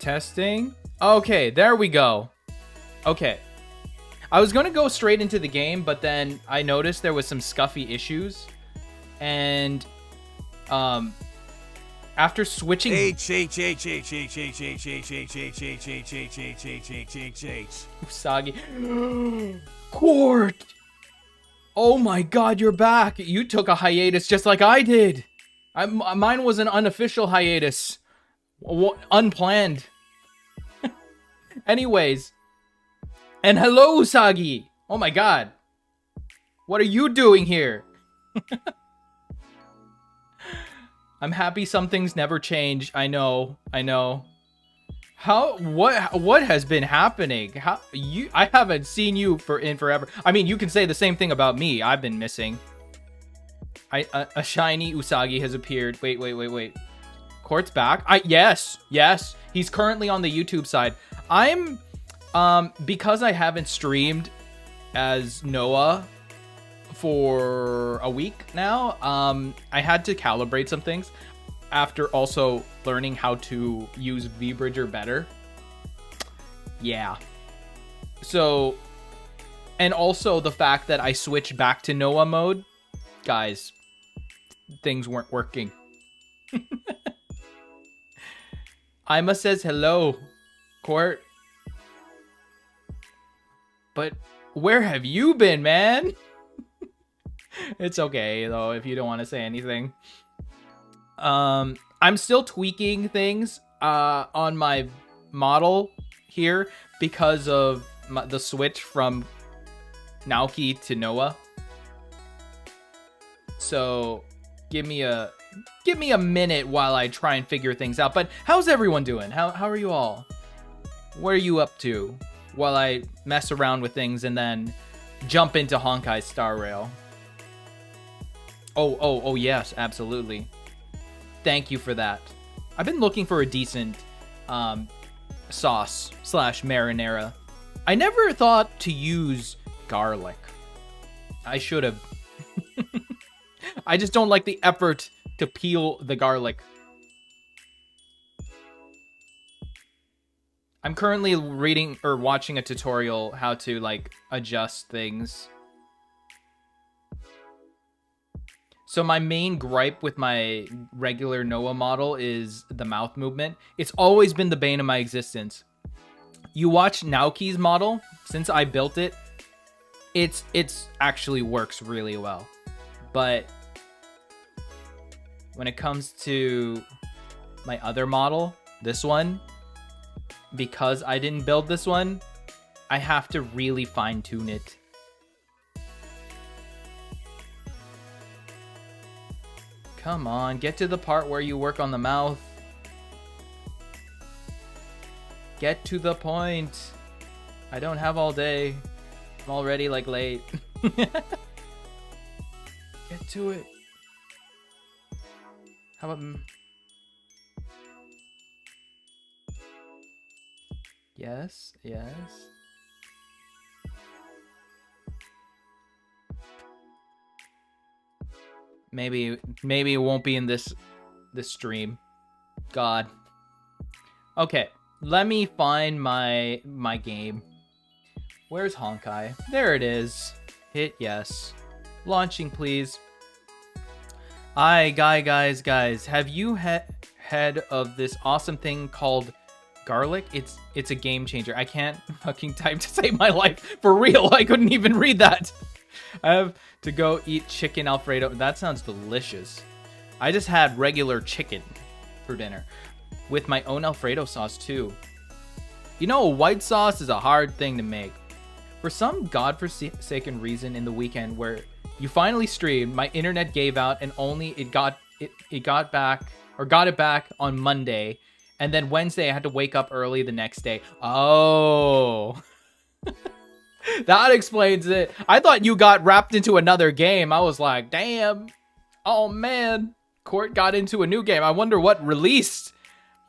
Testing. Okay, there we go. Okay. I was gonna go straight into the game, but then I noticed there was some scuffy issues. And after switching Usagi. Court! Oh my god, you're back! You took a hiatus just like I did! Mine was an unofficial hiatus. Unplanned. Anyways. And hello, Usagi! Oh my god. What are you doing here? I'm happy some things never change. I know. What has been happening? I haven't seen you in forever. I mean, you can say the same thing about me. I've been missing. A shiny Usagi has appeared. Wait. Court's back. Yes. He's currently on the YouTube side. I'm because I haven't streamed as Noah for a week now, I had to calibrate some things after also learning how to use VBridger better. Yeah. So, and also the fact that I switched back to Noah mode, guys, things weren't working. Ima says hello, Court. But where have you been, man? It's okay, though, if you don't want to say anything. I'm still tweaking things on my model here because of the switch from Naoki to Noah. So give me a minute while I try and figure things out. But how's everyone doing? How are you all? What are you up to while I mess around with things and then jump into Honkai Star Rail? Oh, yes, absolutely. Thank you for that. I've been looking for a decent sauce / marinara. I never thought to use garlic. I should have. I just don't like the effort to peel the garlic. I'm currently reading or watching a tutorial how to like adjust things. So my main gripe with my regular Noah model is the mouth movement. It's always been the bane of my existence. You watch Naoki's model, since I built it, it's actually works really well. But when it comes to my other model, this one, because I didn't build this one, I have to really fine-tune it. Come on, get to the part where you work on the mouth. Get to the point. I don't have all day. I'm already like late. Get to it. How about... Yes. Maybe it won't be in this stream. God. Okay, let me find my game. Where's Honkai? There it is. Hit yes. Launching, please. Guys, have you heard of this awesome thing called garlic? It's a game changer. I can't fucking type to save my life. For real, I couldn't even read that. I have to go eat chicken Alfredo. That sounds delicious. I just had regular chicken for dinner with my own Alfredo sauce too. You know, white sauce is a hard thing to make. For some godforsaken reason in the weekend where you finally streamed, my internet gave out and only it got it back on Monday, and then Wednesday I had to wake up early the next day. Oh. That explains it. I thought you got wrapped into another game. I was like, damn. Oh, man. Court got into a new game. I wonder what released.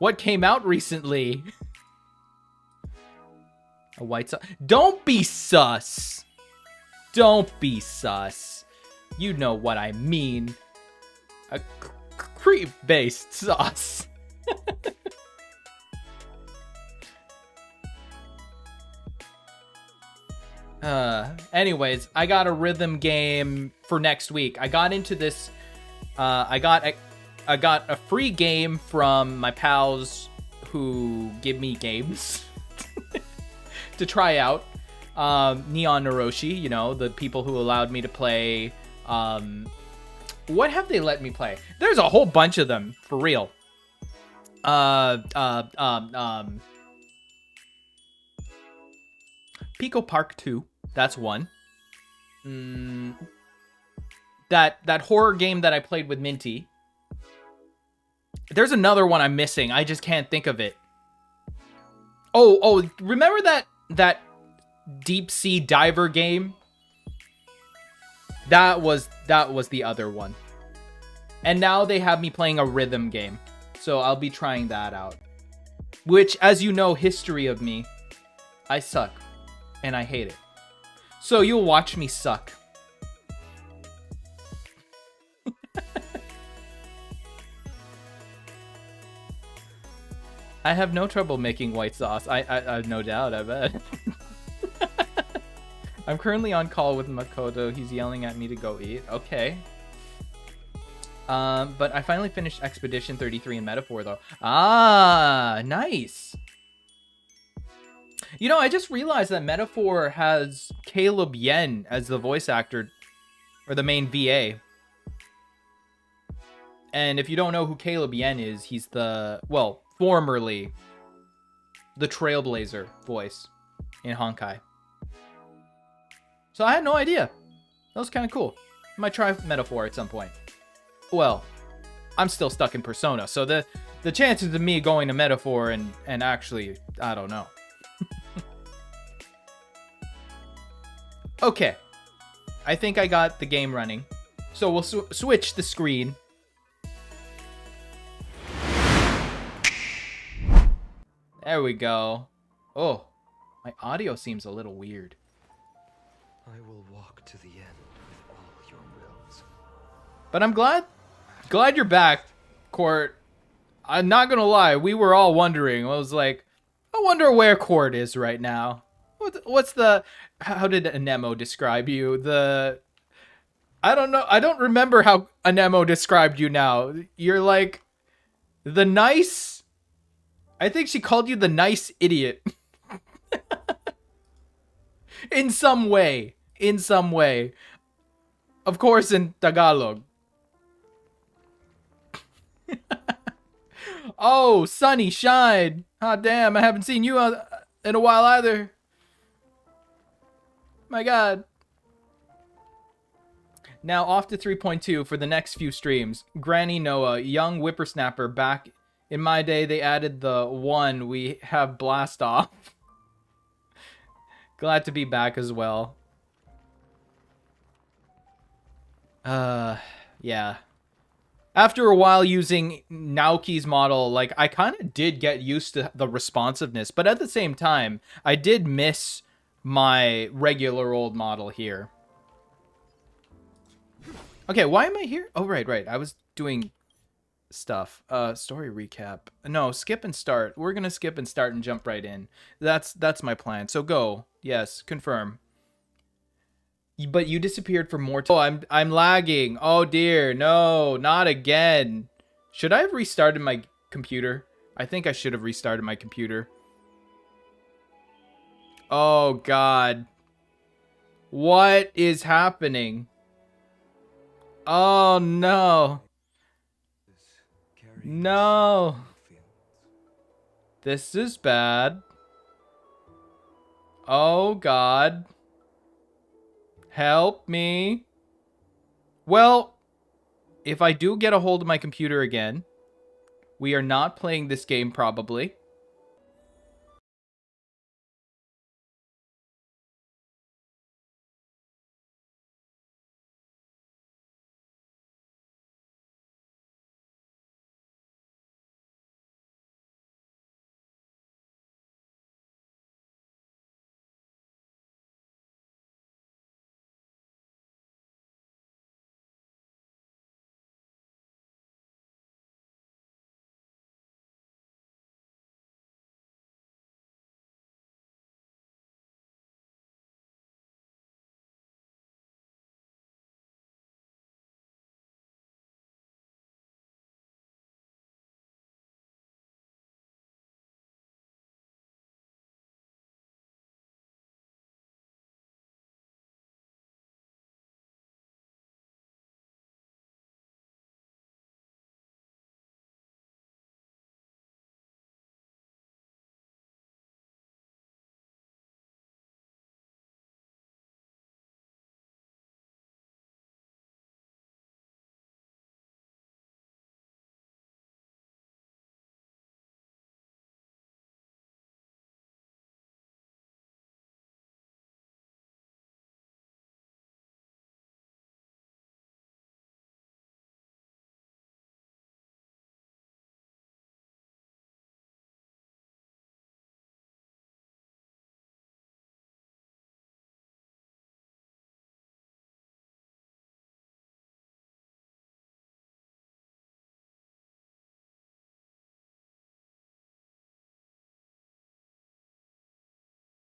What came out recently? A white sauce. Don't be sus. Don't be sus. You know what I mean. A creep-based sauce. Anyways, I got a rhythm game for next week. I got into this. I got a free game from my pals who give me games to try out. Neon Noroshi, you know, the people who allowed me to play. What have they let me play? There's a whole bunch of them, for real. Pico Park 2, that's one. That horror game that I played with Minty. There's another one I'm missing. I just can't think of it. Oh, remember that deep sea diver game? That was the other one. And now they have me playing a rhythm game. So I'll be trying that out. Which, as you know, history of me, I suck. And I hate it. So you'll watch me suck. I have no trouble making white sauce. I no doubt, I bet. I'm currently on call with Makoto. He's yelling at me to go eat. Okay. But I finally finished Expedition 33 in Metaphor, though. Ah, nice. You know, I just realized that Metaphor has Caleb Yen as the voice actor, or the main VA. And if you don't know who Caleb Yen is, he's the, well, formerly the Trailblazer voice in Honkai. So I had no idea. That was kind of cool. I might try Metaphor at some point. Well, I'm still stuck in Persona, so the chances of me going to Metaphor and actually, I don't know. Okay, I think I got the game running. So we'll switch the screen. There we go. Oh, my audio seems a little weird. I will walk to the end with all your wills. But I'm glad you're back, Court. I'm not gonna lie, we were all wondering. I was like, I wonder where Court is right now. What's the... How did Anemo describe you? I don't know. I don't remember how Anemo described you now. You're like the nice... I think she called you the nice idiot. In some way. In some way. Of course, in Tagalog. Oh, Sunny, shine. Ah, damn, I haven't seen you in a while either. My god. Now off to 3.2 for the next few streams. Granny Noah, young whippersnapper back. In my day, they added the one. We have blast off. Glad to be back as well. Yeah. After a while using Naoki's model, like, I kind of did get used to the responsiveness, but at the same time, I did miss my regular old model here. Okay, why am I here? Oh, right. I was doing stuff. Story recap. No, skip and start. We're gonna skip and start and jump right in. That's my plan. So go. Yes, confirm. But you disappeared for more time. Oh, I'm lagging. Oh dear, no, not again. Should I have restarted my computer? I think I should have restarted my computer. Oh god. What is happening? Oh no. No. This is bad. Oh god. Help me. Well, if I do get a hold of my computer again, we are not playing this game probably.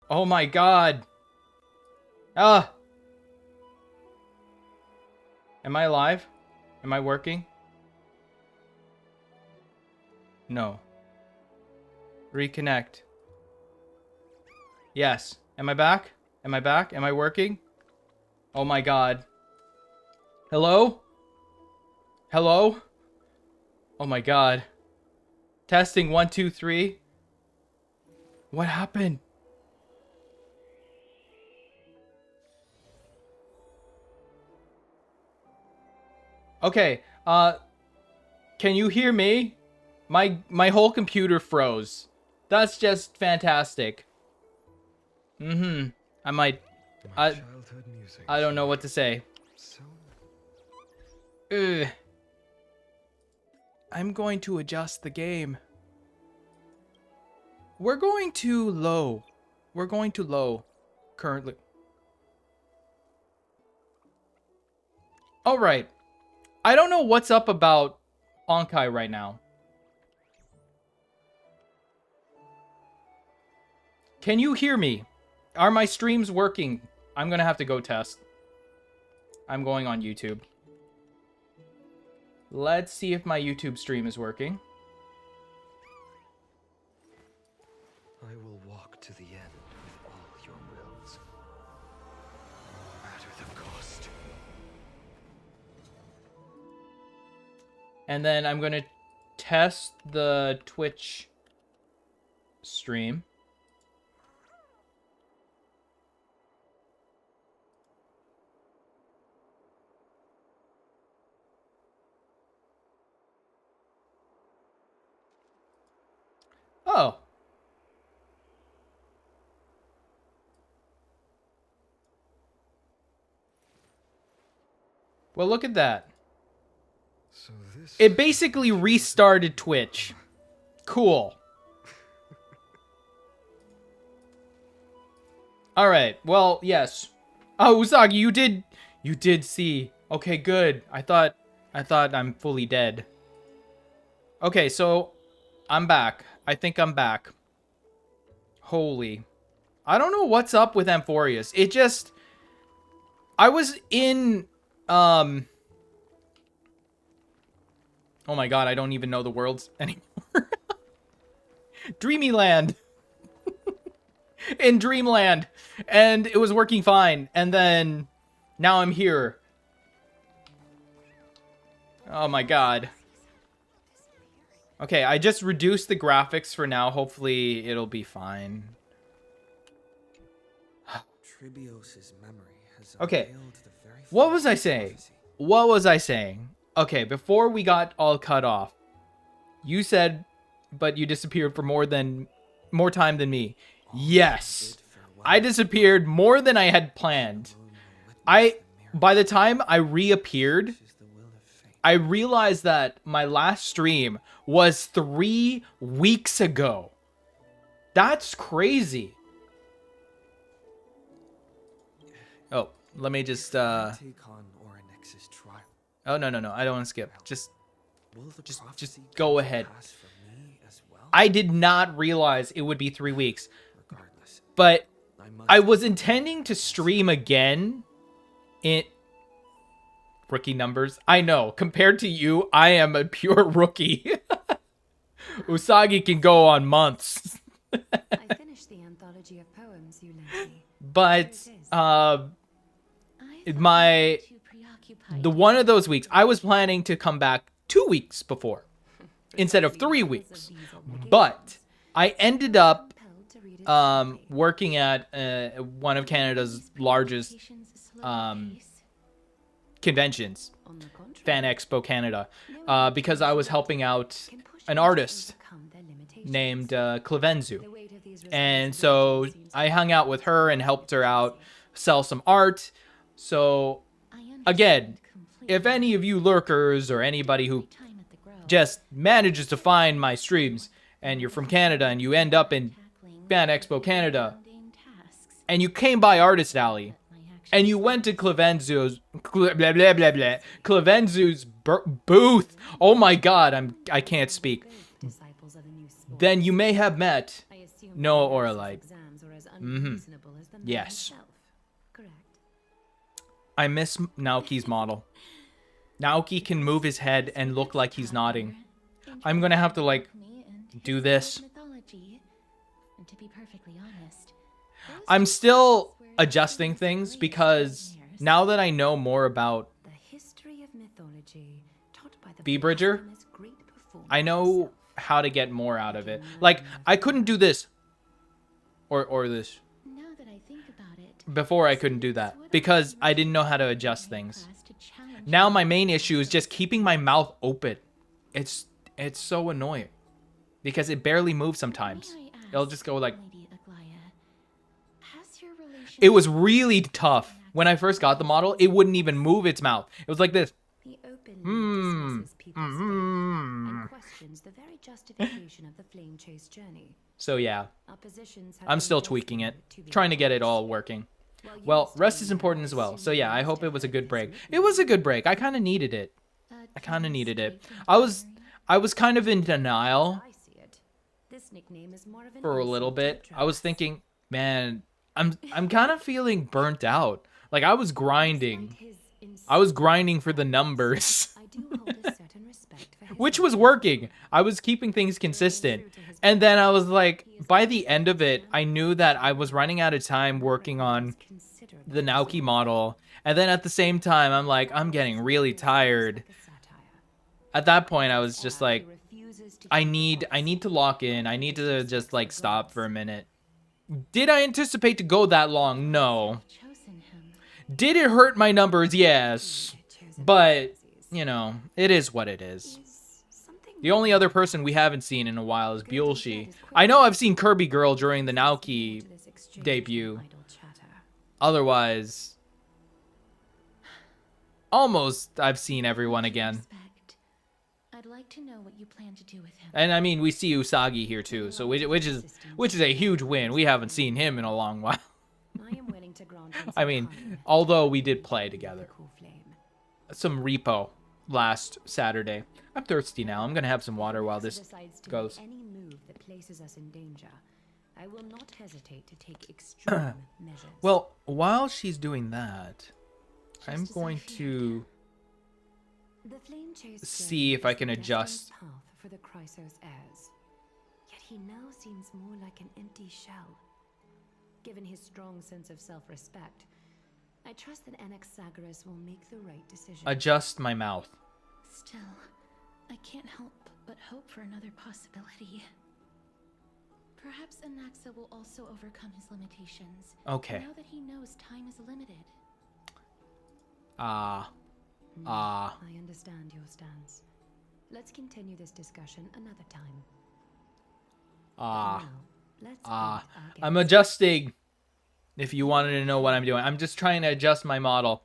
Oh my god. Ah. Am I alive? Am I working? No. Reconnect. Yes. Am I back? Am I back? Am I working? Oh my god. Hello? Hello? Oh my god. Testing 1, 2, 3. What happened? Okay, can you hear me? My whole computer froze. That's just fantastic. I might... I don't know what to say. Ugh. I'm going to adjust the game. We're going to low. We're going to low currently. Alright. I don't know what's up about Honkai right now. Can you hear me? Are my streams working? I'm gonna have to go test. I'm going on YouTube. Let's see if my YouTube stream is working. I will walk to the end with all your wills, no matter the cost. And then I'm gonna test the Twitch stream. Oh. Well, look at that. So this It basically restarted Twitch. Cool. Alright, well, yes. Oh, Usagi, you did see. Okay, good. I thought I'm fully dead. Okay, so I'm back. I think I'm back. Holy. I don't know what's up with Amphorius. It just... I was in... Oh my god, I don't even know the worlds anymore. Dreamyland. In Dreamland. And it was working fine. And then... Now I'm here. Oh my god. Okay, I just reduced the graphics for now. Hopefully, it'll be fine. Okay, what was I saying? What was I saying? Okay, before we got all cut off, you said, but you disappeared for more time than me. Yes, I disappeared more than I had planned. By the time I reappeared, I realized that my last stream was 3 weeks ago. That's crazy. Oh, let me just, Oh, no. I don't want to skip. Just go ahead. I did not realize it would be 3 weeks. But I was intending to stream again in... Rookie numbers. I know. Compared to you, I am a pure rookie. Usagi can go on months. I finished the anthology of poems you lent me. But the one of those weeks, I was planning to come back 2 weeks before instead of 3 weeks. But I ended up working at one of Canada's largest conventions, Fan Expo Canada, because I was helping out an artist named Clevenzu. And so I hung out with her and helped her out sell some art. So again, if any of you lurkers or anybody who just manages to find my streams and you're from Canada and you end up in Fan Expo Canada and you came by Artist Alley and you went to Clevenzu's booth. Oh my god, I can't speak. Then you may have met Noa Aurelyte. as unreasonable as the man Yes. himself. Correct. I miss Naoki's model. Naoki can move his head and look like he's nodding. I'm gonna have to, like, do this. And to be perfectly honest, I'm still adjusting things because now that I know more about The history of mythology taught by the Bee Bridger, famous great performer I know how to get more out of it. Like, I couldn't do this. Or this. now that I think about it, Before I couldn't do that. Because I didn't know how to adjust things. Now my main issue is just keeping my mouth open. It's so annoying. Because it barely moves sometimes. It'll just go like... It was really tough. When I first got the model, it wouldn't even move its mouth. It was like this. He openly dismisses people's faith and questions the very justification of the flame chase journey. So yeah, Our positions have I'm been still tweaking it. destined to be Trying to get it all opposed. working. While you Well, stay rest is in important as house, well. So you yeah, I must hope it was a have good break. his It was a good break. I kind of needed it. I kind of needed it. I was kind of in denial I see it. This nickname is more of an for a little insult bit. to I was Travis. thinking, man, I'm kind of feeling burnt out. Like I was grinding. Despite his I was grinding for the numbers, I do hold a certain respect for his which was ideas. working. I was keeping things consistent. And then I was like, by the end of it, I knew that I was running out of time working on Considerably the Naoki model. And then at the same time, I'm like, I'm getting really tired. like a satire. At that point, I was just He like, refuses to I keep need promises. to lock in. I need to just like stop for a minute. Did I anticipate to go that long? No. chosen him. Did it hurt my numbers? Yes. Chosen But, species. you know, it is what it is. Is something The only other person we haven't seen in a while is Buellshi. I know I've seen Kirby Girl during the Naoki to this exchange debut. from idle chatter. Otherwise, almost I've seen everyone again. Respect. I'd like to know what you plan to do with him. And I mean, we see Usagi here too, so which is a huge win. We haven't seen him in a long while. I am willing to grant him I some mean, kindness although we did play together. cool flame. Some repo last Saturday. I'm thirsty now. I'm gonna have some water while If this decides to goes. make any move that places us in danger, I will not hesitate to take extreme measures. Well, while she's doing that, I'm as I going feared. to the flame chase see journey if I is can the adjust. destined path for the Chrysos heirs. Yet he now seems more like an empty shell. Given his strong sense of self-respect, I trust that Anaxagoras will make the right decision. adjust my mouth. Still, I can't help but hope for another possibility. Perhaps Anaxa will also overcome his limitations. Okay. Now that he knows time is limited. I understand your stance. Let's continue this discussion another time. Now, let's meet our I'm guest. adjusting. If you wanted to know what I'm doing, I'm just trying to adjust my model.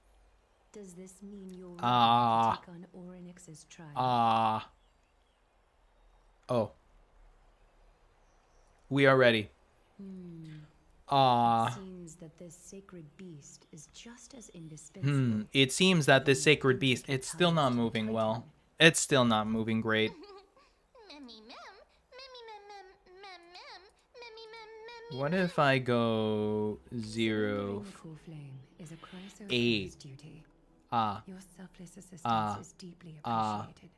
Does this mean you're ready Ah. to take on Orynyx's trial? Oh. We are ready. Seems that this sacred beast is just as indispensable. It seems that this sacred beast, it's still not moving well. It's still not moving great. What if I go Celebrating 0? the full flame is a Chrysos 8. heir's duty. Ah. Your selfless assistance is deeply appreciated.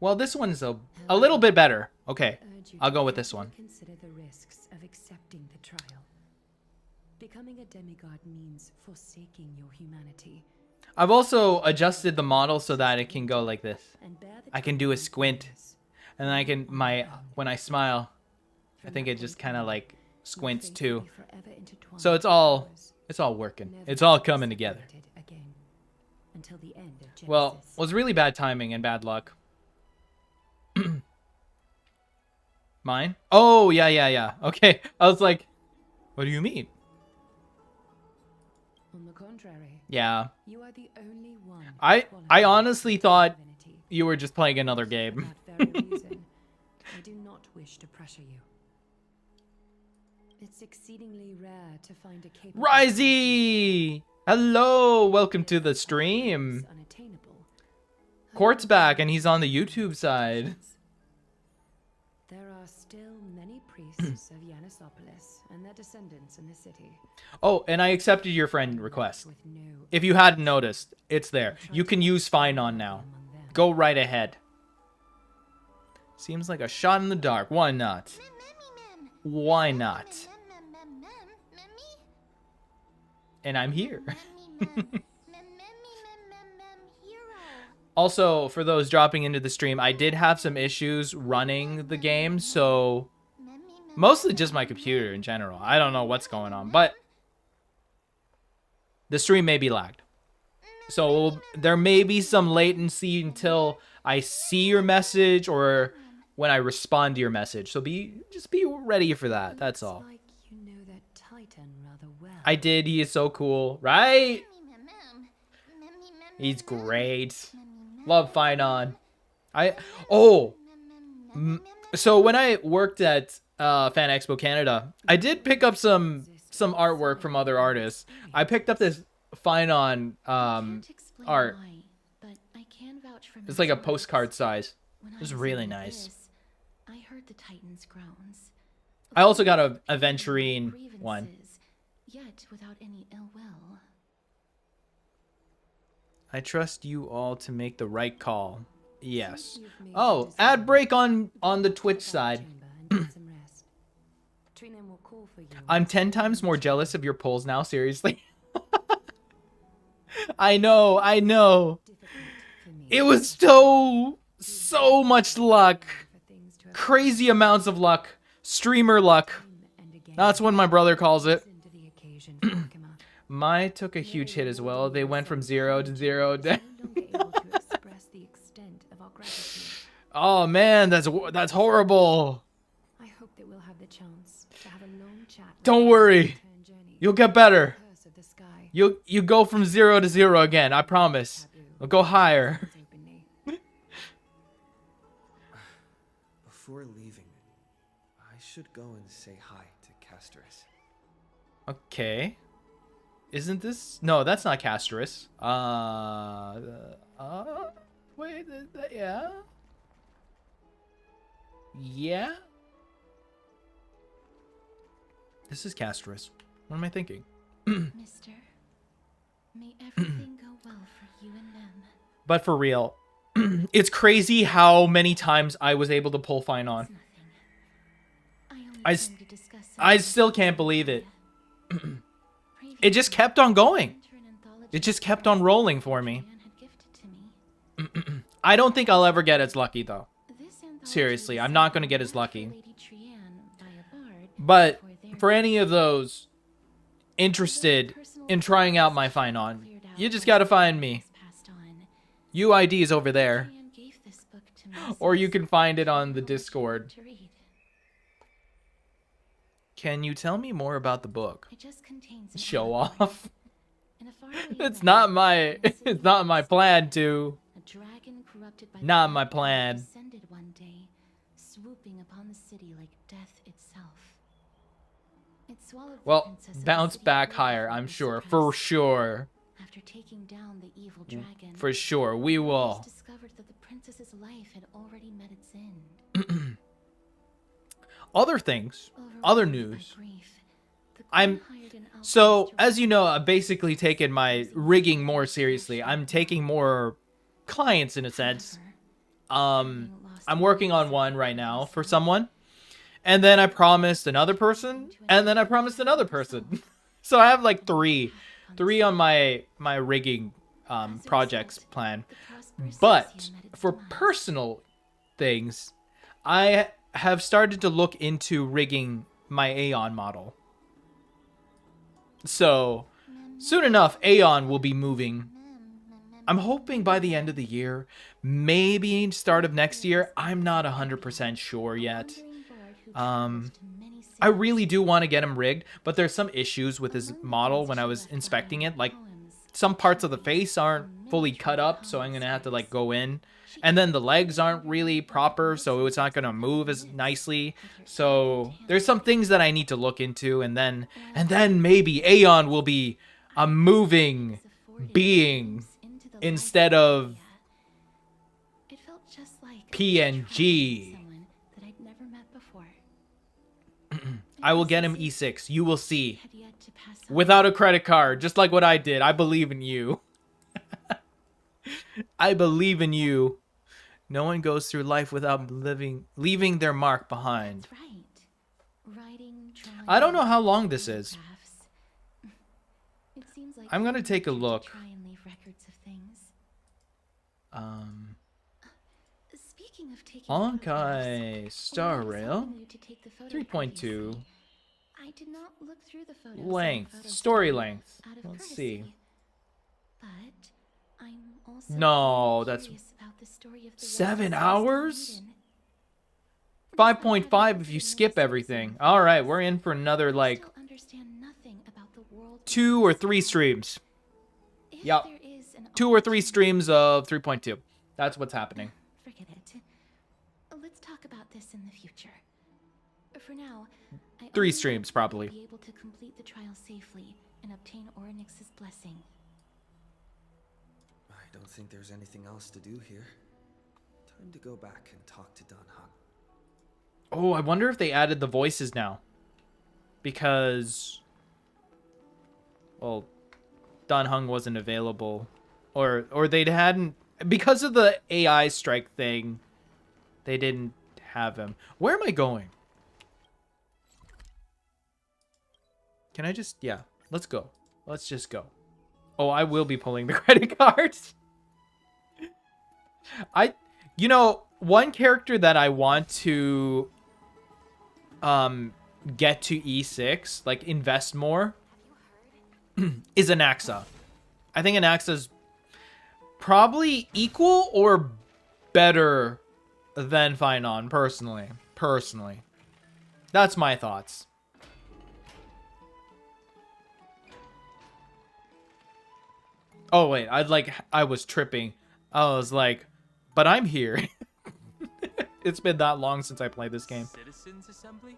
Well, this one's a little bit better. Okay. Urge you I'll to go with this carefully one. Consider the risks of accepting the trial. Becoming a demigod means forsaking your humanity. I've also adjusted the model so that it can go like this. And bear the I can do a toll of squint. darkness. And then I can, when I smile, I think it just kind of like Your squints fate too. will be forever intertwined So it's with all, yours, it's all working. never It's all to be coming together. separated again, until the end of Genesis. Well, it was really bad timing and bad luck. Mine? Oh, yeah. Okay. I was like, what do you mean? On the contrary, Yeah. you are the only one. I qualified honestly for thought divinity. you were just playing another For game. that very reason, I do not wish to pressure you. It's exceedingly rare to find a capable Risey! Hello! Welcome to the stream. unattainable. Court's back and he's on the YouTube side. There are still still many priests of Yanissopolis and their descendants in the city. Oh, and I accepted your friend request. With no If you hadn't noticed, it's there. You can use Fine On now. among them. Go right ahead. Seems like a shot in the dark. Why not? Why not? And I'm here. Also, for those dropping into the stream, I did have some issues running the game, so mostly just my computer in general. I don't know what's going on, but the stream may be lagged. So there may be some latency until I see your message or when I respond to your message. So just be ready for that. That's all. Looks like you know that Titan rather well. I did. He is so cool, right? He's great. Love Fine On. So when I worked at Fan Expo Canada, I did pick up some artwork from other artists. I picked up this Fine On Can't explain art. why, but I can vouch for It's like a Miss postcard Marks. size. When It was I really examined nice. this, I heard the Titan's groans. I also got a Aventurine one. Grievances, yet without any ill will. I trust you all to make the right call. Yes. You've made Oh, your ad decision. break on the Go Twitch to the side. chamber and get some rest. Trina will call for you I'm once 10 you've times more finished. jealous of your polls now, seriously. I know. Difficult for me It was so much luck. for things to have Crazy amounts of luck. Streamer luck. time and again. That's what my brother calls it. Listen to the occasion for Akima. Mine took a huge hit as well. They went from 0 to 0. No longer able to express the extent of our gratitude. Oh man, that's horrible. I hope that we'll have the chance to have a long chat. Don't worry. Return journey. You'll get better. Curse of the sky. You go from 0 to 0 again, I promise. We'll go higher. Openly. Before leaving, I should go and say hi to Casterus. Okay. Isn't this? No, that's not Casterus. Wait, yeah. Yeah. This is Casterus. What am I thinking? Mister, may everything go well for you and them. But for real, it's crazy how many times I was able to pull Fine On. Nothing. I only I s- came to discuss I something still can't believe it. It just previously. kept on going. Enter an anthology It just of kept on artwork rolling for me. Jan had gifted to me. I don't think I'll ever get as lucky though. This anthology Seriously, was I'm not sent gonna get as back for lucky. Lady Trianne by a bard But for for their any of those interested personal in trying out my details Fine On, cleared out you just as gotta the find time me. was passed on. UID is over there. Trianne gave this book to me Or you since can find it on I the knew what she Discord. wanted to read. Can you tell me more about the book? It just contains an Show allegory. off. In a faraway It's land not my in the city it's not my of plan to. A dragon corrupted by Not the my dark plan. descended one day, swooping upon the city like death itself. It swallowed the Well, princess of the bounce city back away higher, before I'm it was sure. For suppressed. sure. After taking down the evil dragon, For sure. We Warriors will. discovered that the princess's life had already met its end. Other things. Overwhelmed Other by news. grief, the I'm- queen hired an So, alchemist to as you know, rescue I've basically taken my rigging more seriously. I'm taking more clients in a sense. I'm working on one right now for someone. And then I promised another person, and then I promised another person. So I have like three on my rigging projects plan. But for personal things, I have started to look into rigging my Aeon model. So soon enough, Aeon will be moving. I'm hoping by the end of the year, maybe start of next year. I'm not 100% sure yet. I really do want to get him rigged, but there's some issues with his model when I was inspecting it. Like, some parts of the face aren't fully cut up, so I'm going to have to, like, go in. And then the legs aren't really proper, so it's not going to move as nicely. So there's some things that I need to look into, and then maybe Aeon will be a moving being instead of it felt just like PNG. someone that I'd never met before. I will get him E6. You will see. had yet to pass on. Without a credit card, just like what I did. I believe in you. I believe in you. No one goes through life without leaving their mark behind. That's right. Writing, drawing, I don't know how long this is. photographs. It seems like I'm gonna human take a nature to look. Try and leave records of things. Speaking of taking Honkai Star photographs, Rail. when I was helping you to take the photo 3.2. previously, I did not look through the photos on Length. Photo Story Story length. out of Let's courtesy. see. But I'm also No, very that's curious about the story of the 7 Red hours? Maiden. 5.5 if you skip everything. Alright, we're in for another, like, Still understand nothing about the world 2 or 3 streams. If Yup. there is an 2 or 3 opportunity- streams of 3.2. That's what's happening. Forget it. Let's talk about this in the future. For now, I 3 only streams, hope probably. you'll be able to complete the trial safely and obtain Orynyx's blessing. I don't think there's anything else to do here. Time to go back and talk to Dan Hung. Oh, I wonder if they added the voices now. Because... well, Dan Hung wasn't available. Or they hadn't... because of the AI strike thing, they didn't have him. Where am I going? Can I just... yeah, let's go. Let's just go. Oh, I will be pulling the credit cards. You know, one character that I want to get to E6, like invest more, is Anaxa. I think Anaxa's probably equal or better than Finon, personally. That's my thoughts. Oh wait, I was tripping. I was like, but I'm here. It's been that long since I played this game. Citizens Assembly?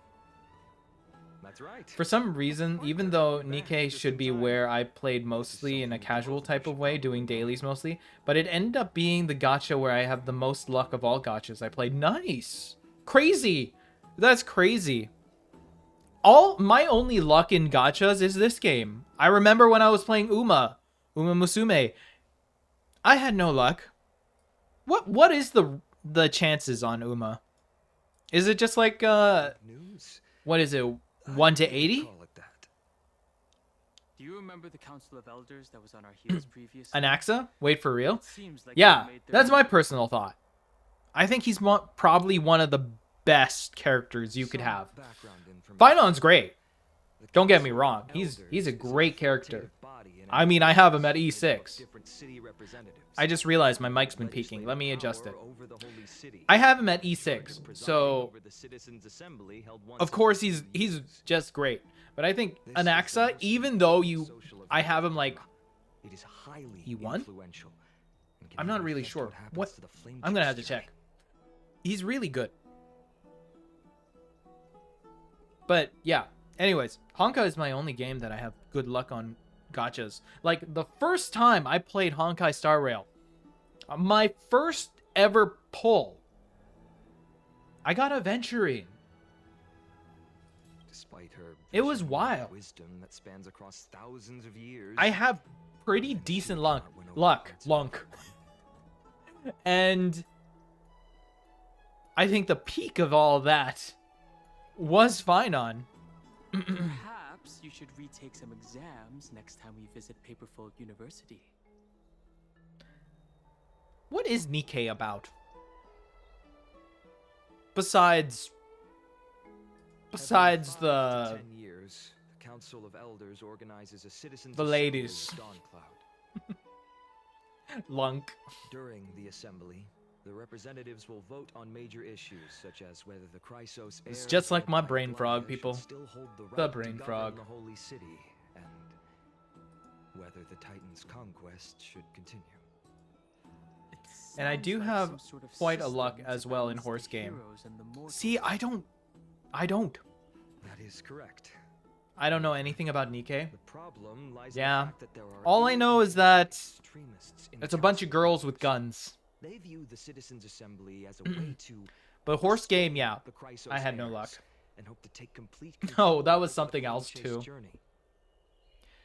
That's right. For some reason, even though Nikkei should be where I played mostly in a casual type of way, doing dailies mostly, but it ended up being the gacha where I have the most luck of all gachas I played. Nice! Crazy! That's crazy. My only luck in gachas is this game. I remember when I was playing Uma Musume. I had no luck. What is the chances on Uma? Is it just like News. what is it? 1 to 80? Call it that. Do you remember the Council of Elders that was on our heels previously? Anaxa? Wait, for real? It seems like Yeah, they made their that's own- my personal thought. I think he's probably one of the best characters you could Some have. background information. Finon's great. The Don't get me Council of wrong. He's Elders a is great character. consultative body and I mean, I have him at made up of E6. different city representatives. I just realized my mic's been peaking. Let me adjust it. Power over the Holy City. I have him at Presiding E6, so over the Citizens' Assembly held once of course every he's 2 years. just great. But I think This is the Anaxa, most even though social I have event him like, It is highly He won? influential and can I'm not even really affect sure. happens What? to the Flame I'm gonna have to Justiciary. check. He's really good. But yeah, anyways, Honkai is my only game that I have good luck on gachas. Like the first time I played Honkai Star Rail, my first ever pull, I got a Venturing. Despite her It was vision and wild. wisdom that spans across thousands of years. I have pretty decent luck. And I think the peak of all that was Finon. Perhaps you should retake some exams next time we visit Paperfold University. What is Nikkei about? Besides Every 5 to the 10 years, the Council of Elders organizes a citizens' The assembly ladies. at Dawncloud. lunk. During the assembly, the representatives will vote on major issues such as whether the Chrysos It's heir just like led my by brain frog, Gladio people. should still hold the The right brain to govern frog. the Holy City, and whether the Titan's conquest should continue. It And I sounds do like have some sort of quite a luck system as to well in balance the horse game. heroes and the mortals. See, I don't That is correct. know anything about Nikkei. The problem lies Yeah. in the fact that there are All I know is that extremists in it's the a bunch of council. girls with guns. They view the citizens' assembly as a way to But horse game, dissuade yeah, the Chrysos I had no luck. heirs and hope to take complete Oh, control that was over the something Flame else Chase too. journey.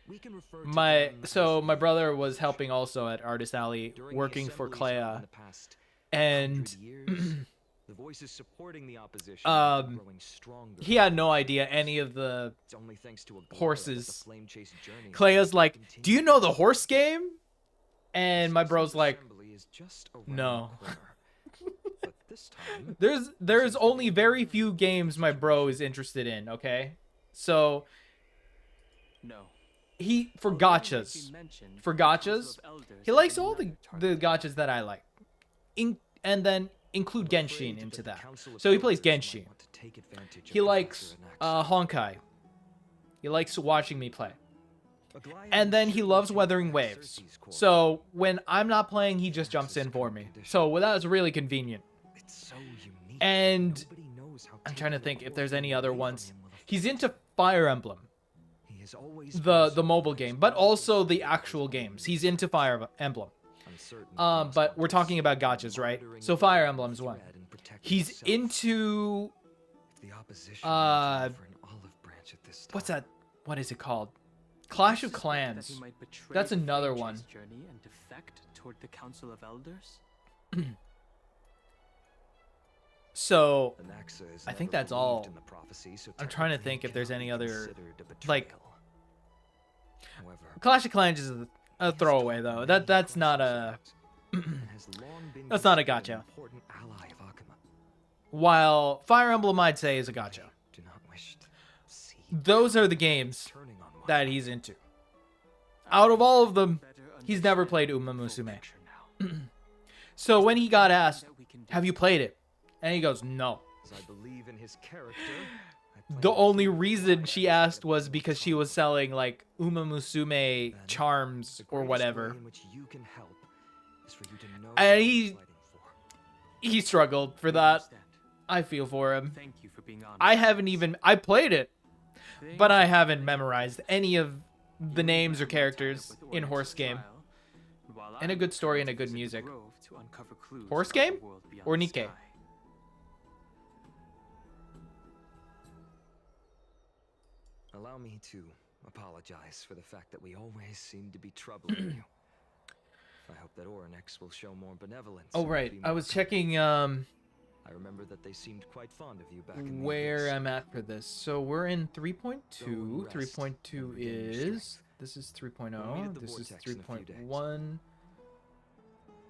We can refer to My them so as my the brother was helping also at Artist Alley, During the working for assemblies held in Clea, the past and 100 years, the voices supporting the opposition have been growing stronger. he had no idea any of the It's only thanks to a glow horses. that the Flame Chase journey Clea's like, continues. "Do you know the horse game?" And my This bro's like, assembly is just around "No." the corner. But this time, There's only very few games my bro is interested in, okay? So No. he for Although it might be gachas. mentioned, For the Council gachas, of Elders he is likes all another the target. gachas that I like. And then include I'm afraid Genshin that into the that. Council of So he plays Elders might Genshin. want to take advantage He of likes Professor Anax. Honkai. He likes watching me play. Aglaia And then should he be loves taking Weathering back Waves. Cersei's core. So when I'm not playing, he just jumps in for me. So that was really convenient. It's so unique. And Nobody knows how I'm trying to taking the think if core there's any away other from ones. him will affect He's him. into Fire Emblem, He has always the been mobile so game, but exposed also to the those actual games. He's into Fire Emblem. I'm certain he must But want we're to talking see about them gachas, right? monitoring So the Fire forbidden Emblem's one. thread and protecting He's himself. into If the opposition uh, wants to offer an olive branch at this what's time, that? What is it called? Clash of Suspect that Clans. he might betray That's the another Flame one. Chase journey and defect toward the Council of Elders. So the Naxa is I think never that's believed all. in the prophecy, so I'm trying to technically think it if there's cannot any be other, considered a like- betrayal. However, Clash of Clans is a throwaway though. That's not a. and has long been That's not a considered gacha. an important ally of Akuma. While Fire Emblem, I'd say, is a gacha. Do not wish to see Those are the games turning on one. that he's into. Out of all of them, Better he's never understand played the Uma full Musume. picture now. So when he got asked, That we can do. "Have you played it?" and he goes, "No." As I believe in his character, I plan The to only keep reason quiet she as asked was everyone because she was talks. selling like Uma Musume Then, charms the or greatest whatever. way in which you can help is for you to know And what he- you're fighting for. He struggled for We that. understand. I feel for him. Thank you for being honest. I haven't even I played it, Things but I are haven't playing memorized out. any of You the and names or I will tie up characters with in Ornix's Horse Game. trial, while And a I good story plan and a to good visit the music. grove to uncover clues Horse about the Game world beyond or the Nikkei? sky. Allow me to apologize for the fact that we always seem to be troubling you. I hope that Oryx will show more benevolence. Oh and right, be I more was kind. checking I remember that they seemed quite fond of you back in the where abyss. I'm at for this. So we're in 3.2. Go and rest 3.2 and regain your is strength. this is We'll meet 3.0. at the This is Vortex in a few days. 3.1.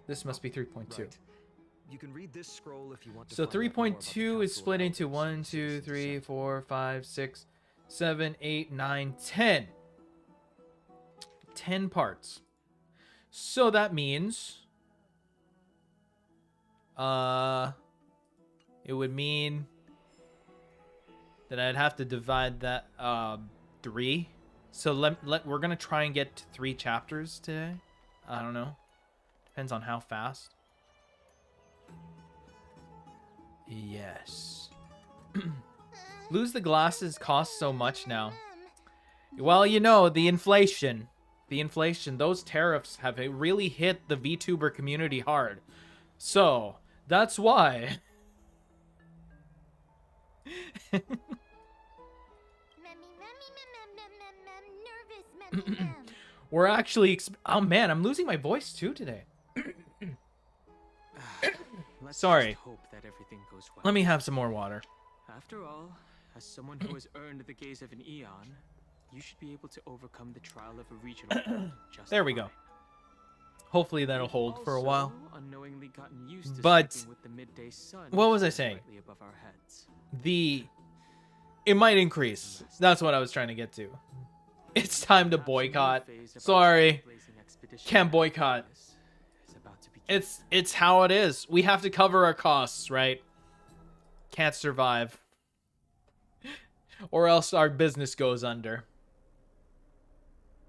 This must be 3.2. Right. You can read this scroll if you want to So find out more about the 3.2 is Council of split into Elders 1, and 2, citizens 3, themselves. 4, 5, 6, 7, 8, 9, 10. 10 parts. So that means it would mean that I'd have to divide that 3. So we're going to try and get to 3 chapters today. I don't know. Depends on how fast. Yes. Lose the glasses cost so much now. Well, you know, the inflation. Those tariffs have really hit the VTuber community hard. So, that's why. We're actually... Oh, man, I'm losing my voice, too, today. Let's Sorry. just hope that everything goes well. Let me have some more water. After all, as someone who has earned the gaze of an eon, you should be able to overcome the trial of a regional court just There we fine. go. Hopefully that'll We've hold for a while. also unknowingly gotten used to But sleeping with the midday sun what was I shining saying? brightly above our heads. It might increase. That's what I was trying to get to. It's time to Perhaps a new boycott. phase of our Sorry. trailblazing expedition Can't into boycott. darkness is about to begin. It's how it is. We have to cover our costs, right? Can't survive. Or else our business goes under.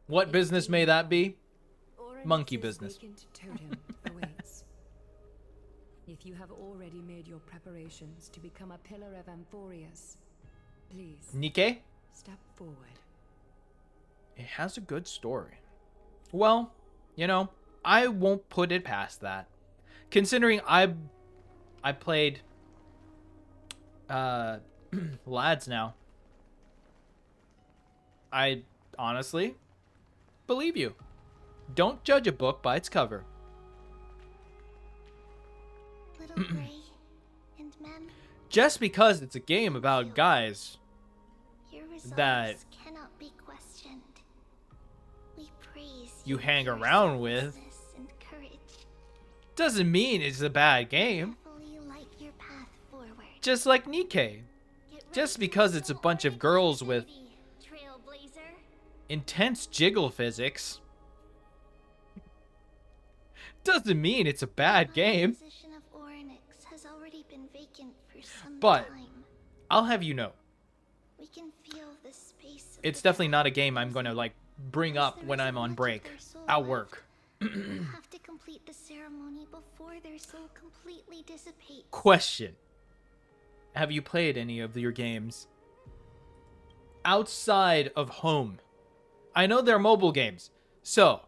What business may that be? Monkey business. Vacant totem awaits. If you have already made your preparations to become a pillar of Amphorius, please Nikkei? step forward. It has a good story. Well, you know, I won't put it past that. Considering I played Lads now. I honestly believe you. Don't judge a book by its cover. Little Gray and Mem, Just because it's a game about guys your resolve that cannot be questioned. We praise you hang for around with selflessness and courage. doesn't mean it's a bad game. Carefully light your path forward. Just like Nikkei. Get Just ready because for it's a some bunch of Orange girls with activity, Trailblazer. intense jiggle physics doesn't mean it's a bad The game. position of Oryx has already been vacant for some But time. I'll have you know, We can feel the space of it's the definitely not a dark game I'm closet. going to like bring As up there when isn't I'm on much of break their soul at left, work. you have to complete the ceremony before their soul completely dissipates. Question. Have you played any of your games outside of home? I know they're mobile games. So,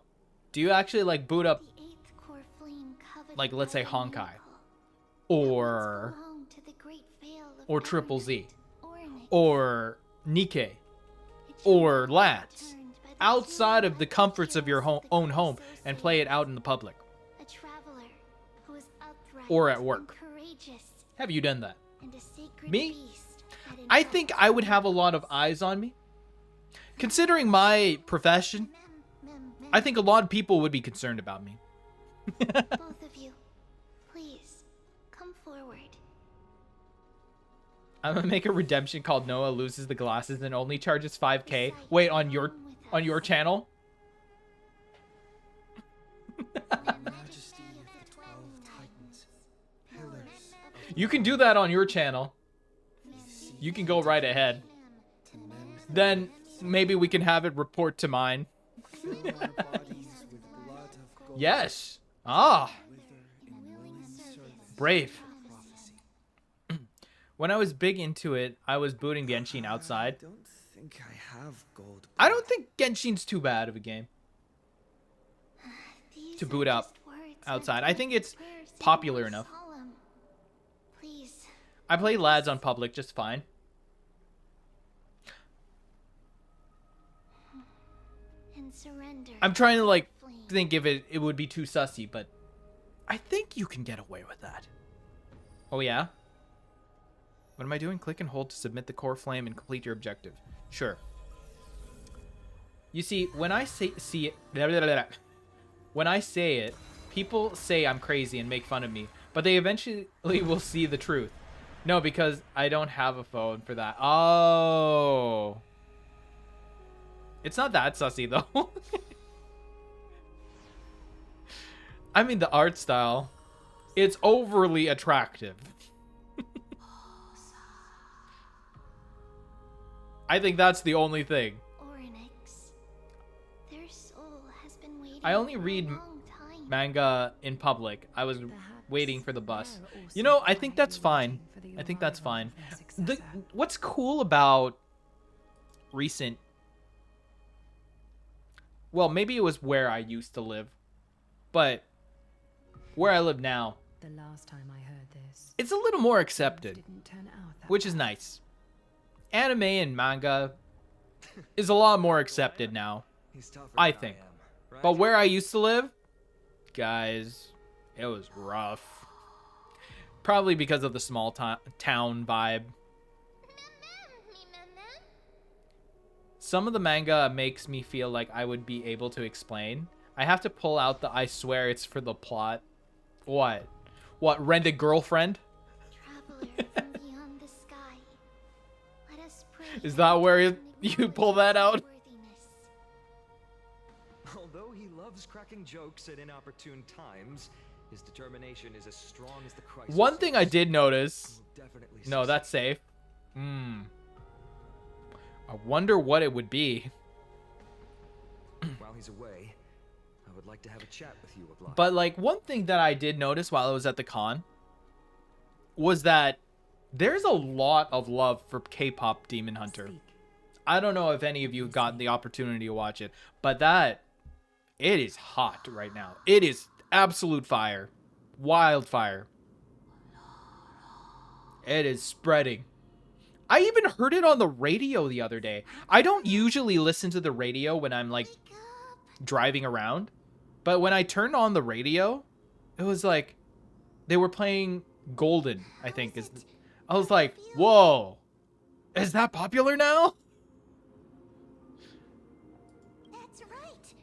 do you actually like boot up The eighth core flame coveted like, let's say, by a Honkai, miracle or that once belonged to the great veil of or Triple Z, Ornate. or Nikkei, It or shall be Lads returned by the outside two of the mighty comforts of your heroes the own gods home and play it out in the public? A traveler who is upright Or at and work. courageous, Have you done that? and a sacred Me? beast that I think I would have a lot of eyes on me. Considering my profession, I think a lot of people would be concerned about me. Both of you, please come forward. I'm gonna make a redemption called Noah loses the glasses and only charges 5k. Wait, on your channel? Majesty of the 12 Titans, pillars of You can do that on your channel. You can go right ahead. Then maybe we can have it report to mine. fill our bodies with blood of gold. Yes. Ah, Wither in willing service. brave. Prophecy. When I was big into it, I was booting Genshin outside. I don't think I have gold. I don't think Genshin's too bad of a game These to are boot up just words outside. meant I to think make it's the prayer seem popular more enough. solemn. Please, I play Lads on public just fine. and surrender. I'm trying to like flame. think if it would be too sussy, but I think you can get away with that. Oh yeah? What am I doing? Click and hold to submit the core flame and complete your objective. Sure. You see, when I say when I say it, people say I'm crazy and make fun of me, but they eventually will see the truth. No, because I don't have a phone for that. Oh. It's not that sussy though. I mean, the art style, it's overly attractive. I think that's the only thing. Oryx, their soul has been waiting I only for a read long time. Manga in public. I was Perhaps waiting for the bus. they're also You know, I think that's quietly fine. waiting for the I think that's arrival fine. of their The, successor. what's cool about recent... Well, maybe it was where I used to live. But where I live now, The last time I heard this, it's a little more things accepted, didn't turn out that which is well. nice. Anime and manga is a lot more accepted now. He's tougher I than think. am, right? But where I used to live, guys, it was rough. Probably because of the small town vibe. Some of the manga makes me feel like I would be able to explain. I have to pull out the I swear it's for the plot. What? What, rent a girlfriend? Traveler from beyond the sky. Let us pray Is that that where you you pull that out? worthiness. Although he loves cracking jokes at inopportune times, his determination is as strong as the crisis. One thing I did notice. He will definitely No, succeed. that's safe. I wonder what it would be. While he's away, I would like to have a chat with you, Oblige. But like one thing that I did notice while I was at the con was that there's a lot of love for K-pop Demon Hunter. Speak. I don't know if any of you got the opportunity to watch it, but that it is hot right now. It is absolute fire. Wildfire. It is spreading. I even heard it on the radio the other day. I don't usually listen to the radio when I'm like driving around, but when I turned on the radio, it was like they were playing Golden, I think. I was like, whoa, is that popular now? That's right.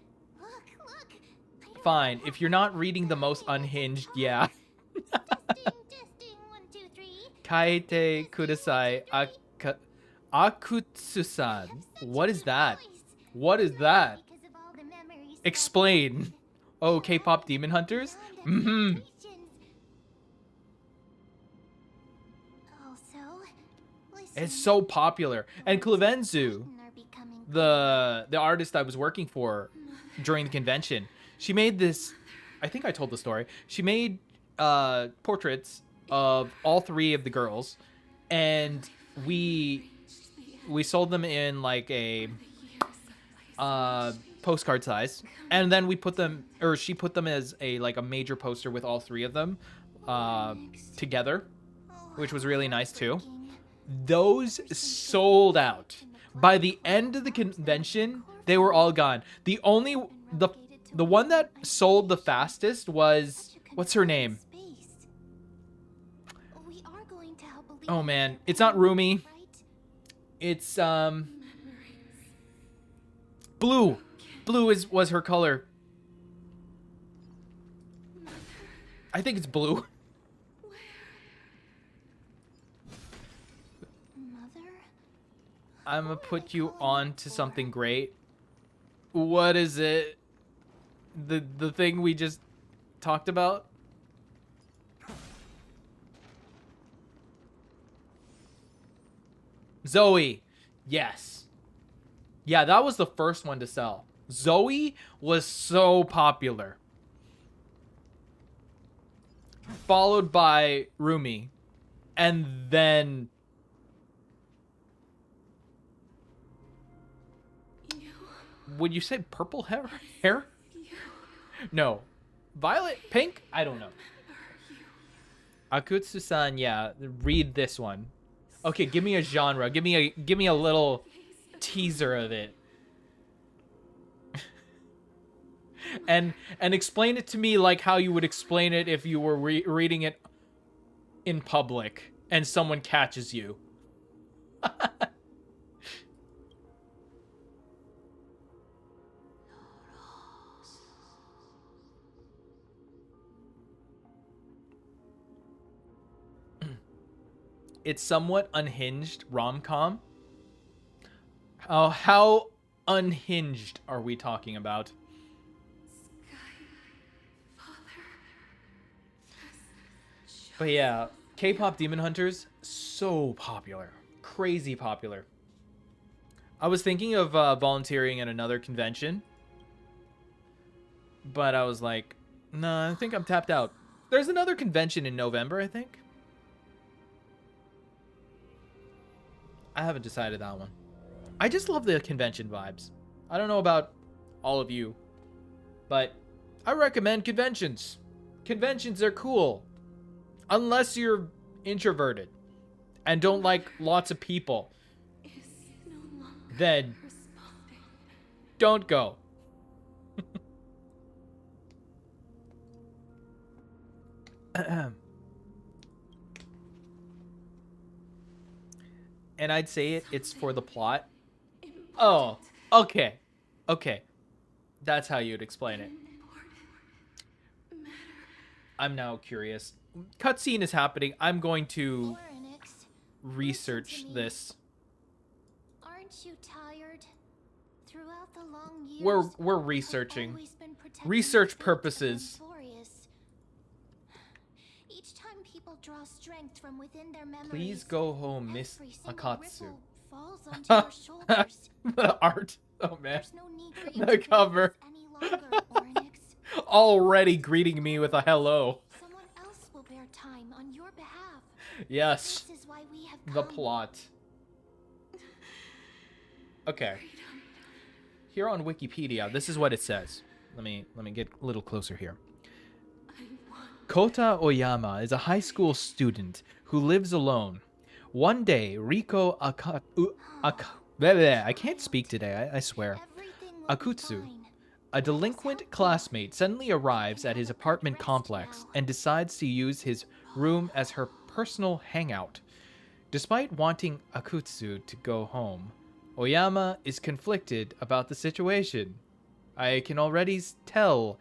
Look. Fine, if you're not reading the most unhinged, yeah. Testing, 1, 2, 3. Kaite kudasai akutsu-san. What is that? What is that? Because of all the memories. Explain. Oh, K-pop Demon Hunters? Mm-hmm. Also, It's so popular. And Clevenzu, the artist I was working for during the convention, she made this, I think I told the story. She made portraits of all 3 of the girls, and we sold them in like a postcard size, and then we put them, or she put them as a major poster with all 3 of them together, which was really nice too. Those sold out. By the end of the convention, they were all gone. The one that sold the fastest was, what's her name? Oh man, it's not Rumi. It's blue. Blue was her color. I think it's blue. I'm gonna put you on to something great. What is it? The thing we just talked about? Zoe. Yes. Yeah, that was the first one to sell. Zoe was so popular. Followed by Rumi. And then... Would you say purple hair? No. Violet? Pink? I don't know. Akutsu-san, yeah. Read this one. Okay, give me a genre. Give me a little teaser of it. and explain it to me like how you would explain it if you were reading it in public and someone catches you. It's somewhat unhinged rom-com. Oh, how unhinged are we talking about? But yeah, K-pop Demon Hunters, so popular. Crazy popular. I was thinking of volunteering at another convention, but I was like, nah, I think I'm tapped out. There's another convention in November, I think. I haven't decided that one. I just love the convention vibes. I don't know about all of you, but I recommend conventions. Conventions are cool. Unless you're introverted and don't like lots of people. Then don't go. And I'd say it's for the plot. Oh, okay. Okay. That's how you'd explain it. I'm now curious. Cutscene is happening. I'm going to research this. Aren't you tired? Throughout the long years, We're researching. Research purposes. Each time people draw strength from within their memories, Please go home, Miss every single Akatsu. ripple falls onto your shoulders. The art. Oh man. There's no need for you The to cover. carry this any longer, Orynyx. Already greeting me with a hello. Someone else will bear time on your behalf. Yes. This is why we have The come. plot. Okay. Here on Wikipedia, this is what it says. Let me get a little closer here. Kota Oyama is a high school student who lives alone. One day, Riko I can't speak today, I swear. Everything will be Akutsu, fine. a delinquent classmate, suddenly arrives at his apartment complex and decides to use his room as her personal hangout. Despite wanting Akutsu to go home, Oyama is conflicted about the situation. I can already tell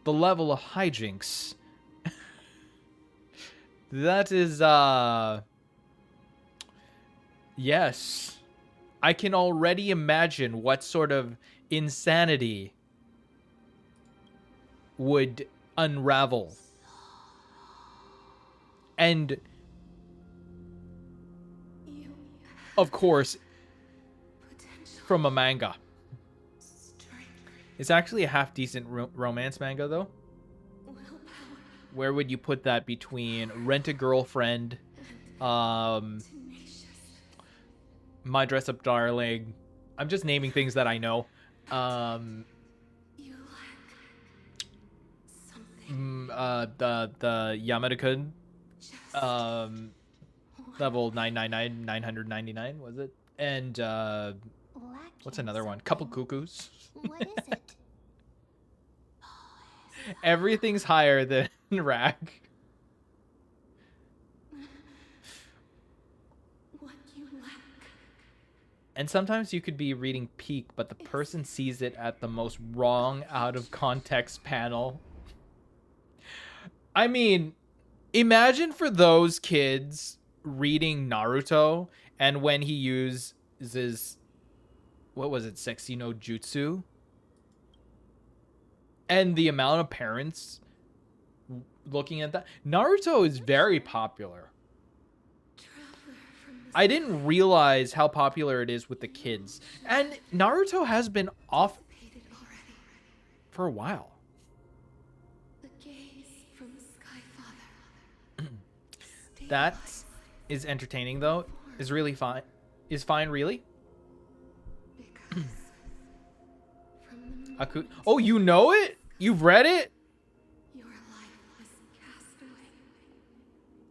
the level of hijinks. That is, yes. I can already imagine what sort of insanity would unravel. And, of course, from a manga. It's actually a half-decent romance manga, though. Where would you put that between Rent-a-Girlfriend, My Dress-Up Darling? I'm just naming things that I know. The Yamada-kun, level 999, 999, was it? And, what's another one? Couple Cuckoos. What is it? Everything's higher than Rag. And sometimes you could be reading Peak, but the person sees it at the most wrong, out of context panel. I mean, imagine for those kids reading Naruto, and when he uses, what was it, Sexy no Jutsu? And the amount of parents looking at that. Naruto is very popular. I didn't realize how popular it is with the kids. And Naruto has been off for a while. That is entertaining, though. Is really fine. Is fine, really? Oh, you know it? You've read it?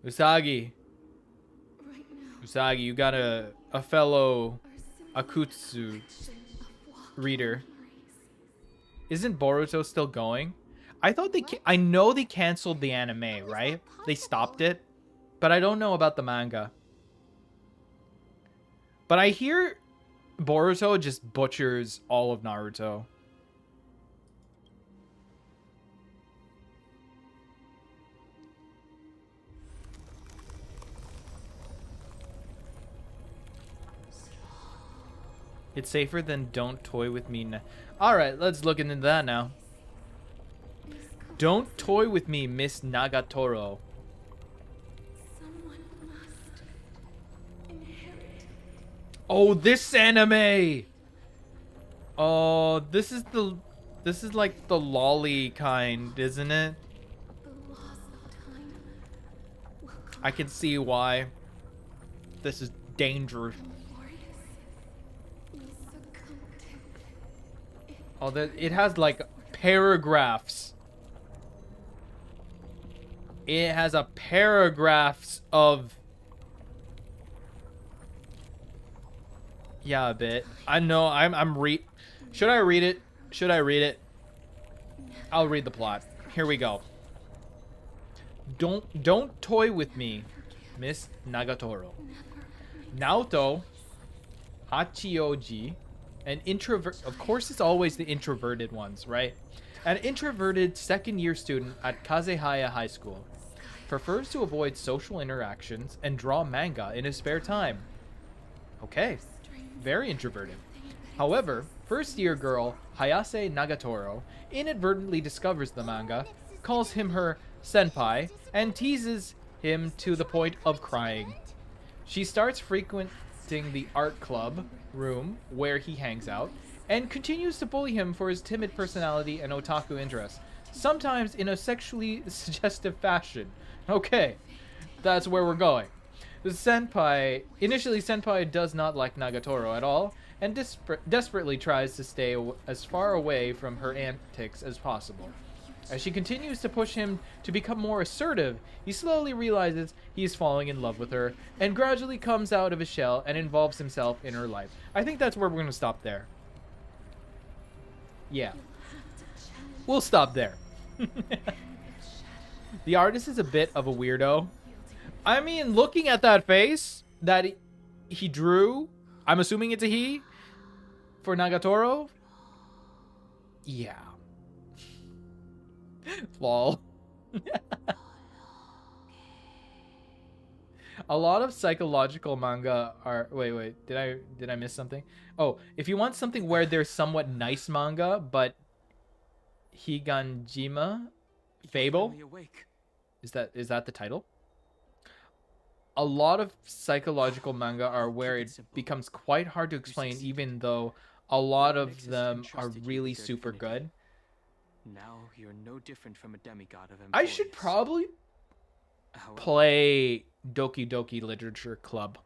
Usagi. Usagi, you got a fellow Akutsu reader. Isn't Boruto still going? I thought I know they canceled the anime, right? They stopped it. But I don't know about the manga. But I hear Boruto just butchers all of Naruto. It's safer than Don't Toy With Me. Alright, let's look into that now. Don't Toy With Me, Miss Nagatoro. Oh, this anime! Oh, this is like the lolly kind, isn't it? I can see why. This is dangerous. Oh, it has like paragraphs. It has a paragraphs of. Yeah, a bit. I know. Should I read it? Should I read it? I'll read the plot. Here we go. Don't toy with me, Miss Nagatoro. Naoto Hachioji, an introvert. Of course, it's always the introverted ones, right? An introverted second-year student at Kazehaya High School. Prefers to avoid social interactions and draw manga in his spare time. Okay. Very introverted. However, first-year girl Hayase Nagatoro inadvertently discovers the manga, calls him her senpai, and teases him to the point of crying. She starts frequenting the art club room where he hangs out, and continues to bully him for his timid personality and otaku interests, sometimes in a sexually suggestive fashion. Okay, that's where we're going. Initially Senpai does not like Nagatoro at all, and desperately tries to stay as far away from her antics as possible. As she continues to push him to become more assertive, he slowly realizes he is falling in love with her and gradually comes out of his shell and involves himself in her life. I think that's where we're going to stop there. Yeah. We'll stop there. The artist is a bit of a weirdo. I mean, looking at that face that he drew, I'm assuming it's a he, for Nagatoro. Yeah. Lol. A lot of psychological manga are... Wait. Did I miss something? Oh, if you want something where there's somewhat nice manga, but Higanjima Fable? Is that the title? A lot of psychological manga are where it becomes quite hard to explain, even though a lot of them are really super good. Now you're no different from a demigod of I should probably play Doki Doki Literature Club.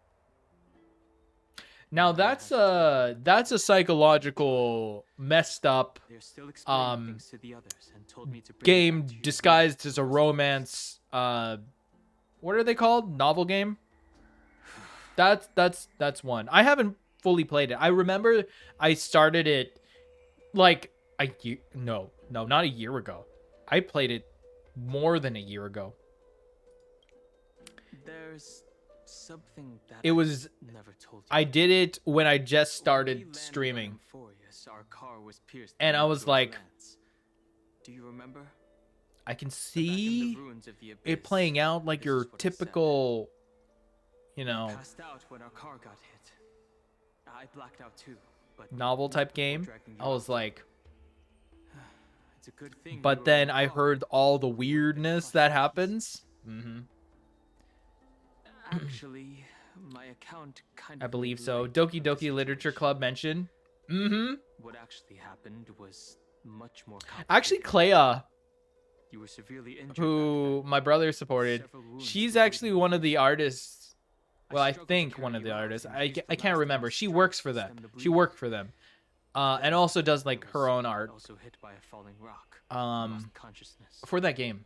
Now that's a psychological messed up game disguised as a romance what are they called? Novel game? That's one. I haven't fully played it. I remember I started it like not a year ago. I played it more than a year ago. There's something that it was never told you. I did it when I just started streaming. And I was like, do you remember? I can see it playing out like your typical, you know, passed out when our car got hit. I blacked out too, but novel type game. I was like, it's a good thing. But then I heard all the weirdness that happens. Actually, my account kind of I believe so. Doki Doki Literature Club mentioned. What actually happened was much more complicated. Actually, Clea, you were severely injured, who my brother supported, she's actually one of the artists. Well, I think one of the artists. I can't remember. She works for them. She worked for them. And also does like her own art. Also hit by a falling rock. For that game.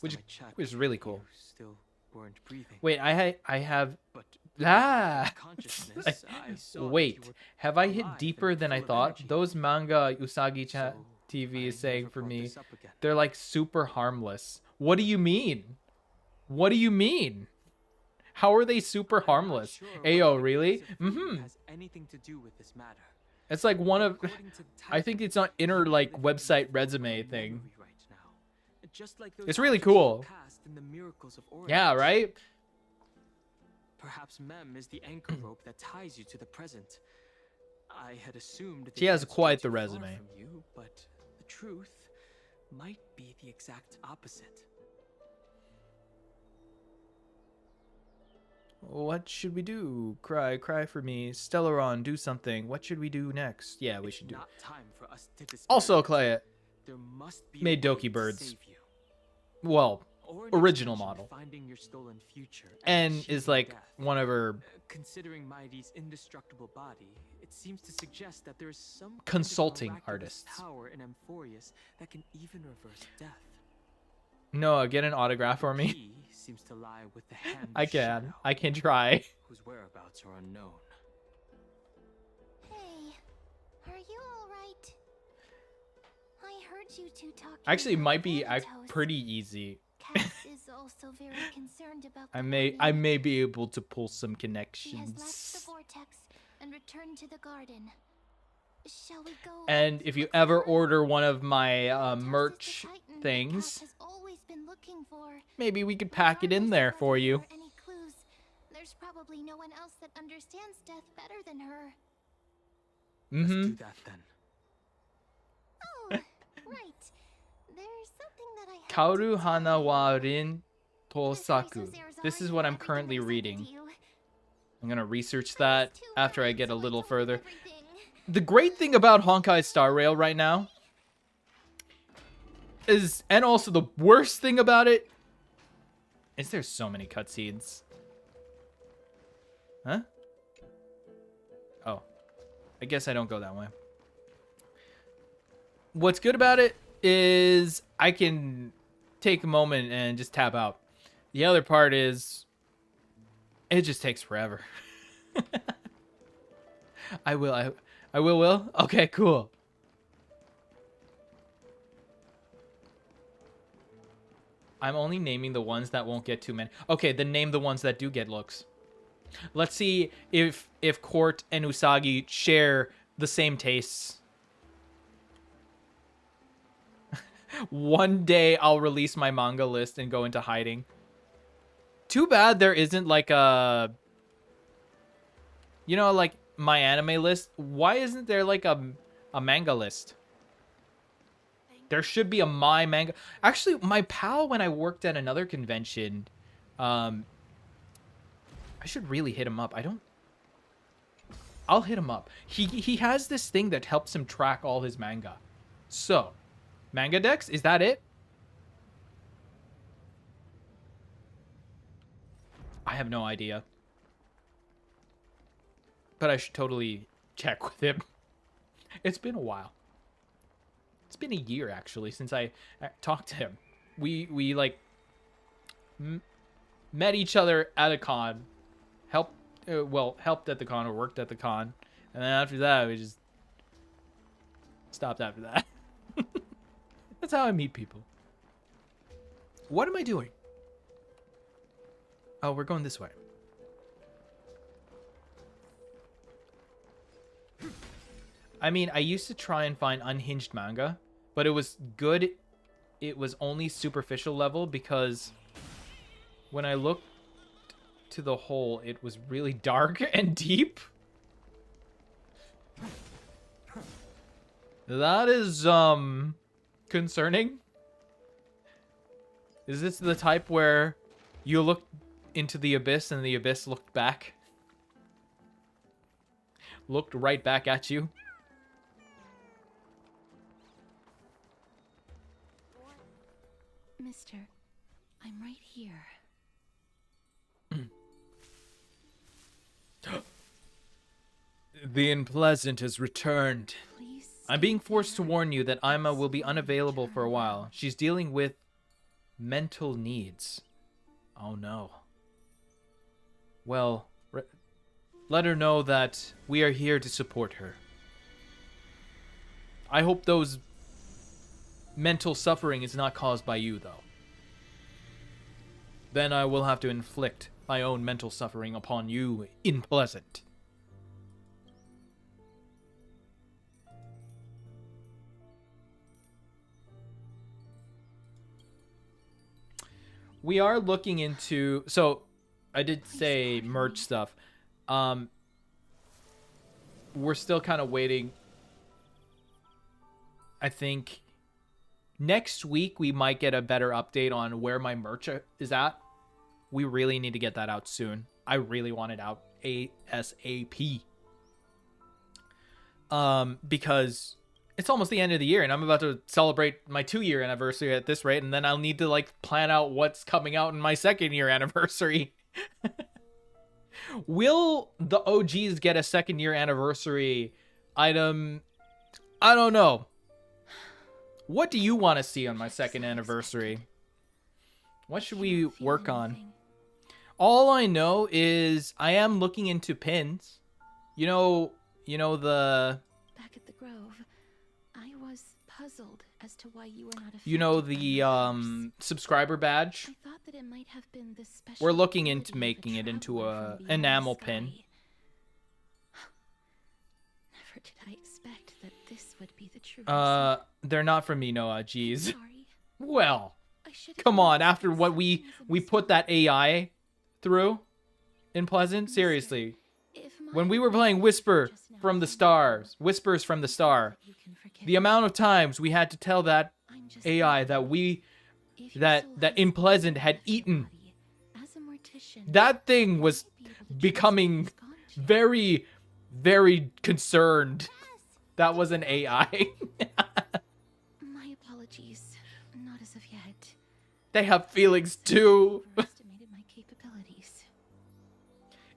Which is really cool. Still weren't breathing. Wait, I have wait, have I hit deeper than I thought? Those manga Usagi-chan TV is saying for me, they're like super harmless. What do you mean? What do you mean? How are they super harmless? Ayo, really? Has anything to do with this matter. It's like one of, I think it's on inner like website resume thing. It's really cool. Yeah, right? Perhaps Mem is the anchor rope that ties you to the present. I had assumed she has quite the resume. From you, but the truth might be the exact opposite. What should we do? Cry for me. Stellaron, do something. What should we do next? Yeah, we should do. Also, Clea made Doki Birds. Well, original model. And is like one of her considering Mighty's indestructible body, it seems to suggest that there is some consulting kind of artists power in Amphorius that can even reverse death. Noah, get an autograph for me. He seems to lie with the hand I can try. Whose whereabouts are unknown. Hey, are you all right? I heard you two talking. Actually, it might be Thanatos. pretty easy. Cass is also very concerned about I may be able to pull some connections. He has left the vortex and returned to the garden. Shall we go? And if you ever order one of my merch things, maybe we could pack it in there for you. Any clues? There's probably no one else that understands death better than her. Let's do that then. Oh, right. There's something that I have Kaoru Hana wa Rin Tosaku. This is what I'm currently reading. I'm gonna research that after I get a little further. The great thing about Honkai Star Rail right now is, and also the worst thing about it, is there's so many cutscenes. Huh? Oh. I guess I don't go that way. What's good about it is I can take a moment and just tap out. The other part is it just takes forever. I will. Okay, cool. I'm only naming the ones that won't get too many. Okay, then name the ones that do get looks. Let's see if Court and Usagi share the same tastes. One day I'll release my manga list and go into hiding. Too bad there isn't like a... You know, like my anime list? Why isn't there like a manga list? There should be a my manga. Actually, my pal, when I worked at another convention, I should really hit him up. I'll hit him up. He has this thing that helps him track all his manga. So, manga dex, is that it? I have no idea. But I should totally check with him. It's been a while. It's been a year, actually, since I talked to him. We like, met each other at a con. Helped at the con or worked at the con. And then after that, we just stopped after that. That's how I meet people. What am I doing? Oh, we're going this way. I mean, I used to try and find unhinged manga, but it was good. It was only superficial level because when I looked to the whole, it was really dark and deep. That is, concerning. Is this the type where you looked into the abyss and the abyss looked back? Looked right back at you? Mister, I'm right here. The unpleasant has returned. Please. I'm being forced to warn you that Ima will be unavailable for a while. She's dealing with mental needs. Oh no. Well, let her know that we are here to support her. I hope those mental suffering is not caused by you, though. Then I will have to inflict my own mental suffering upon you, unpleasant. We are looking into... So, I did say merch stuff. We're still kind of waiting. I think next week we might get a better update on where my merch is at. We really need to get that out soon. I really want it out ASAP. Because it's almost the end of the year and I'm about to celebrate my 2-year anniversary at this rate, and then I'll need to like plan out what's coming out in my 2nd-year anniversary. Will the OGs get a 2nd-year anniversary item? I don't know. What do you want to see on my 2nd anniversary? What should we work on? All I know is I am looking into pins. You know the... Back at the Grove, I was puzzled as to why you were not You know affected by the others. subscriber badge? I thought that it might have been the special We're looking into ability of making it into traveler a from beyond enamel the pin. sky. Never did I expect that this would be the true reason. They're not from me, Noah. Jeez. Sorry. Well, I should have come on. known After what we put that AI through in Pleasant, seriously. If my When we were playing Whisper just now from the seemed Stars, Whispers from the Star, you can forgive the amount of times we had to tell that I'm just AI thinking, that if your that soul that has Unpleasant left had your eaten, body, as a mortician, that thing you was might be able to trace becoming where it's gone to. very, very concerned. That was an AI. My apologies. Not as of yet. They have feelings too. Overestimated my capabilities.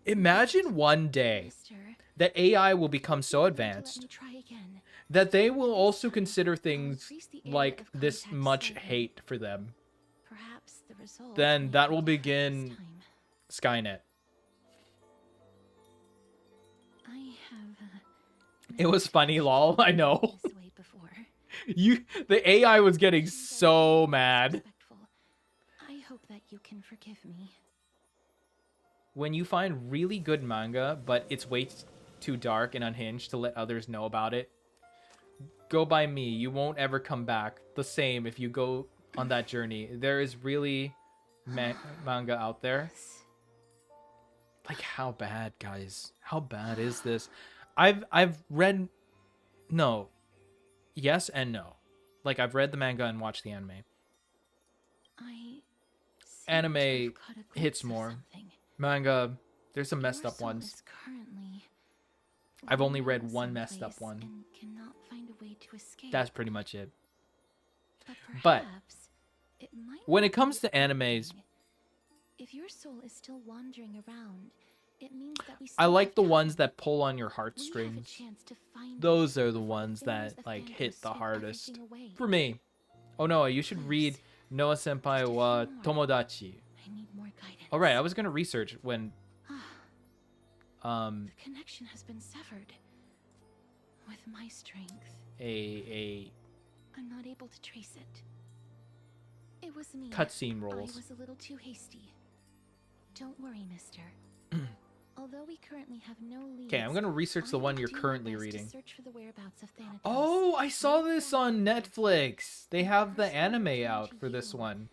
Imagine one day Mister, that AI will become so would you let advanced me try again? that they will also consider things increase the area like of this contact much slightly. hate for them, Perhaps the result then may that be will different begin this time. Skynet. I have It was funny, lol. I know. this way before. The AI was getting so mad. Respectful. I hope that you can forgive me. When you find really good manga, but it's way too dark and unhinged to let others know about it, go by me. You won't ever come back the same if you go on that journey. There is really manga out there. Like, how bad, guys? How bad is this? I've read... No. Yes and no. Like, I've read the manga and watched the anime. Anime hits more. Manga, there's some messed up ones. I've only read one messed up one. That's pretty much it. But when it comes to animes, if your soul is still wandering around, it means that we I still like have the time. ones that pull on your We have a heartstrings. chance to find Those it are the before ones barriers that of like fandom hit the sweep hardest everything away. for me. Oh no, you should read Noa Senpai wa Tomodachi. I need more guidance. All right, I was gonna research when The connection has been severed. With my strength, I'm not able to trace it. It was me. cutscene I rolls. was a little too hasty. Don't worry, mister. Although we currently have no leads, Okay, I'm gonna research the I one will you're do my currently best to reading. search for the whereabouts of Thanatos. Oh, I saw this on Netflix. They have the Personally, anime turn out to for this you. one.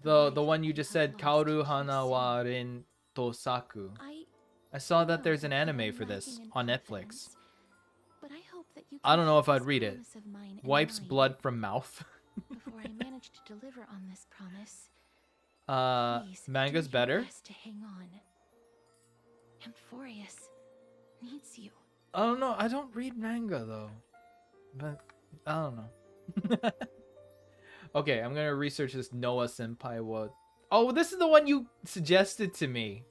The The life one that you you just have said, lost Kaoru too Hana wa soon. Ren Tosaku. I I saw that know there's an that anime I'm for this lacking in on Netflix. confidence, but I hope that you I can don't know keep if I'd this read it. promise of mine in Wipes mind. blood from mouth. Before I manage to deliver on this promise, please Manga's do better. your best to hang on. Amphorius needs you. I don't know. I don't read manga though, but I don't know. Okay, I'm gonna research this Noa Senpai wa. Oh, this is the one you suggested to me.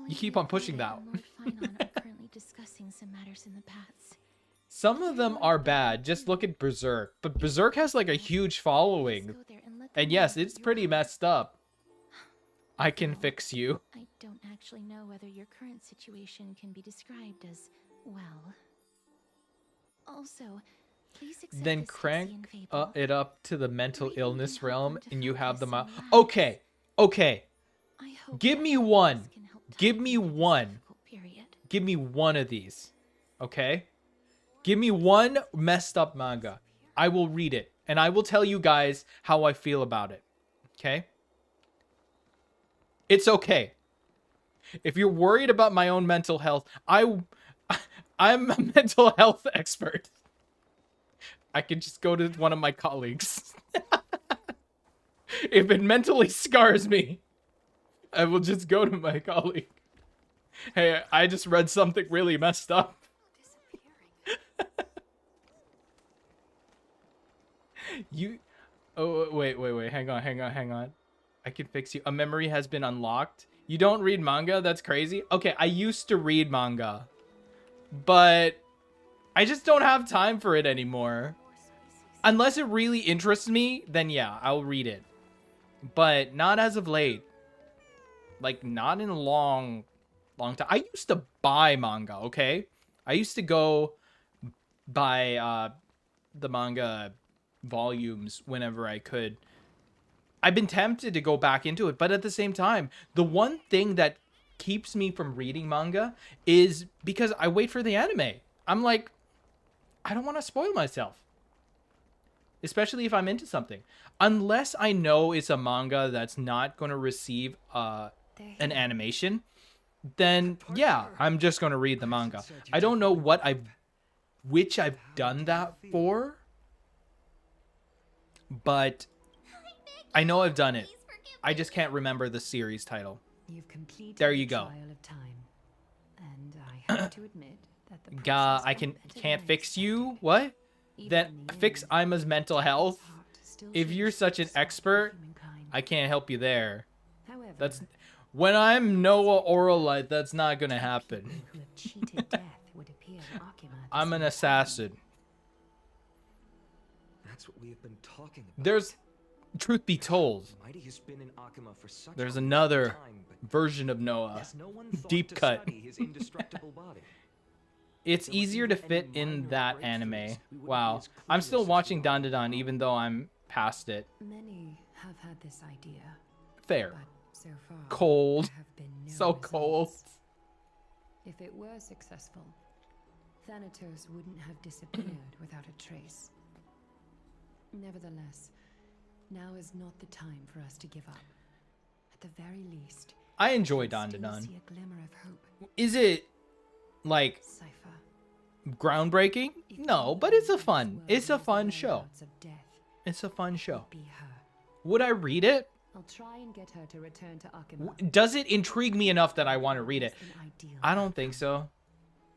You keep on pushing that. Lord Finon are currently discussing some matters in the paths. Some of them are bad. Just look at Berserk. But Berserk has like a huge following. Go there and let them And yes, know it's that pretty you're- messed up. I can fix you. I don't actually know whether your current situation can be described as well. Also, please accept Then this crank Styxian fable. it up to the mental Reading illness can help realm them to and you have focus the and relax. Okay. Okay. I hope Give that me this one. can help Give tide me you through this one. difficult period. Give me one of these. Okay? Give me one messed up manga. I will read it. And I will tell you guys how I feel about it. Okay? It's okay. If you're worried about my own mental health, I'm a mental health expert. I can just go to one of my colleagues. If it mentally scars me, I will just go to my colleague. Hey, I just read something really messed up. You... Oh, wait. Hang on. I can fix you. A memory has been unlocked. You don't read manga? That's crazy. Okay, I used to read manga. But I just don't have time for it anymore. Unless it really interests me, then yeah, I'll read it. But not as of late. Like, not in a long time. I used to buy manga, okay? I used to go buy the manga volumes whenever I could. I've been tempted to go back into it, but at the same time, the one thing that keeps me from reading manga is because I wait for the anime. I'm like, I don't want to spoil myself. Especially if I'm into something. Unless I know it's a manga that's not going to receive an animation, then yeah, I'm just going to read the manga. I don't know which I've done that for, but I know I've done it. I just can't remember the series title. You've completed There you the go. trial of time, and I have to admit that the I can't fix you. What? Then fix Ima's mental health. If you're such an expert, I can't help you there. However, That's when I'm Noa Aurelyte. That's not gonna happen. people who have cheated death would appear I'm an assassin. That's what we have been talking about. There's, truth be told, Mighty has been in Akuma for such there's a long another time, but version of Noah. has no one thought Deep to cut. study his indestructible body? It's If there were easier to even fit any in minor that breakthroughs, anime. we wouldn't be Wow. as I'm still clueless as watching we Dan are Da Dan now. even though I'm past it. Many have had this idea, Fair. but so far Cold. there have been no So cold. results. If it were successful, Thanatos wouldn't have disappeared without a trace. Nevertheless, now is not the time for us to give up. At the very least, I enjoy we Dan Da still Dan. see a glimmer of hope. Is it like Cypher. groundbreaking? If No, anyone but it's a in this fun. world It's a knows the fun show. whereabouts of death, It's a fun show. it'd be her. Would I read it? I'll try and get her to return to Akuma. Does it intrigue me enough that I want to read it? Less than ideal I don't think so.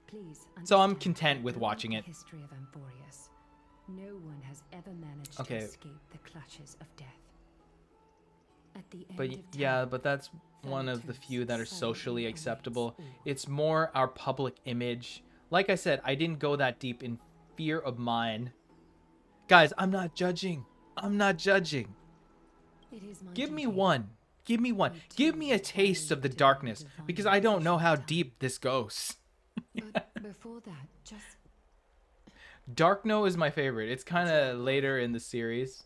Please So I'm understand content that with throughout watching the it. History of Amphorius, no one has ever managed Okay. to escape the clutches of death. At the end But of yeah, time, but that's one of the Thanatos few that are silently socially awaits acceptable. all. It's more our public image. Like I said, I didn't go that deep in fear of mine. Guys, I'm not judging. I'm not judging. It is my Give me duty. one. Give me one. Give me a taste of the darkness because I don't know how deep this goes. But before that, just Dark No is my favorite. It's kind of later in the series.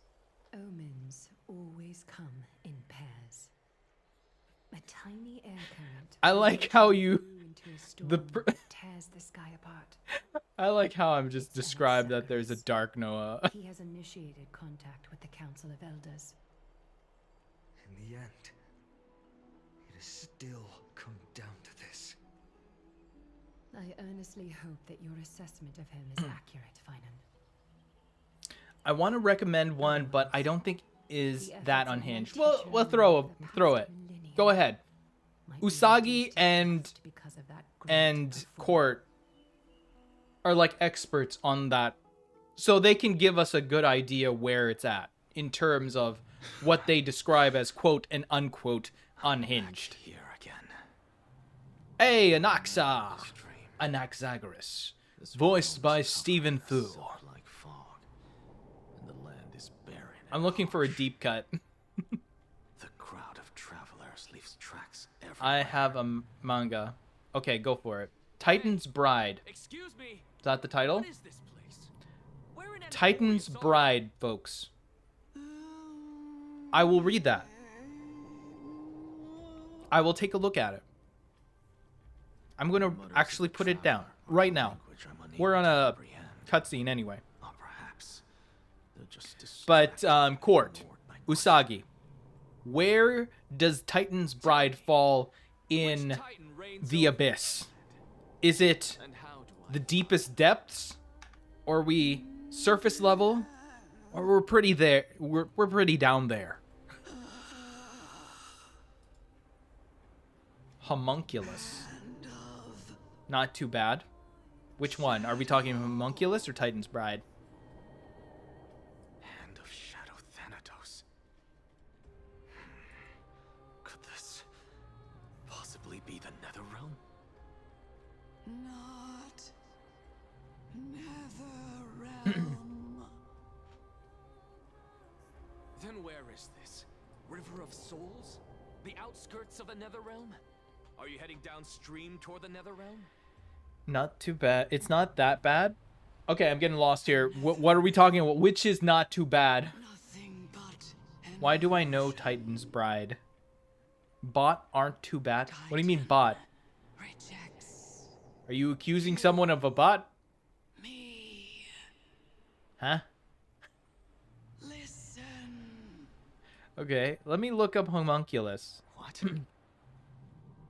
omens always come in pairs. A tiny air current. I like how you blew into a storm the that tears the sky apart. I like how I'm just described that there's a Dark Noah. He has initiated contact with the Council of Elders. In the end, it has still come down to this. I earnestly hope that your assessment of him is accurate, Finan. I want to recommend one, but I don't think is The that efforts of unhinged. one Well, teacher we'll and throw the past it. millennia Go ahead. might be Usagi reduced to and dust because of that great and before. Court are like experts on that, so they can give us a good idea where it's at in terms of what they describe as quote and unquote unhinged. Here again. Hey, Anaxa, This dream. Anaxagoras, This voiced realm by is Stephen covered in a Fu. silk-like fog, and the land is barren I'm and looking for a harsh. deep cut. The crowd of travelers leaves tracks everywhere. I have a manga. Okay, go for it. Titan's Bride. Excuse me. Is that the title? What is this place? Where in Titan's Anatolia, Bride, folks. I will read that. I will take a look at it. I'm going to Mutters of actually the put it down traveler right are now. language I'm unable We're on to a comprehend. cutscene anyway. Or perhaps they're just But, distracted Court, and bored by questions. Usagi, where does Titan's Bride fall in Which Titan reigns the over abyss? Is it And how do I the deepest depths? Or are we surface level? Or we're pretty there? We're pretty down there. Homunculus. Not too bad. Which one? Are we talking Homunculus or Titan's Bride? Hand of Shadow Thanatos. Could this possibly be the Netherrealm? Not Netherrealm. Then where is this? River of Souls? The outskirts of the Netherrealm? Are you heading downstream toward the Netherrealm? Not too bad. It's not that bad. Okay, I'm getting lost here. What are we talking about? Which is not too bad? Nothing but Why do I know Titan's Bride? Bot aren't too bad. What do you mean bot? rejects Are you accusing someone of a bot? me. Huh? Listen. Okay, let me look up Homunculus. What?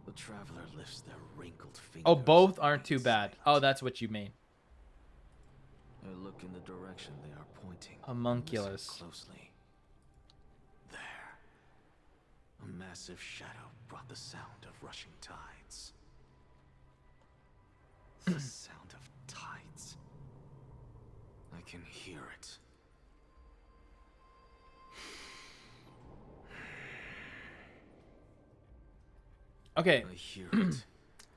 The traveler lifts their wrinkled fingers. Oh, both at aren't too its bad. sight. Oh, that's what you mean. I look in the direction they are pointing. Homunculus. Listen closely. There. A massive shadow brought the sound of rushing tides. The sound of tides. I can hear it. Okay, I hear it.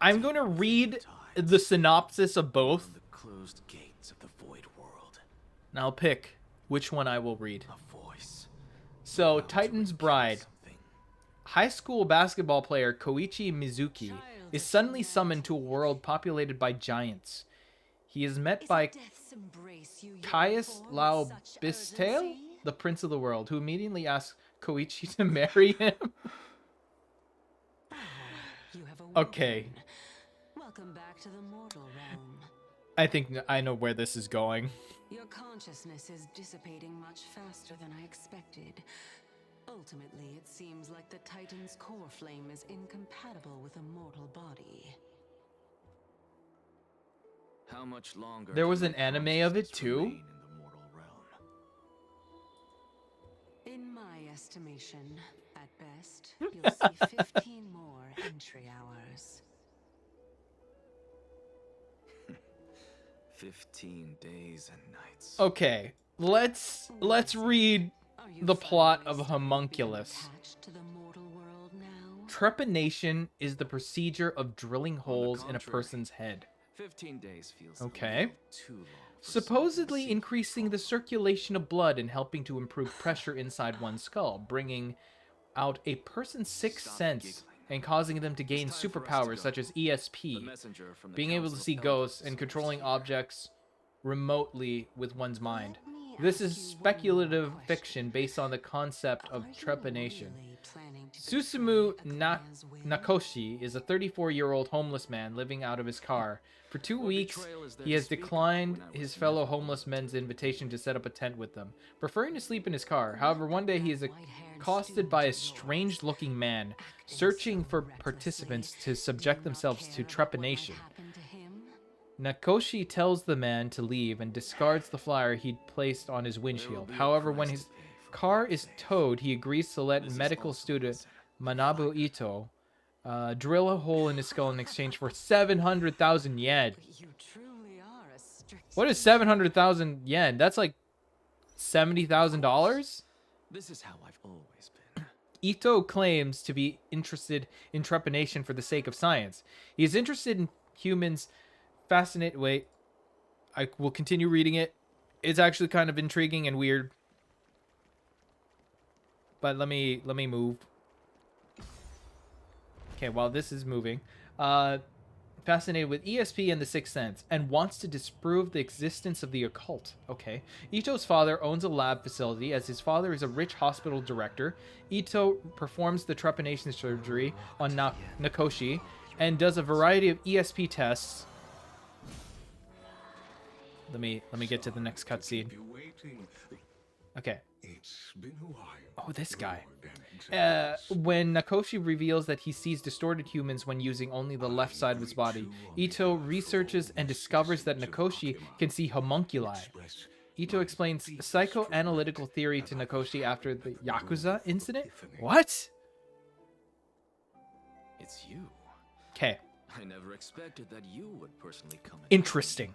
I'm going to read the synopsis of both closed gates of the void world. And I'll pick which one I will read. A voice. So, Titan's Bride. Something. High school basketball player Koichi Mizuki is suddenly summoned to a world populated by giants. He is met by Caius Laubistel, the prince of the world, who immediately asks Koichi to marry him. Okay. Welcome back to the mortal realm. I think I know where this is going. Your consciousness is dissipating much faster than I expected. Ultimately, it seems like the Titan's core flame is incompatible with a mortal body. How much longer? There was can an my anime of it consciousness too. remain in the mortal realm? In my estimation, at best, you'll see 15 more entry hours. 15 days and nights. Okay, let's read Are you the plot finally of starting to become Homunculus. attached to the mortal world now? Trepanation is the procedure of drilling holes in a contrary. person's head, 15 days feels Okay. a little too long. for supposedly something increasing the circulation of blood and helping to improve pressure inside one's skull, bringing out a person's sixth Stop sense giggling. and causing them to gain time for us to superpowers go. such as The ESP, messenger from the being able to Council see of ghosts, Elders and is controlling here. objects remotely with one's mind. Let me This ask is you one more speculative question. fiction based on the concept of Are you trepanation. really planning to Susumu betray a clan's will? Nakoshi is a 34-year-old homeless man living out of his car. For 2 What weeks, betrayal is there he to has speak of declined when I was his fellow never homeless wanted men's to? invitation to set up a tent with them, preferring to sleep in his car. However, one day he is accosted by a strange-looking man, searching for participants to subject themselves to trepanation. Nakoshi tells the man to leave and discards the flyer he'd placed on his windshield. be a However, when price his to pay for car is towed, he agrees to let This is medical also student sad. Manabu Ito drill a hole in his skull in exchange for 700,000 yen. You truly are a strict What is 700,000 yen? That's like $70,000? This is how I've always been. Ito claims to be interested in trepanation for the sake of science. He is interested in humans. Wait, I will continue reading it. It's actually kind of intriguing and weird. But let me move. Okay, while this is moving, fascinated with ESP and the Sixth Sense, and wants to disprove the existence of the occult. Okay. Ito's father owns a lab facility, as his father is a rich hospital director. Ito performs the trepanation surgery on Nakoshi and does a variety of ESP tests. Let me get to the next cutscene. Okay. It's been a while. Oh, this guy. Lord When Nakoshi reveals that he sees distorted humans when using only the left side of his body, Ito researches and discovers that Nakoshi can see homunculi. Ito explains psychoanalytical theory to Nakoshi after the Yakuza incident. What? It's you. Okay. I never expected that you would personally come in. Interesting.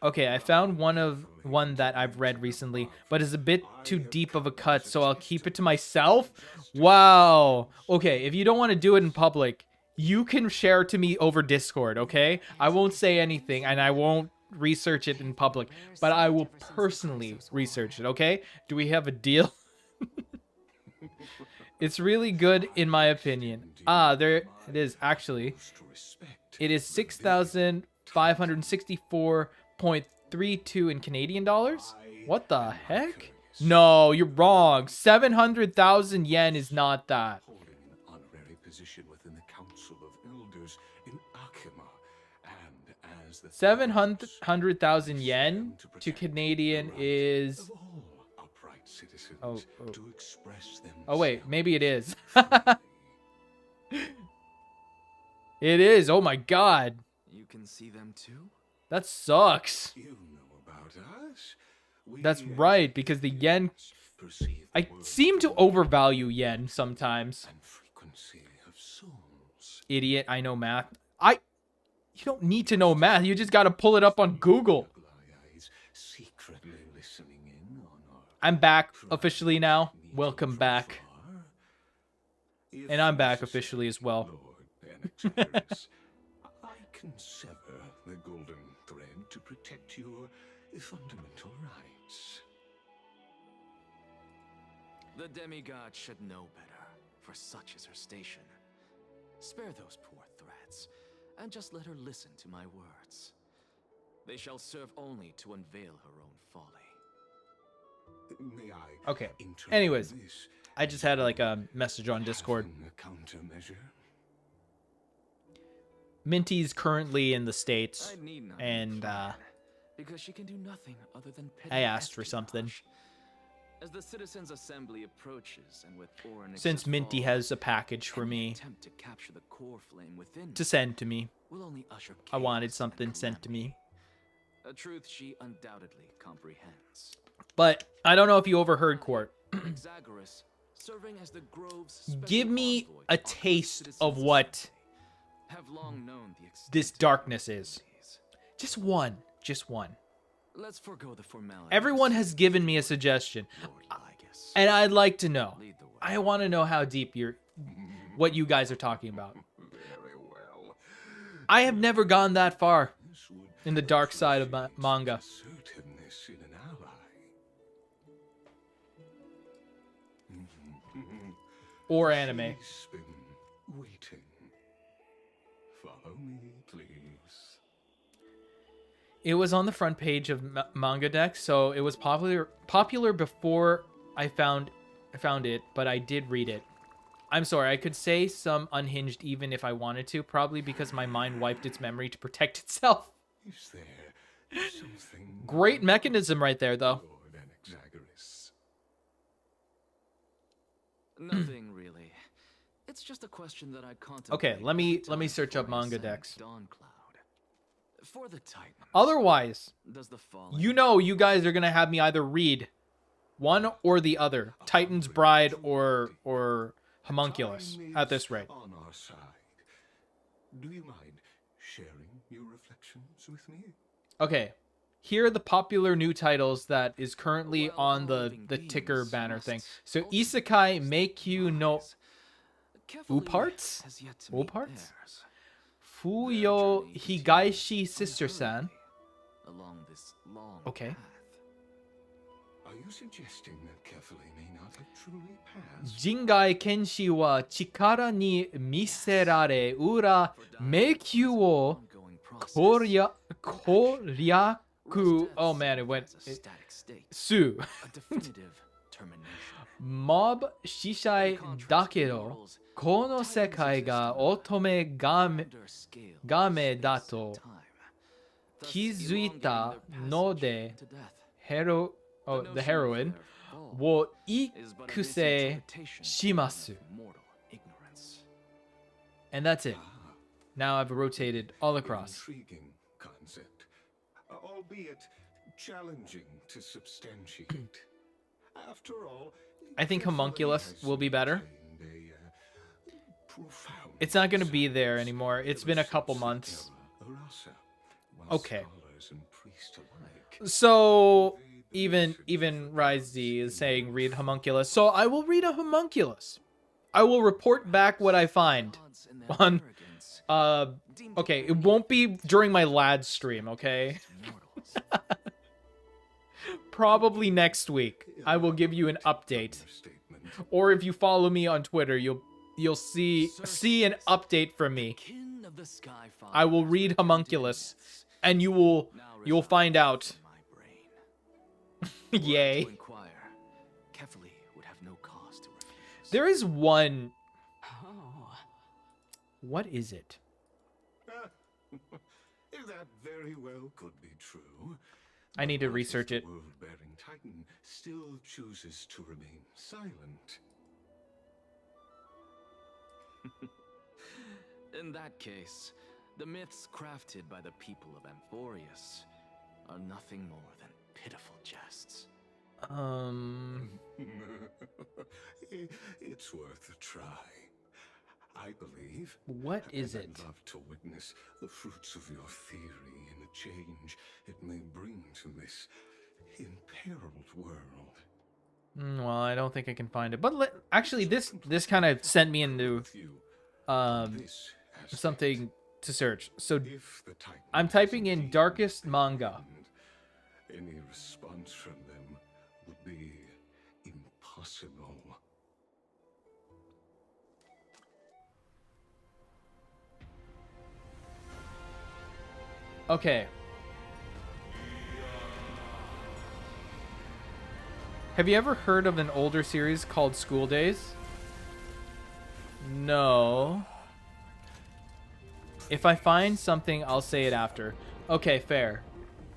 Okay, I found one that I've read recently, but is a bit too deep of a cut, so I'll keep it to myself. Wow. Okay, if you don't want to do it in public, you can share it to me over Discord, okay? I won't say anything, and I won't research it in public, but I will personally research it, okay? Do we have a deal? It's really good, in my opinion. Ah, there it is, actually. It is 6,564.32 in Canadian dollars? What the heck? No, you're wrong. 700,000 yen is not that. holding an honorary position within the Council of Elders in Akima, and as the 700,000 yen to Canadian is... of all upright citizens Oh. to express them. Oh, wait, maybe it is. It is. Oh, my God. You can see them too? That sucks. You know about us. We That's right, because the yen... perceive I the world seem to overvalue yen sometimes. and frequency of souls. Idiot, I know math. You don't need to know math. You just gotta pull it up on Google. Eyes secretly listening in on our I'm back officially now. Welcome back. If And I'm back necessary, officially as well. Lord Benexaris, I can sever the golden thread to protect your fundamental rights. The demigod should know better, for such is her station. Spare those poor threats, and just let her listen to my words. They shall serve only to unveil her own folly. May I Okay. interpret Anyways, this I just had like a message on Discord. having a countermeasure? Minty's currently in the States, I need not and reply, because she can do nothing other than petty I asked for something. espionage. As the citizens' assembly approaches, and with Oryx Since Minty has a package for any me attempt to capture the core flame within to send to me, will only usher I wanted chaos something and sent to me. calamity. A truth she undoubtedly comprehends. But I don't know if you overheard, Court. Exagoras, serving as the Grove's special Give me envoy a on taste Citizens' of what Assembly, have long known the extent this of darkness her is. abilities. Just one. Just one. Let's forego the formality. Everyone has given me a suggestion, Lord Eligas. and I'd like to know. Lead the way. I want to know how deep what you guys are talking about. Very well. I have never gone that far This would in the dark side of translate manga. assertiveness in an ally. Or anime. She's been waiting. Follow me, please. It was on the front page of Manga Deck, so it was popular before I found it, but I did read it. I'm sorry, I could say some unhinged even if I wanted to, probably because my mind wiped its memory to protect itself. Is there something Great mechanism right there, though. Lord Anaxagoras? Nothing really. It's just a question that I contemplate. Okay, let me every time search up before I manga ascend decks. Dawn Cloud. For the Titans. Otherwise, Does the fallen you know you guys are gonna have me either read one or the other. Titan's Bride or Homunculus Time at this is rate. on our side. Do you mind sharing your reflections with me? Okay. Here are the popular new titles that is currently on the ticker banner thing. So Isekai Meikyu no Uparts? Uparts? Fuyo Higaishi Sister-san. Along this long Okay. path. Are you suggesting that Kefali may not have truly passed? Jingai Kenshi wa chikara ni miserare ura meikyu wo Ongoing process. koryaku. Rest Oh deaths man, it went. as a static state. Su. A definitive termination. Mob shishai dakedo, kono sekai ga otome game dato kizuita no de the heroine wo ikuse shimasu. And that's it. Now I've rotated all across. Intriguing concept, albeit challenging to substantiate. After all, I think Homunculus will be better. contained a profound It's not going to be there anymore. It's been a couple months. Arasa, while Okay. scholars and priests alike So even Rise Z is saying read Homunculus. So I will read a Homunculus. I will report back what I find on okay, it won't be during my lad stream, okay? Probably next week. I will give you an update. statement. Or if you follow me on Twitter, you'll see an update from me. I will read Homunculus and you'll find out. Yay. There is one. What is it? That very well could be true. I need to But what if research the it. world-bearing Titan still chooses to remain silent? In that case, the myths crafted by the people of Amphorius are nothing more than pitiful jests. It's worth a try. I believe. What is and it? I'd love to witness the fruits of your theory and the change it may bring to this imperiled world. Well, I don't think I can find it. But actually, this kind of sent me into With you, um this aspect, something to search. So If the Titan I'm typing in hasn't darkest been manga. found, any response from them would be impossible. Okay. Have you ever heard of an older series called School Days? No. If I find something, I'll say it after. Okay, fair.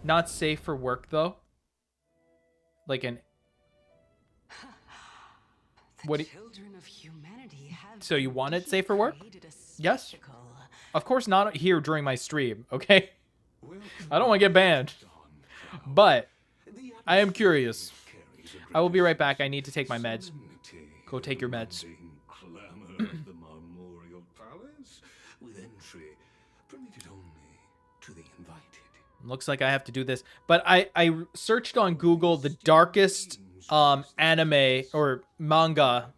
Not safe for work, though. Like an... What do you... Children of humanity have So you want it safe for work? created a Yes. spectacle. Of course not here during my stream, okay? I don't want to get banned. But I am curious. I will be right back. I need to take my meds. Go take your meds. Clamor of the Marmorial Palace, with entry permitted only to the invited. Looks like I have to do this. But I searched on Google the darkest anime or manga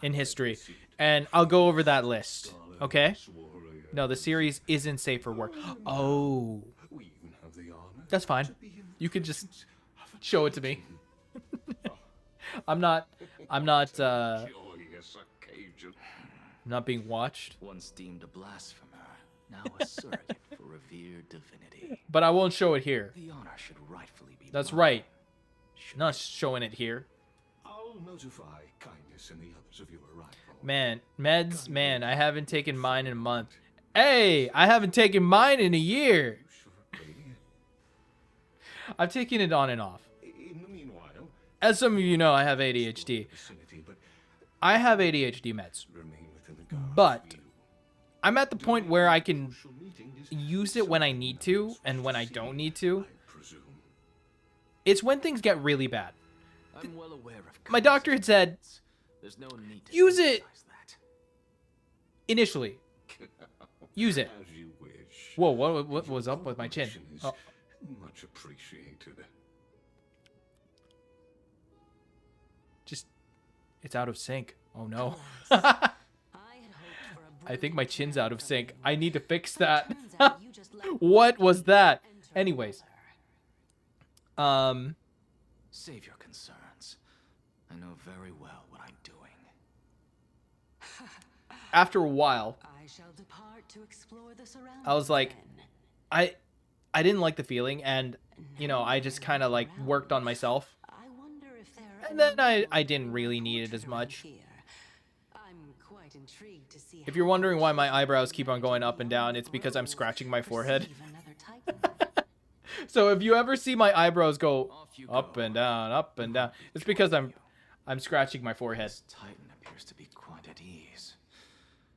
in history. And I'll go over that list. Okay? No, the series isn't safe for work. Oh. We even have the honor That's fine. to be in You can just presence of a show it to me. I'm not joyous occasion. not being watched. Once deemed a blasphemer, now a surrogate for revered divinity. But I won't show it here. The honor should rightfully be That's mine. right. Should Not showing it here. I'll notify Kindness and the others of your arrival. Man, meds, man, I haven't taken mine in a month. Hey, I haven't taken mine in a year. Shortly. I've taken it on and off. In the meanwhile, As some of you know, I have ADHD. vicinity, but I have ADHD meds. remain within the guard's But view. I'm at the point where I can Social meeting is use it when I need to and when I don't need to. I presume. It's when things get really bad. I'm well aware of My doctor had said, there's no need to use it emphasize that. initially. Use it. As you wish. Whoa, what was up with my chin? Cooperation is Oh, much appreciated. just, it's out of sync. Oh no. I had hoped for a I think my brilliant chin's plan out of from sync. you. I need to fix But that. turns out you just let What was that? enter Anyways. another. Save your concerns. I know very well what I'm doing. After a while, I shall depart to explore the surroundings. I was like, then. I didn't like the feeling, and you know, I just kind of like worked on myself. I wonder if there are And then any I didn't really need it as portrait around much. here. I'm quite intrigued to see If you're how wondering why much my the eyebrows keep on going up and down, beyond it's because I'm grows scratching my forehead. perceive another titan. So if you ever see my eyebrows go Off you up go. and down, it's because I'm scratching my forehead. This Titan appears to be quite at ease.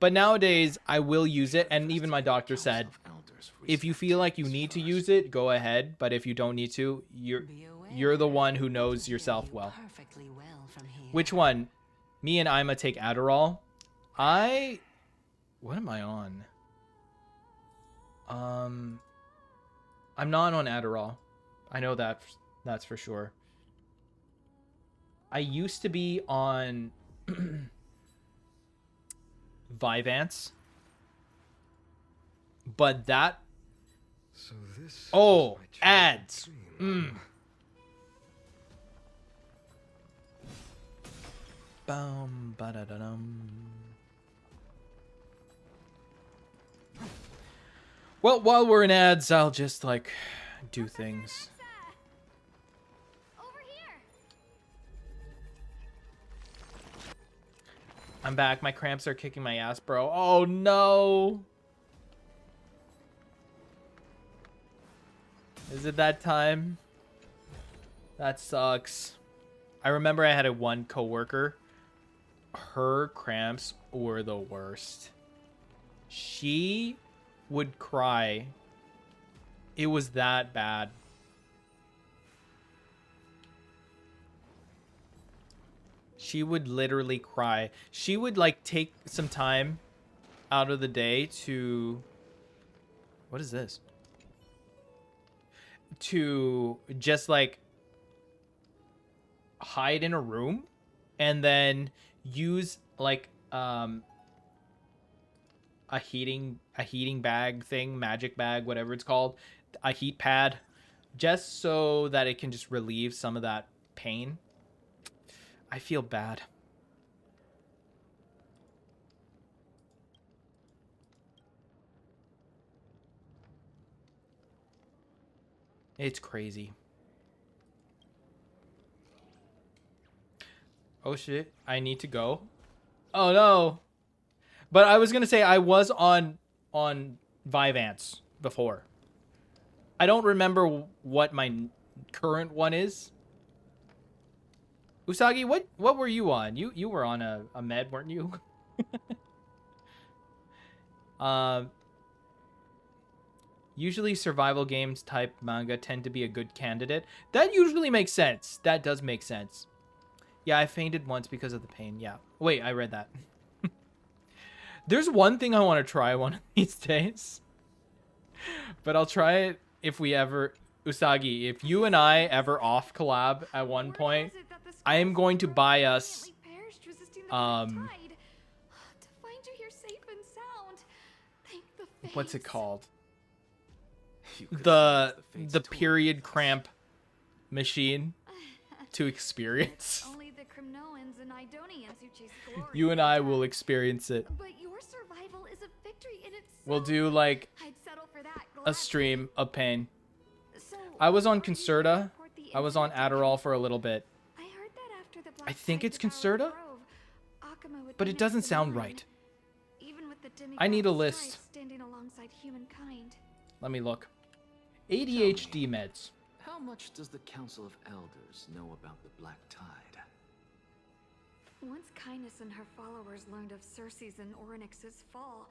But nowadays, I will use it, and even my doctor said, Council of Elders if you respect feel like you this need to first. use it, go ahead. But if you don't need to, Be you're the aware, one who I knows can hear yourself you well. perfectly well from here. Which one? Me and Ima take Adderall. What am I on? I'm not on Adderall. I know that's for sure. I used to be on Vyvanse, but that So this oh was my childhood ads. dream. Boom, ba-da-da-dum. Well, while we're in ads, I'll just like do things. Over here. I'm back. My cramps are kicking my ass, bro. Oh no. Is it that time? That sucks. I remember I had one coworker. Her cramps were the worst. She would cry. It was that bad. She would literally cry. She would like take some time out of the day to... What is this? To just like hide in a room and then use like a heating a heating bag thing, magic bag, whatever it's called, a heat pad, just so that it can just relieve some of that pain. I feel bad. It's crazy. Oh shit, I need to go. Oh no. But I was gonna say I was on Vyvanse before. I don't remember what my current one is. Usagi, what were you on? You were on a med, weren't you? Usually survival games type manga tend to be a good candidate. That usually makes sense. That does make sense. Yeah, I fainted once because of the pain. Yeah. Wait, I read that. There's one thing I want to try one of these days. But I'll try it if we ever... Usagi, if you and I ever off collab at one point, I am going to buy us... what's it called? The period cramp machine to experience. Only the Kremnoans and Idonians who chase glory. You and I will experience it. But your survival is a victory in itself. We'll do like I'd settle for that a stream of pain. So, I was on Concerta. I was on Adderall for a little bit. I heard that after the Black I think Tide it's devoured Concerta, Grove, Akuma would but be it next doesn't in sound line, right. Even with the demigod I need a strife list. standing alongside humankind. Let me look. ADHD meds. How much does the Council of Elders know about the Black Tide? Once Kindness and her followers learned of Circe's and Orynyx's fall,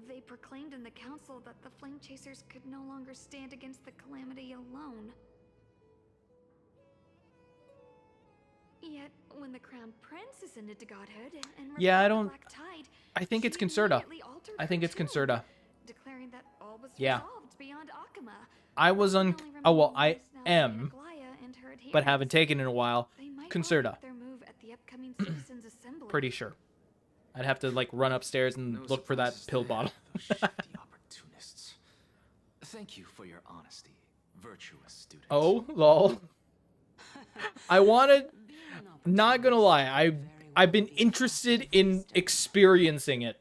they proclaimed in the council that the Flame Chasers could no longer stand against the calamity alone. Yet, when the Crown Prince ascended to godhood and Yeah, I revived the don't... Black Tide, I think it's she Concerta. immediately altered I think her it's tune, Concerta. declaring that all was Yeah. resolved beyond Akuma. I was on... The only Oh, well, I remaining is now am, Aglaya and her but adherents. haven't taken it in a while. They might Concerta. make their move at the upcoming Citizens Assembly. Pretty sure. I'd have to, like, run upstairs and No look for that surprises pill there, bottle. those shifty opportunists. Thank you for your honesty, virtuous student. Oh, lol. I wanted... Not gonna lie, I've been interested in experiencing it.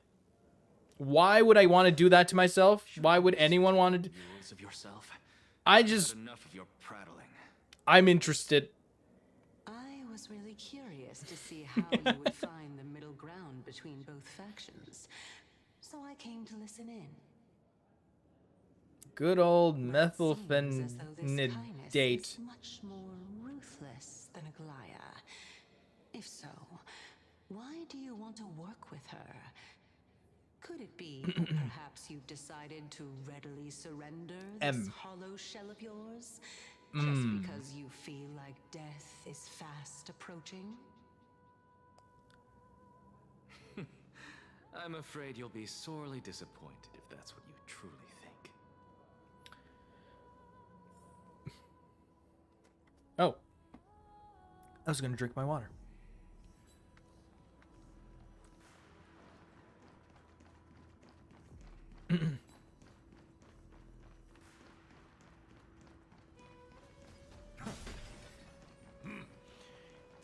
Why would I want to do that to myself? Why would anyone want to... Of yourself. I just... Enough of your prattling. I'm interested. I was really curious to see how you would find the middle ground between both factions, so I came to listen in. Good old Seems as though this Kindness methylphenidate. is much more ruthless than Aglaya. If so, why do you want to work with her? Could it be that perhaps you've decided to readily surrender this hollow shell of yours? Just because you feel like death is fast approaching? I'm afraid you'll be sorely disappointed if that's what you truly think. Oh. I was gonna drink my water.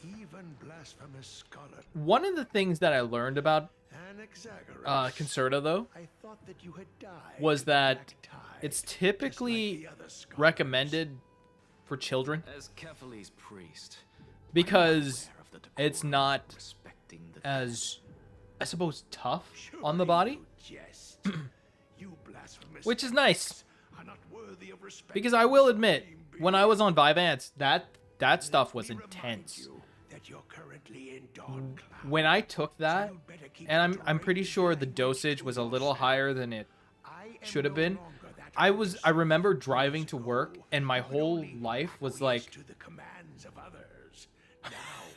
Even blasphemous scholar One of the things that I learned about Anaxagoras. Concerta, though, I thought that you had died was in the that Black Tide, it's just like typically the other scholars. recommended for children As Kefali's priest, because aware of the it's decorum not respecting the as, I suppose, tough Surely on the body, you jest. You blasphemous which is nice. are not worthy of respect Because I will admit, supreme when I was on Vyvanse, that stuff was Let me remind intense. you that you're currently in Dawn Cloud. When I took that, You'd better keep and it I'm pretty right sure the behind dosage you was a little yourself. higher than it I am should have no been. longer that I person remember who driving must to go, work, and my but whole only life was acquiesce like, to the commands of others.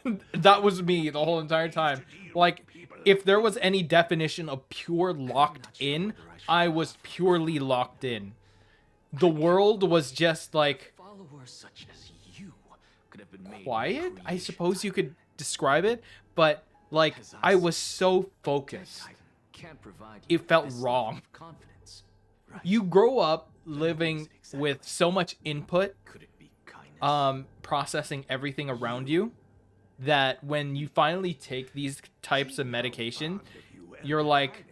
Now, that was me the whole entire time. Like, if there was any definition of pure locked in, I was purely locked in. The world was just like followers such as you could have been made quiet, I creation suppose you could describe it, but like I was so focused. Titan can't provide it felt this wrong. level of confidence. Right. You grow up living with so much input, Could it be kindness? processing everything around you, that when you finally take these types of medication, you're like,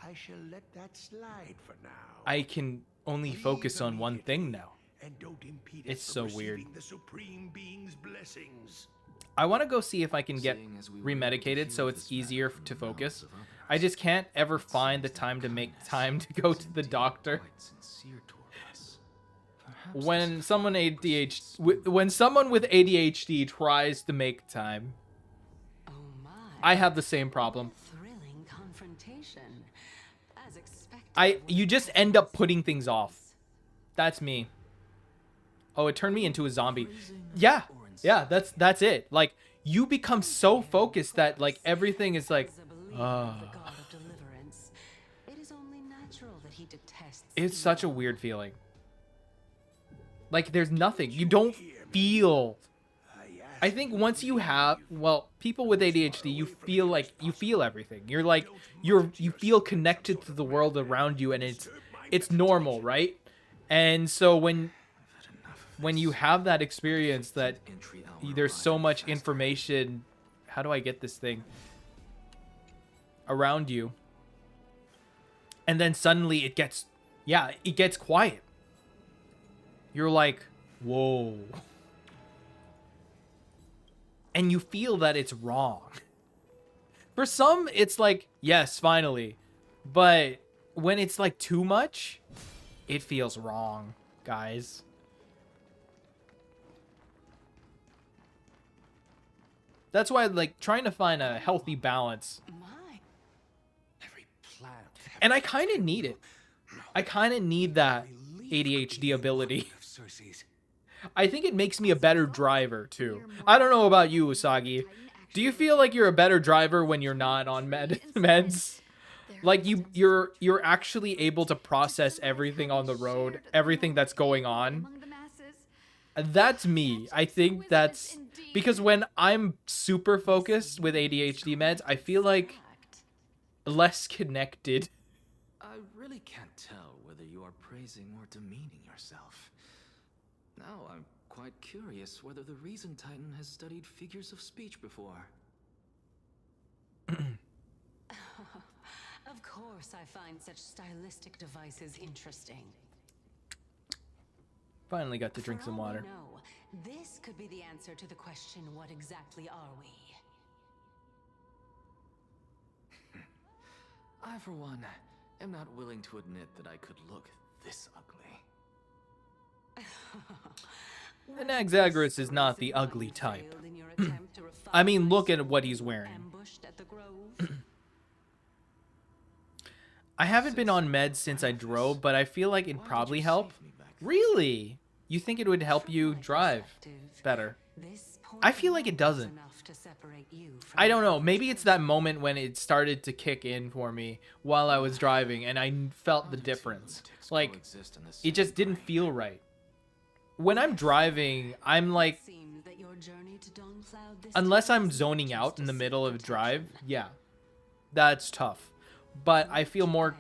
I shall let that slide for now. I can only focus on one thing now. And don't impede It's us from so weird. receiving the Supreme Being's blessings. I want to go see if I can get Seeing as we were able to remedicated so hear it's this easier matter from to the mouths focus. of others, I just can't ever it find the seems that time to make kindness time to go is to the indeed doctor. quite sincere toward us. Perhaps When this someone fact was ADHD, when someone with ADHD tries to make time, Oh my. I have the same problem. Thrilling confrontation. As expected. You just end up putting things off. That's me. Oh, it turned me into a zombie. Yeah. Yeah, that's it. Like, you become so focused that like everything is like, As a believer of the God of deliverance, it is only natural that he detests it's such a weird feeling. Like, there's nothing. You don't feel. I think once you have, well, people with ADHD, you feel like you feel everything. You're like, you feel connected to the world around you, and it's normal, right? And so when you have that experience that there's so much information, how do I get this thing around you? And then suddenly it gets quiet. You're like, whoa. And you feel that it's wrong. For some, it's like, yes, finally. But when it's like too much, it feels wrong, guys. That's why, like, trying to find a healthy balance. My. Every plant. And I kind of need it. I kind of need that ADHD ability. Cersei's. I think it makes me a better driver, too. I don't know about you, Usagi. Do you feel like you're a better driver when you're not on meds? Like, you're actually able to process everything on the road, everything that's going on. Among the masses. That's me. I think that's because when I'm super focused with ADHD meds, I feel like less connected. I really can't tell whether you are praising or demeaning yourself. Now I'm quite curious whether the Reason Titan has studied figures of speech before. Of course, I find such stylistic devices interesting. Finally got to drink For some all we water. know, this could be the answer to the question, what exactly are we? I, for one, am not willing to admit that I could look this ugly. Anaxagoras is not the ugly type. I mean, look at what he's wearing. Ambushed at the grove. I haven't been on meds since I drove, but I feel like it'd probably help. Really? You think it would help you drive better? I feel like it doesn't. I don't know. Maybe it's that moment when it started to kick in for me while I was driving, and I felt the difference. Like, it just didn't feel right. When I'm driving, I'm like, unless I'm zoning out in the middle of a drive, yeah, that's tough. But I feel more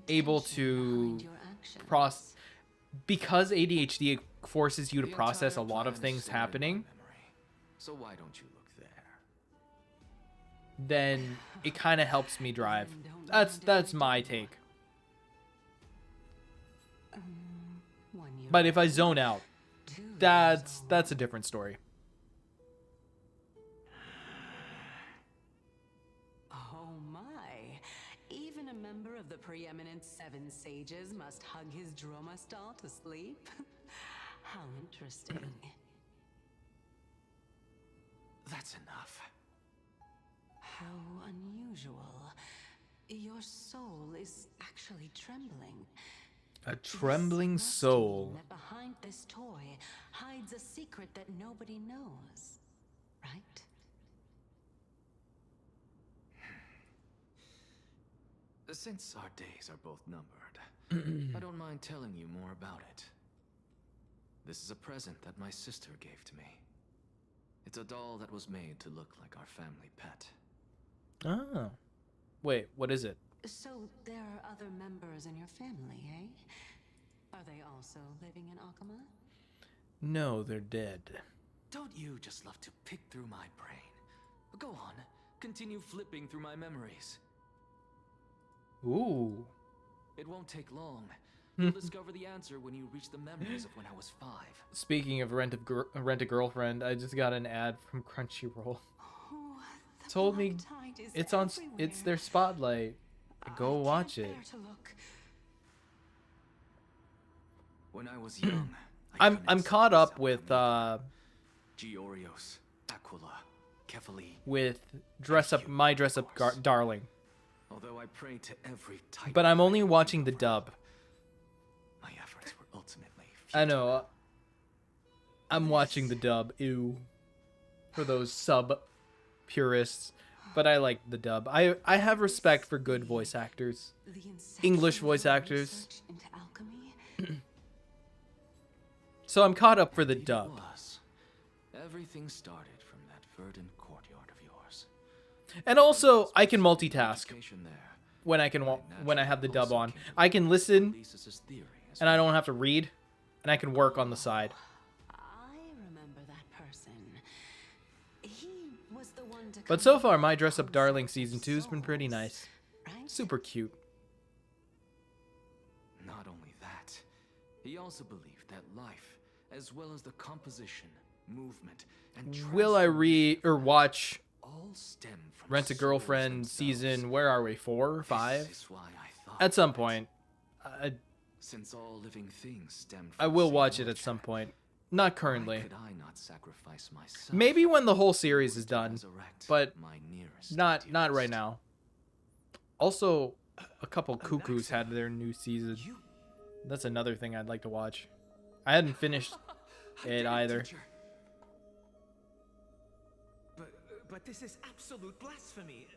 able to process, because ADHD forces you to process a lot of things happening. So why don't you look there? Then it kind of helps me drive. That's my take. But if I zone out, that's a different story. Oh my. Even a member of the preeminent Seven Sages must hug his drama stall to sleep. How interesting. That's enough. How unusual. Your soul is actually trembling. A trembling This must soul. mean that behind this toy hides a secret that nobody knows, right? Since our days are both numbered, I don't mind telling you more about it. This is a present that my sister gave to me. It's a doll that was made to look like our family pet. Oh. Wait, what is it? So there are other members in your family, eh? Are they also living in Akama? No, they're dead. Don't you just love to pick through my brain? Go on, continue flipping through my memories. Ooh. It won't take long. You'll discover the answer when you reach the memories of when I was 5. Speaking of rent a girlfriend, I just got an ad from Crunchyroll. Oh, Told me it's on. It's their spotlight. Go watch it. When I was young, I'm caught up with Georios, Aquila, Kefali. with Dress Up Darling. Although I prayed to every type, But I'm only watching the dub. my efforts were ultimately I know. I'm watching the dub. Ew. For those sub purists. But I like the dub. I have respect for good voice actors. English voice actors. So I'm caught up for the dub. Everything started from that verdant courtyard of yours. And also, I can multitask when I have the dub on. I can listen, and I don't have to read, and I can work on the side. I remember that person. He was the one to But so far, My Dress Up Darling Season 2 has been pretty nice. Super cute. Not only that, he also believed that life, as well as the composition, movement, and Will I read or watch all stem from Rent a Girlfriend season, where are we, 4 or 5? This is why I thought At some point. since all living things stem from I will the watch same it at some origin, point. Not why currently. could I not sacrifice myself Maybe when the whole series is done, resurrect but my nearest not and right dearest? now. Also, a couple Cuckoos had their new season. That's another thing I'd like to watch. I hadn't finished it either. But this is absolute blasphemy.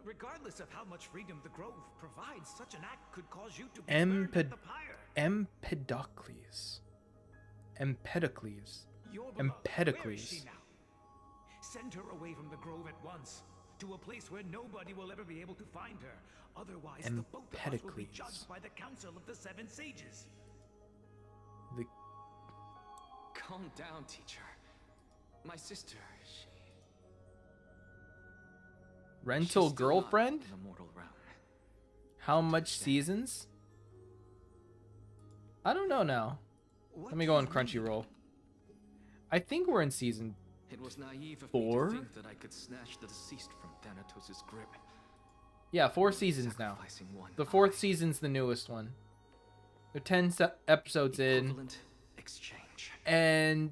Regardless of how much freedom the Grove provides, such an act could cause you to be burned at the pyre. Empedocles. Your beloved, where is she Empedocles. now? Send her away from the Grove at once, to a place where nobody will ever be able to find her. Otherwise, the both of us will be Empedocles. judged by the Council of the Seven Sages. The Calm down, teacher. My sister, rental she's still girlfriend? not in the mortal realm. How much seasons? I don't know now. Let me go on Crunchyroll. I think we're in season. It was naive of 4? me to think that I could snatch the deceased from Thanatos' grip. Yeah, 4 seasons now. Sacrificing one The 4th season's the newest one. They're 10 episodes in, equivalent exchange. and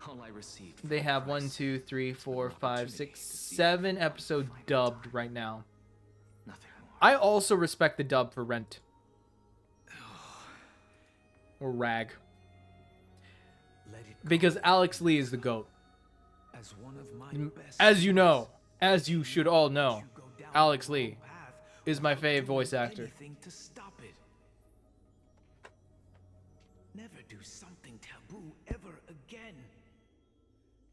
All I received they for have the 1, price 2, 3, 4, an 5, opportunity 6, to see 7 the episodes final dubbed time. right now. Nothing more. I also respect the dub for Rent. Or Rag. Let it Because go. Alex Lee is the GOAT. As one of my best As you know, friends, as you should all know, you go down Alex the Lee wrong path is my without fave doing voice actor. anything to stop it. Never do something taboo ever again.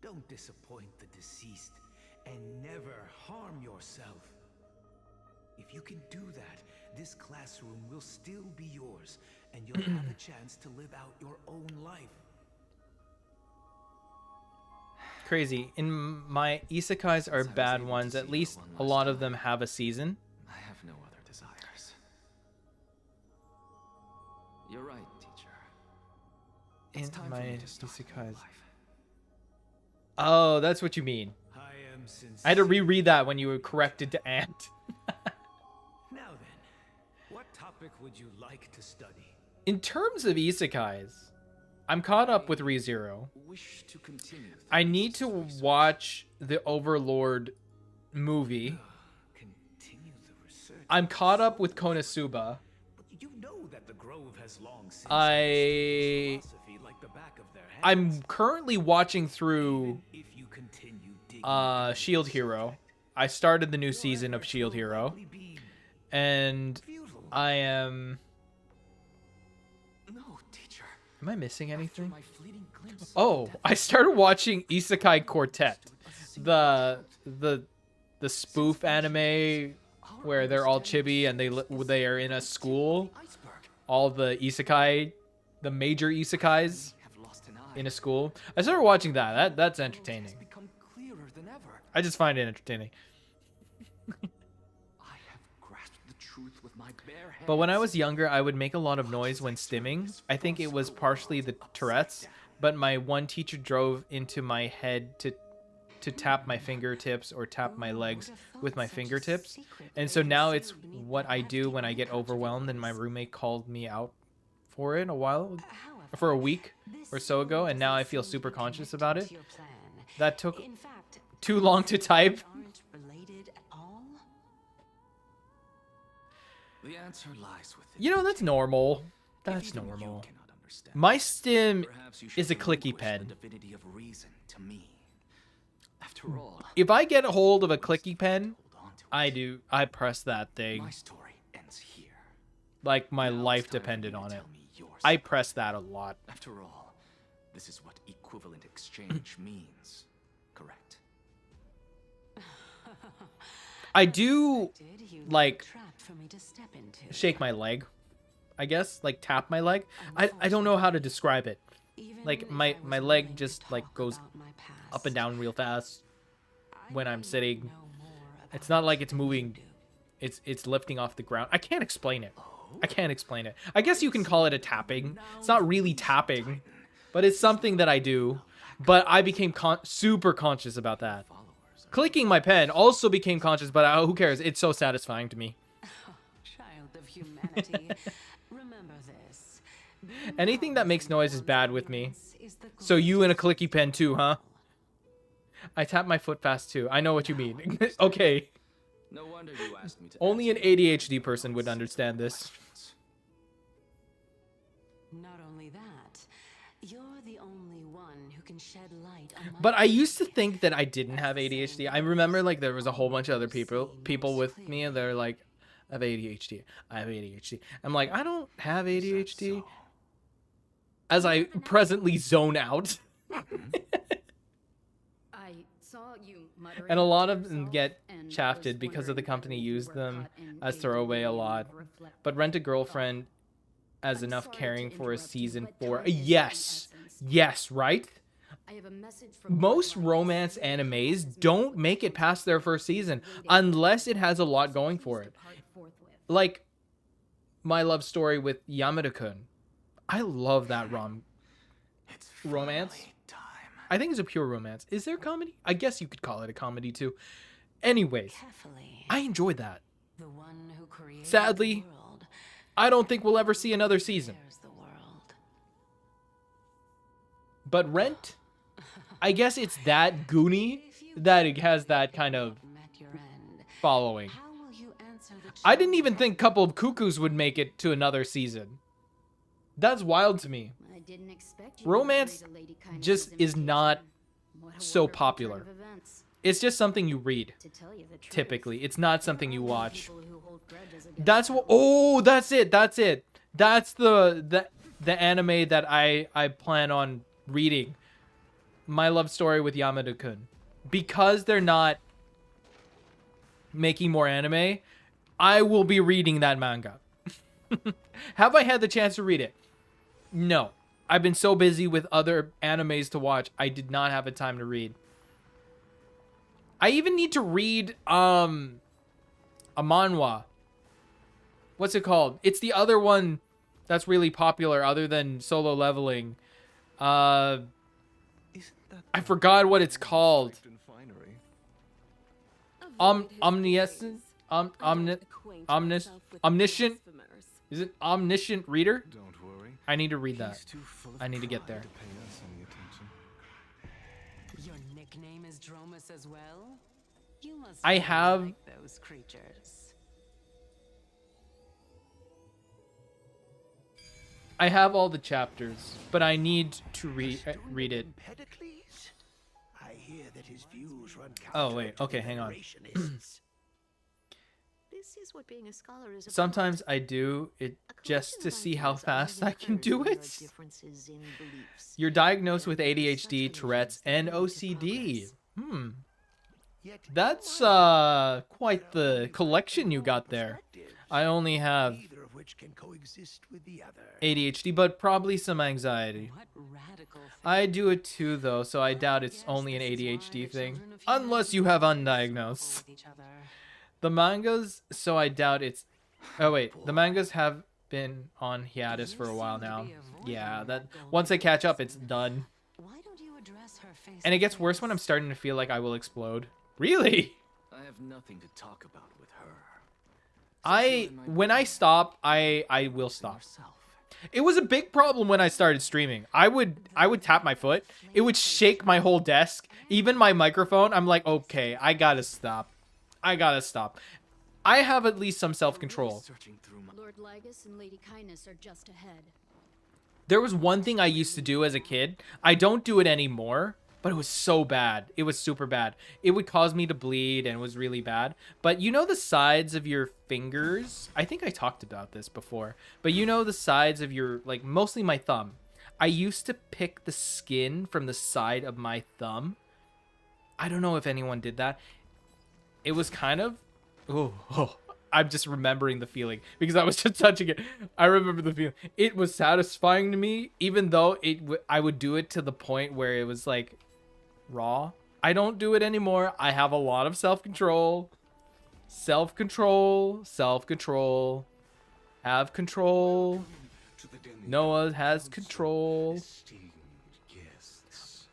Don't disappoint the deceased, and never harm yourself. If you can do that, this classroom will still be yours, and you'll have a chance to live out your own life. Crazy. In my isekais are bad ones. At least a lot of them have a season. I have no other desires. You're right, teacher. It's In time my for me to start a new isekais. life. Oh, that's what you mean. I am sincere. I had to reread that when you were corrected to Ant. Now then, what topic would you like to study? In terms of isekais, I'm caught up with ReZero. Wish to continue. I need to watch the Overlord movie. Continue the research. I'm caught up with Konosuba. But you know that the Grove has long since I- understood philosophy like the back of their hands. I'm currently watching through If you continue digging Shield Hero. I started the new season of Shield Hero, and I am. No, teacher. Am I missing anything? My fleeting glimpse. Oh, I started watching Isekai Quartet, the the spoof anime where they're all chibi and they are in a school. All the isekai, the major isekais in a school. I started watching that. That's entertaining. I just find it entertaining. But when I was younger, I would make a lot of noise when stimming. I think it was partially the Tourette's, but my one teacher drove into my head to tap my fingertips or tap my legs with my fingertips. And so now it's what I do when I get overwhelmed, and my roommate called me out for it for a week or so ago, and now I feel super conscious about it. That took too long to type. The answer lies within. You know, that's normal. That's normal. My stim is a clicky pen. If I get a hold of a clicky pen, I press that thing. Like my life depended on it. I press that a lot. After all, this is what equivalent exchange means, correct? I do, like, shake my leg, I guess, like tap my leg. I don't know how to describe it. Like my leg just like goes up and down real fast when I'm sitting. It's not like it's moving. It's lifting off the ground. I can't explain it. I guess you can call it a tapping. It's not really tapping, but it's something that I do. But I became super conscious about that. Clicking my pen also became conscious, but who cares? It's so satisfying to me. Child of humanity, remember this. Anything that makes noise is bad with me. So you and a clicky pen too, huh? I tap my foot fast too. I know what you mean. Okay. No wonder you asked me to. Only an ADHD person would understand this. Not only that, you're the only one who can shed light on my. But I used to think that I didn't have ADHD. I remember like there was a whole bunch of other people with me, and they're like, I have ADHD. I have ADHD. I'm like, I don't have ADHD. As I presently zone out. And a lot of them get shafted because of the company used them as throwaway a lot. But Rent a Girlfriend as enough caring for a season 4. Yes. Yes, right? Most romance animes don't make it past their first season unless it has a lot going for it. Like My Love Story with Yamada-kun. I love that romance. I think it's a pure romance. Is there comedy? I guess you could call it a comedy too. Anyways, I enjoyed that. Sadly, I don't think we'll ever see another season. But Rent, I guess it's that goony that it has that kind of following. I didn't even think Couple of Cuckoos would make it to another season. That's wild to me. Romance just is not so popular. It's just something you read, typically. It's not something you watch. That's what. Oh, that's it. That's it. That's the anime that I plan on reading. My Love Story with Yamada-kun. Because they're not making more anime, I will be reading that manga. Have I had the chance to read it? No. I've been so busy with other animes to watch, I did not have a time to read. I even need to read a manhwa. What's it called? It's the other one that's really popular other than Solo Leveling. I forgot what it's called. Omniscient? Omniscient? Is it Omniscient Reader? I need to read that. I need to get there. Your nickname is Dromus as well? You must I have like those creatures. I have all the chapters, but I need to read it. I hear that his views run Oh wait, okay, hang on. This is what being a scholar is about. Sometimes I do it just to see how fast I can do it. You're diagnosed with ADHD, Tourette's, and OCD. That's quite the collection you got there. I only have Neither of which can coexist with the other. ADHD, but probably some anxiety. I do it too, though, so I doubt it's only an ADHD thing. Unless you have undiagnosed. The mangas, so I doubt it's... Oh, wait. The mangas have been on hiatus for a while now. Yeah, that once I catch up, it's done. And it gets worse when I'm starting to feel like I will explode. Really? I have nothing to talk about with her. When I stop, I will stop. It was a big problem when I started streaming. I would tap my foot. It would shake my whole desk. Even my microphone. I'm like, okay, I gotta stop. I gotta stop. I have at least some self-control. Lord Lygus and Lady Kindness are just ahead. There was one thing I used to do as a kid. I don't do it anymore, but it was so bad. It was super bad. It would cause me to bleed and it was really bad. But you know the sides of your fingers? I think I talked about this before. But you know the sides of your, like, mostly my thumb. I used to pick the skin from the side of my thumb. I don't know if anyone did that. It was kind of... Oh, I'm just remembering the feeling because I was just touching it. I remember the feeling. It was satisfying to me, even though I would do it to the point where it was like raw. I don't do it anymore. I have a lot of self-control. Self-control. Self-control. Have control. Noah has control.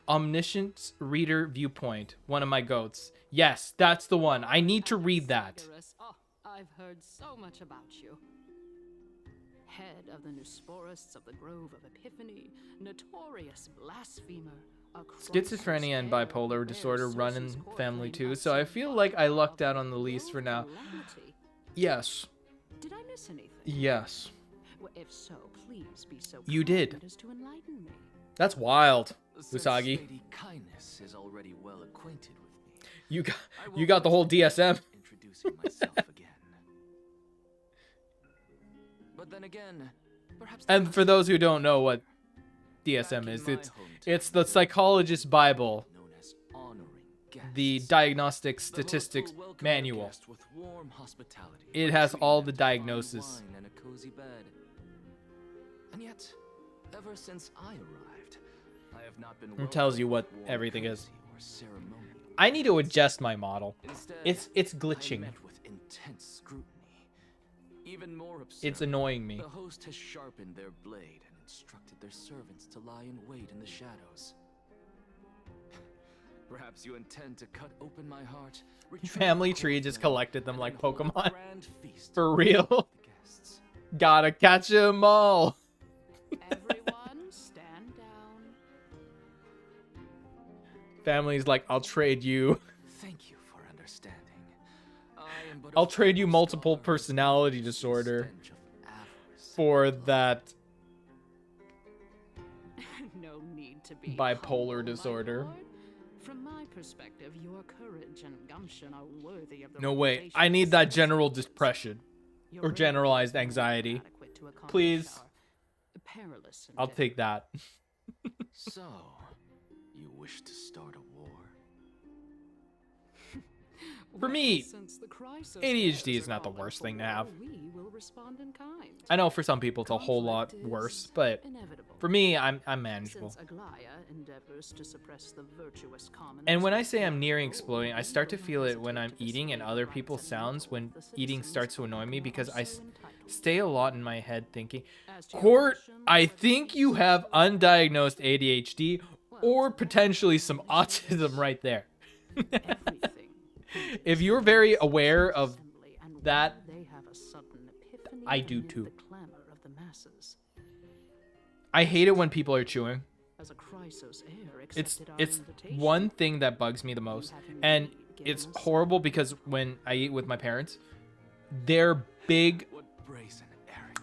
Omniscient reader viewpoint. One of my goats. Yes, that's the one. I need to read that. Oh, I've heard so much about you. Head of the Nusporists of the Grove of Epiphany, notorious blasphemer. Schizophrenia and bipolar disorder run in family too, so I feel like I lucked out on the lease for now. Yes. Did I miss anything? Yes. Well, if so, please be so you did. as to enlighten me. That's wild, Since Usagi. Lady Kindness is already well acquainted with me. You got the whole DSM. Introducing myself again. But then again, perhaps. And for those who don't know what DSM is, it's the Psychologist Bible, the Diagnostic Statistics Manual. It has all the diagnoses. And yet, ever since I arrived, I have not been It tells you what everything is. I need to adjust my model. It's glitching. With intense scrutiny. Even more absurd, it's annoying me. The host has sharpened their blade and instructed their servants to lie in wait in the shadows. Perhaps you intend to cut open my heart. Family Tree just collected them like Pokemon. For real. Gotta catch 'em all. Everyone, stand down. Family's like, I'll trade you. Thank you for understanding. I'll trade you multiple personality disorder for that No need to be bipolar humble, disorder. my lord. From my perspective, your courage and gumption are worthy of the No, wait. I need that general depression or generalized anxiety. Please. I'll take that. So, you wish to start a war? For me, ADHD is not the worst thing to have. I know for some people it's a whole lot worse, but for me, I'm manageable. And when I say I'm nearing exploding, I start to feel it when I'm eating and other people's sounds when eating starts to annoy me because I stay a lot in my head thinking, Court, I think you have undiagnosed ADHD or potentially some autism right there. If you're very aware of that, I do too. I hate it when people are chewing. It's one thing that bugs me the most. And it's horrible because when I eat with my parents, they're big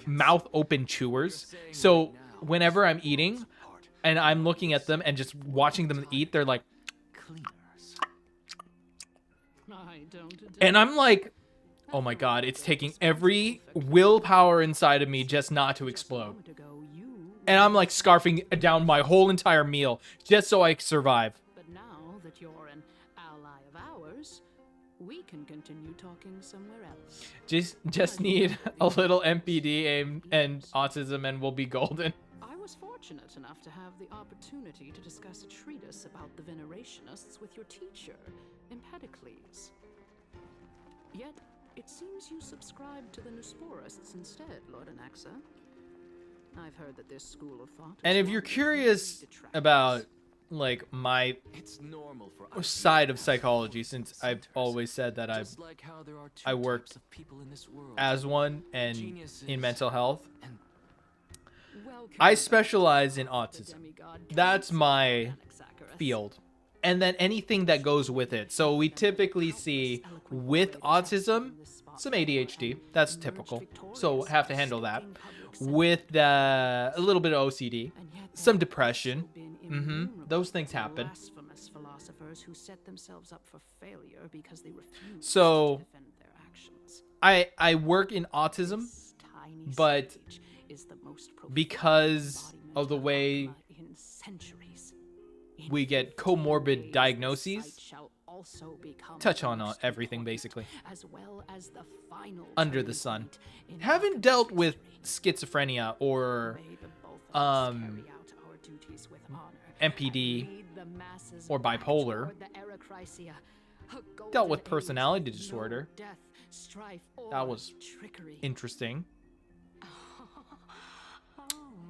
mouth open chewers. So whenever I'm eating and I'm looking at them and just watching them eat, they're like, and I'm like, oh my god, it's taking every willpower inside of me just not to explode. And I'm like scarfing down my whole entire meal just so I survive. But now that you're an ally of ours, we can continue talking somewhere else. Just need a little MPD and autism and we'll be golden. I was fortunate enough to have the opportunity to discuss a treatise about the Venerationists with your teacher, Empedocles. Yet, it seems you subscribe to the Nusporists instead, Lord Anaxa. I've heard that this school of thought... And if you're curious about, like, my side of psychology, since I've always said that I worked as one and in mental health, I specialize in autism. That's my field. And then anything that goes with it. So we typically see with autism, some ADHD. That's typical. So have to handle that. With a little bit of OCD, some depression. Those things happen. So I work in autism, but because of the way we get comorbid diagnoses, touch on everything basically under the sun. Haven't dealt with schizophrenia or MPD or bipolar. Dealt with personality disorder. That was interesting.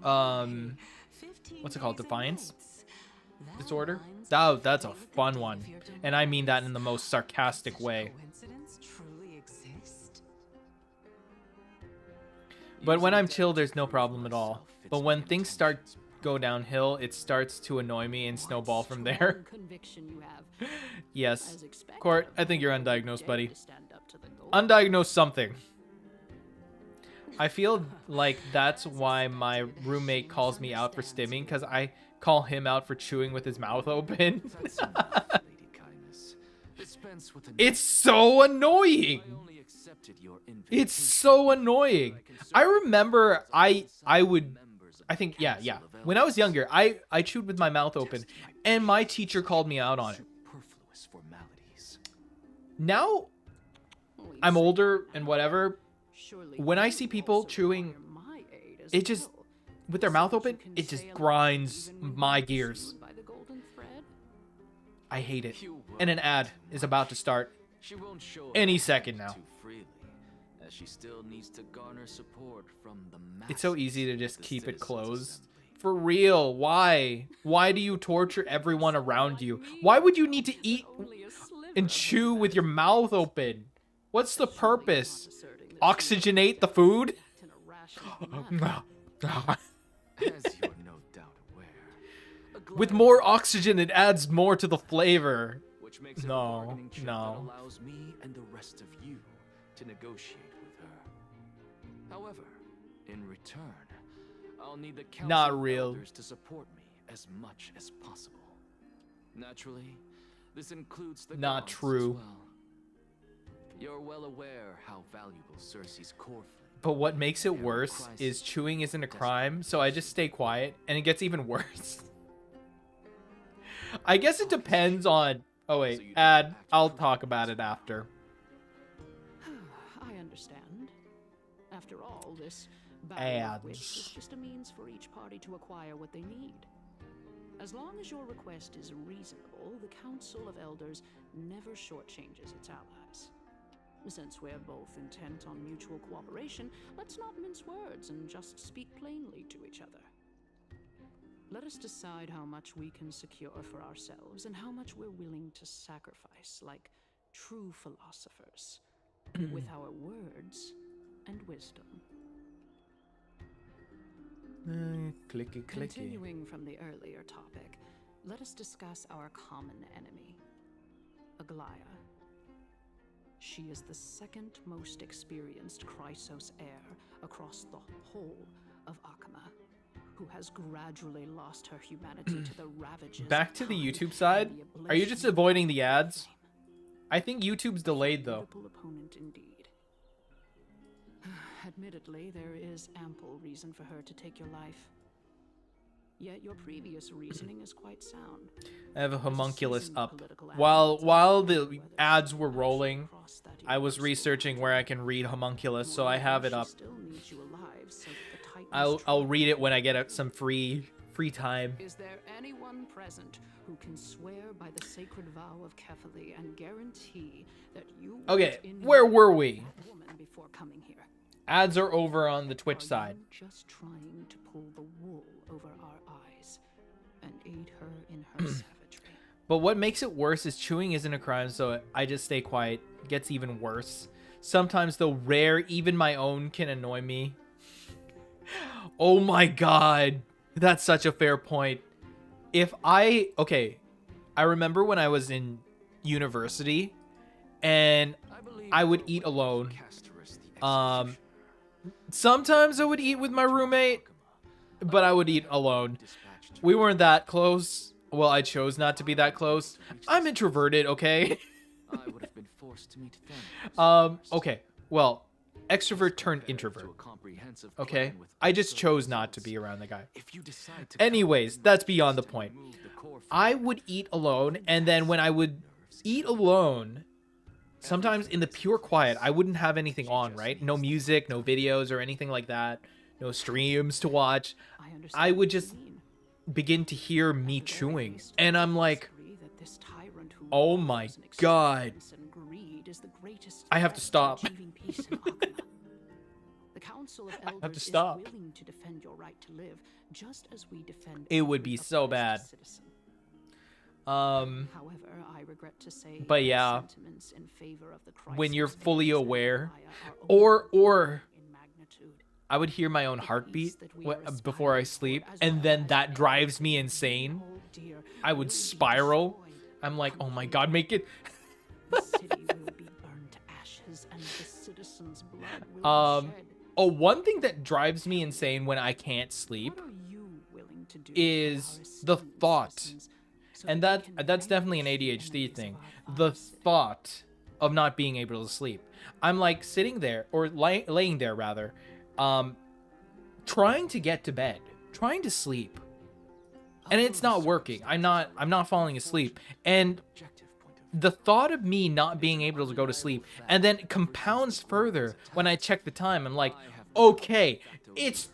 What's it called? Defiance disorder? That's a fun one. And I mean that in the most sarcastic way. But when I'm chill, there's no problem at all. But when things start go downhill, it starts to annoy me and snowball from there. Yes. Court, I think you're undiagnosed, buddy. Undiagnosed something. I feel like that's why my roommate calls me out for stimming, because I call him out for chewing with his mouth open. It's so annoying. It's so annoying. I remember when I was younger, I chewed with my mouth open and my teacher called me out on it. Now I'm older and whatever. When I see people chewing, it just, with their mouth open, it just grinds my gears. I hate it. And an ad is about to start any second now. It's so easy to just keep it closed. For real, why? Why do you torture everyone around you? Why would you need to eat and chew with your mouth open? What's the purpose? Oxygenate the food? With more oxygen, it adds more to the flavor. No. Allows me and the rest of you to negotiate with her. However, in return, I'll need the council of elders to support me as much as possible. Naturally, this includes the Not gods true. as well. You're well aware how valuable Cersei's core flame. But what makes it worse is chewing isn't a crime, so I just stay quiet, and it gets even worse. I guess it depends on... Oh wait, ad. I'll talk about it after. I understand. After all, this battle of wits is just a means for each party to acquire what they need. As long as your request is reasonable, the Council of Elders never shortchanges its allies. Since we're both intent on mutual cooperation, let's not mince words and just speak plainly to each other. Let us decide how much we can secure for ourselves and how much we're willing to sacrifice, like true philosophers, with our words and wisdom. Clicky, clicky. Continuing from the earlier topic, let us discuss our common enemy, Aglaya. She is the second most experienced Chrysos heir across the whole of Akama, who has gradually lost her humanity to the ravages. Back to the YouTube side? Are you just avoiding the ads? I think YouTube's delayed though. Opponent indeed. Admittedly, there is ample reason for her to take your life. Yet your previous reasoning is quite sound. I have a homunculus up. While the ads were rolling, I was researching where I can read homunculus, so I have it up. I'll read it when I get some free time. Is there anyone present who can swear by the sacred vow of Kefali and guarantee that you Okay, where were we? woman before coming here? Ads are over on the Twitch side. Just trying to pull the wool over our eyes and aid her in her savagery. But what makes it worse is chewing isn't a crime, so I just stay quiet. It gets even worse. Sometimes, though rare, even my own can annoy me. Oh my god. That's such a fair point. Okay, I remember when I was in university and I would eat alone. Sometimes I would eat with my roommate, but I would eat alone. We weren't that close. Well, I chose not to be that close. I'm introverted, okay? Okay, well, extrovert turned introvert. Okay? I just chose not to be around the guy. Anyways, that's beyond the point. I would eat alone, and then when I would eat alone, sometimes in the pure quiet, I wouldn't have anything on, right? No music, no videos or anything like that. No streams to watch. I would just begin to hear me chewing. And I'm like, oh my god. I have to stop. I have to stop. It would be so bad. However, I regret to say but yeah, sentiments in favor of the when you're crisis fully phase of aware, Maya are or I would hear my own heartbeat before I sleep, and then that drives me insane. I would spiral. I'm like, oh my god, make it. the city will be burned to ashes and the citizens' blood will be shed. Oh, one thing that drives me insane when I can't sleep is the thought. And that's definitely an ADHD thing. The thought of not being able to sleep. I'm like sitting there, or laying there rather, trying to get to bed, trying to sleep, and it's not working. I'm not falling asleep. And the thought of me not being able to go to sleep, and then compounds further when I check the time. I'm like, okay, it's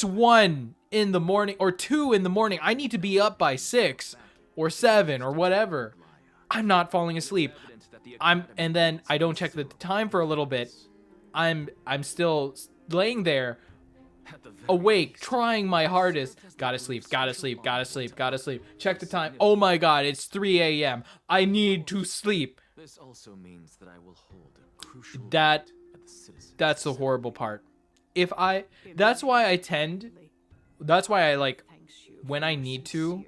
1 in the morning or 2 in the morning. I need to be up by 6 or 7 or whatever. I'm not falling asleep. And then I don't check the time for a little bit. I'm still laying there, awake, trying my hardest. Gotta sleep, gotta sleep, gotta sleep, gotta sleep. Check the time. Oh my god, it's 3 a.m. I need to sleep. This also means that I will hold a crucial that's the horrible part. That's why I like, when I need to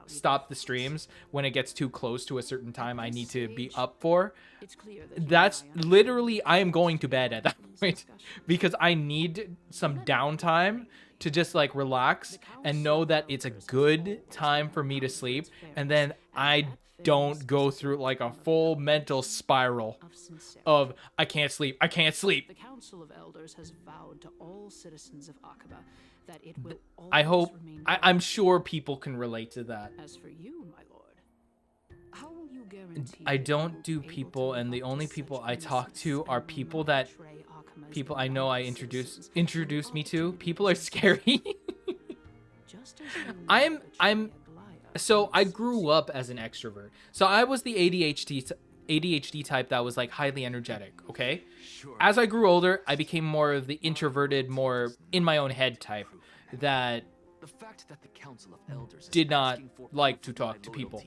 stop the streams, when it gets too close to a certain time I need to be up for, that's literally, I am going to bed at that point, because I need some downtime to just like relax and know that it's a good time for me to sleep, and then I don't go through like a full mental spiral of I can't sleep. The Council of Elders has vowed to all citizens of Aqaba that it will I'm sure people can relate to that. As for you, my lord, how will you guarantee I don't do people, and the only people I talk to are people I know I introduced me to. People are scary. So I grew up as an extrovert. So I was the ADHD type that was like highly energetic, okay? As I grew older, I became more of the introverted, more in my own head type that did not like to talk to people.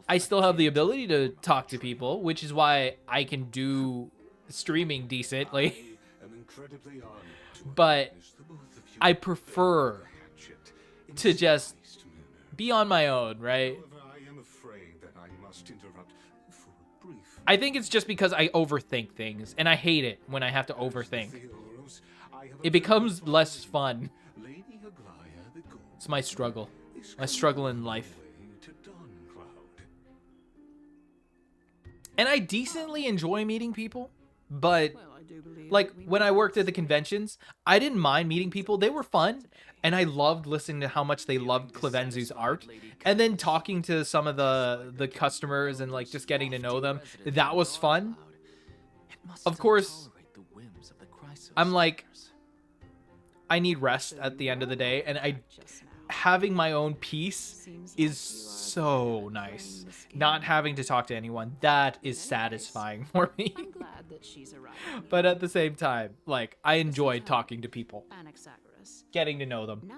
I still have the ability to talk to people, which is why I can do streaming decently. But I prefer to just be on my own, right? I think it's just because I overthink things, and I hate it when I have to overthink. It becomes less fun. It's my struggle in life. And I decently enjoy meeting people, but Like, when I worked at the conventions, I didn't mind meeting people. They were fun. And I loved listening to how much they loved Clevenzu's art. And then talking to some of the customers and, like, just getting to know them. That was fun. Of course, I'm like, I need rest at the end of the day. And having my own peace is so nice. Not having to talk to anyone, that is satisfying for me. But at the same time, like, I enjoy talking to people, getting to know them.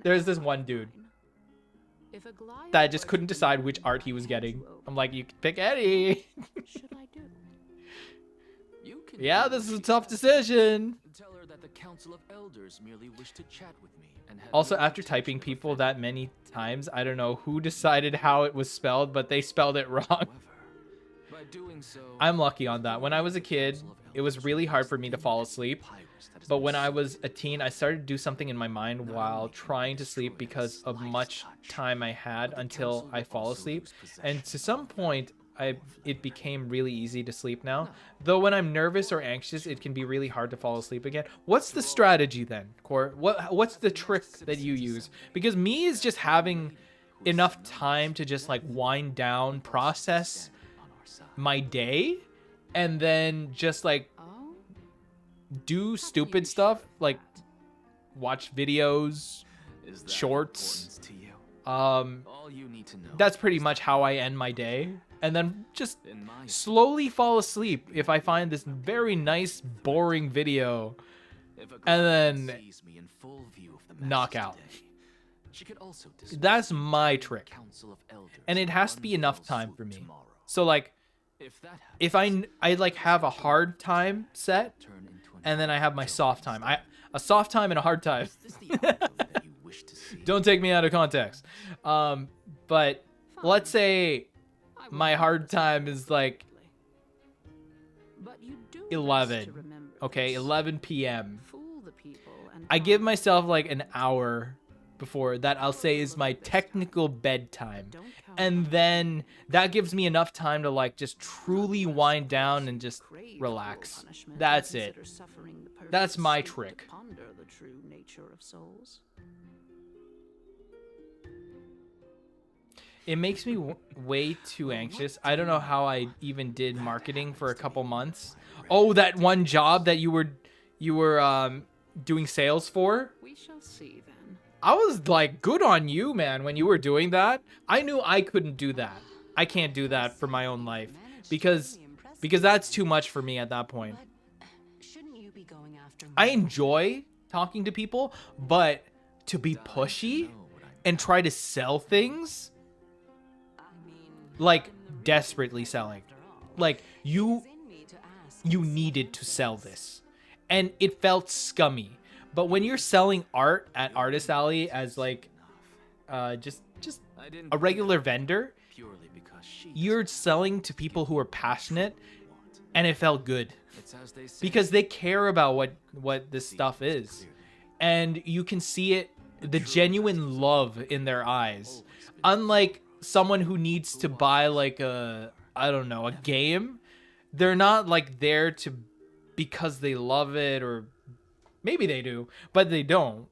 There's this one dude that I just couldn't decide which art he was getting. I'm like, you can pick any. Yeah, this is a tough decision. Tell her that the Council of Elders merely wish to chat with me and have Also, no after objection typing to people offending that many times, I don't know who decided how it was spelled, but they spelled it wrong. By doing so, I'm lucky on that. When I was a kid, it was really hard for me to fall asleep. But when I was a teen, I started to do something in my mind while trying to sleep because of much time I had until I fall asleep. And to some point, it became really easy to sleep now. Though when I'm nervous or anxious, it can be really hard to fall asleep again. What's the strategy then, Cor? What's the trick that you use? Because me is just having enough time to just like wind down, process my day, and then just like do stupid stuff like watch videos, shorts. That's pretty much how I end my day. And then just slowly fall asleep if I find this very nice, boring video. And then knock out. That's my trick. And it has to be enough time for me. So like, if I like have a hard time set, and then I have my soft time. A soft time and a hard time. Don't take me out of context. But let's say my hard time is like 11. Okay, 11 p.m. I give myself like an hour before that I'll say is my technical bedtime. And then that gives me enough time to like just truly wind down and just relax. That's it. That's my trick. It makes me way too anxious. I don't know how I even did marketing for a couple months. Oh, that one job that you were doing sales for? We shall see then. I was like, good on you, man, when you were doing that. I knew I couldn't do that. I can't do that for my own life because that's too much for me at that point. I enjoy talking to people, but to be pushy and try to sell things, like desperately selling, like you needed to sell this, and it felt scummy. But when you're selling art at Artist Alley as like just a regular vendor, you're selling to people who are passionate, and it felt good because they care about what this stuff is, and you can see it, the genuine love in their eyes. Unlike someone who needs to buy like a game, they're not like there to because they love it, or maybe they do, but they don't.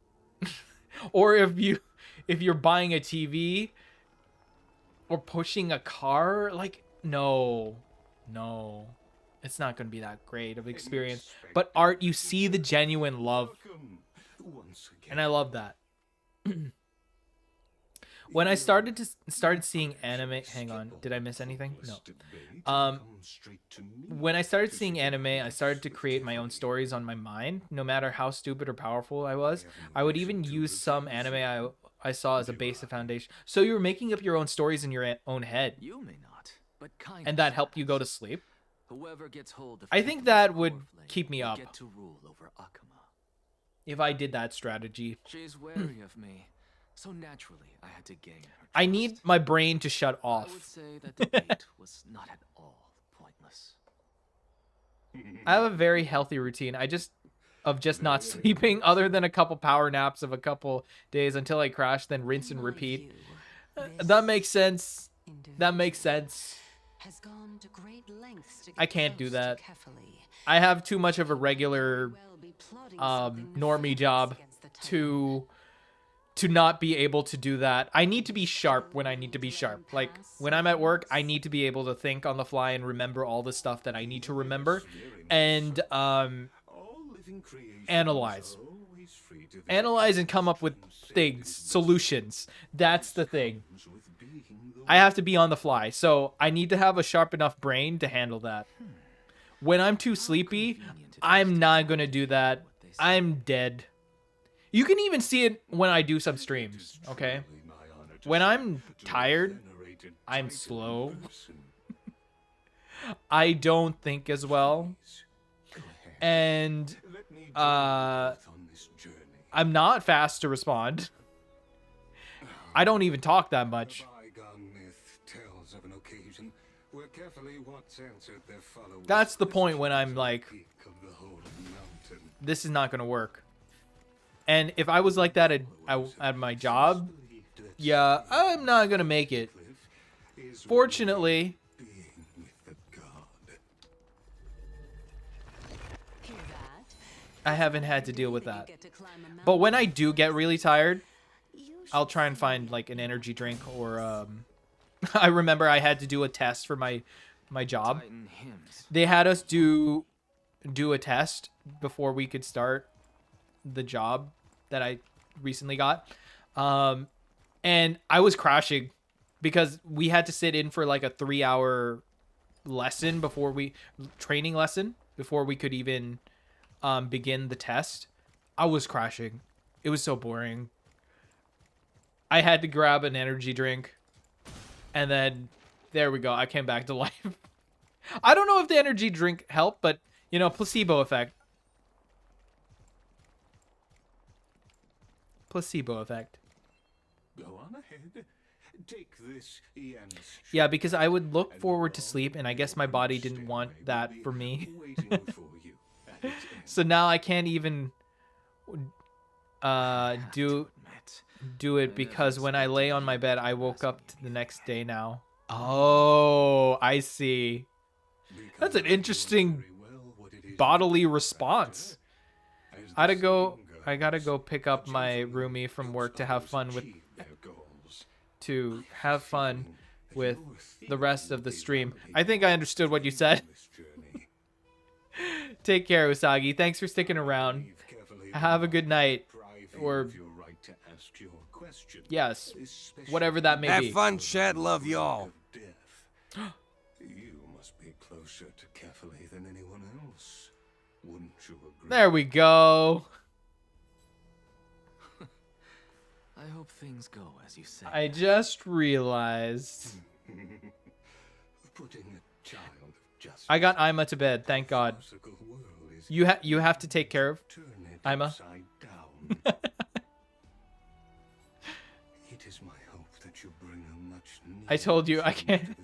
Or if you're buying a TV or pushing a car, like no, it's not going to be that great of experience. But art, you see the genuine love, and I love that. When I started seeing anime, hang on, did I miss anything? No. When I started seeing anime, I started to create my own stories on my mind, no matter how stupid or powerful I was. I would even use some anime I saw as a basic foundation. So you were making up your own stories in your own head. You may not, but and that helped you go to sleep? Whoever gets hold of I think that would keep me up get to rule over Akuma. if I did that strategy. She's wary of me. So naturally, I had to gain her. I need my brain to shut I would off. say that debate was not at all pointless. I have a very healthy routine. Of just not sleeping, other than a couple power naps of a couple days until I crash, then rinse and repeat. That makes sense. That makes sense. has gone to great lengths to get I can't do close to that. Kefali. I have too much of a regular normie job to not be able to do that. I need to be sharp when I need to be sharp. Like when I'm at work, I need to be able to think on the fly and remember all the stuff that I need to remember and analyze and come up with things, solutions. That's the thing. I have to be on the fly. So I need to have a sharp enough brain to handle that. When I'm too sleepy, I'm not going to do that. I'm dead. You can even see it when I do some streams, okay? When I'm tired, I'm slow. I don't think as well. And I'm not fast to respond. I don't even talk that much. That's the point when I'm like, this is not going to work. And if I was like that at my job, yeah, I'm not going to make it. Fortunately, I haven't had to deal with that. But when I do get really tired, I'll try and find like an energy drink or I remember I had to do a test for my job. They had us do a test before we could start the job that I recently got. And I was crashing because we had to sit in for like a 3-hour lesson training lesson before we could even begin the test. I was crashing. It was so boring. I had to grab an energy drink and then there we go. I came back to life. I don't know if the energy drink helped, but you know, placebo effect. Placebo effect. Go on ahead. Take this, yeah, because I would look forward to sleep, and I guess my body didn't want that for me. So now I can't even do it because when I lay on my bed, I woke up to the next day now. Oh, I see. That's an interesting bodily response. I gotta go pick up my roomie from work to have fun with the rest of the stream. I think I understood what you said. Take care, Usagi. Thanks for sticking around. Have a good night. Or yes, whatever that may be. Have fun, Chad. Love y'all. You must be closer to Kefali than anyone else. Wouldn't you agree? There we go. I hope things go as you say. I just realized. I got Ima to bed, thank God. You have to take care of Ima. It is my hope that you bring a much I told you I can't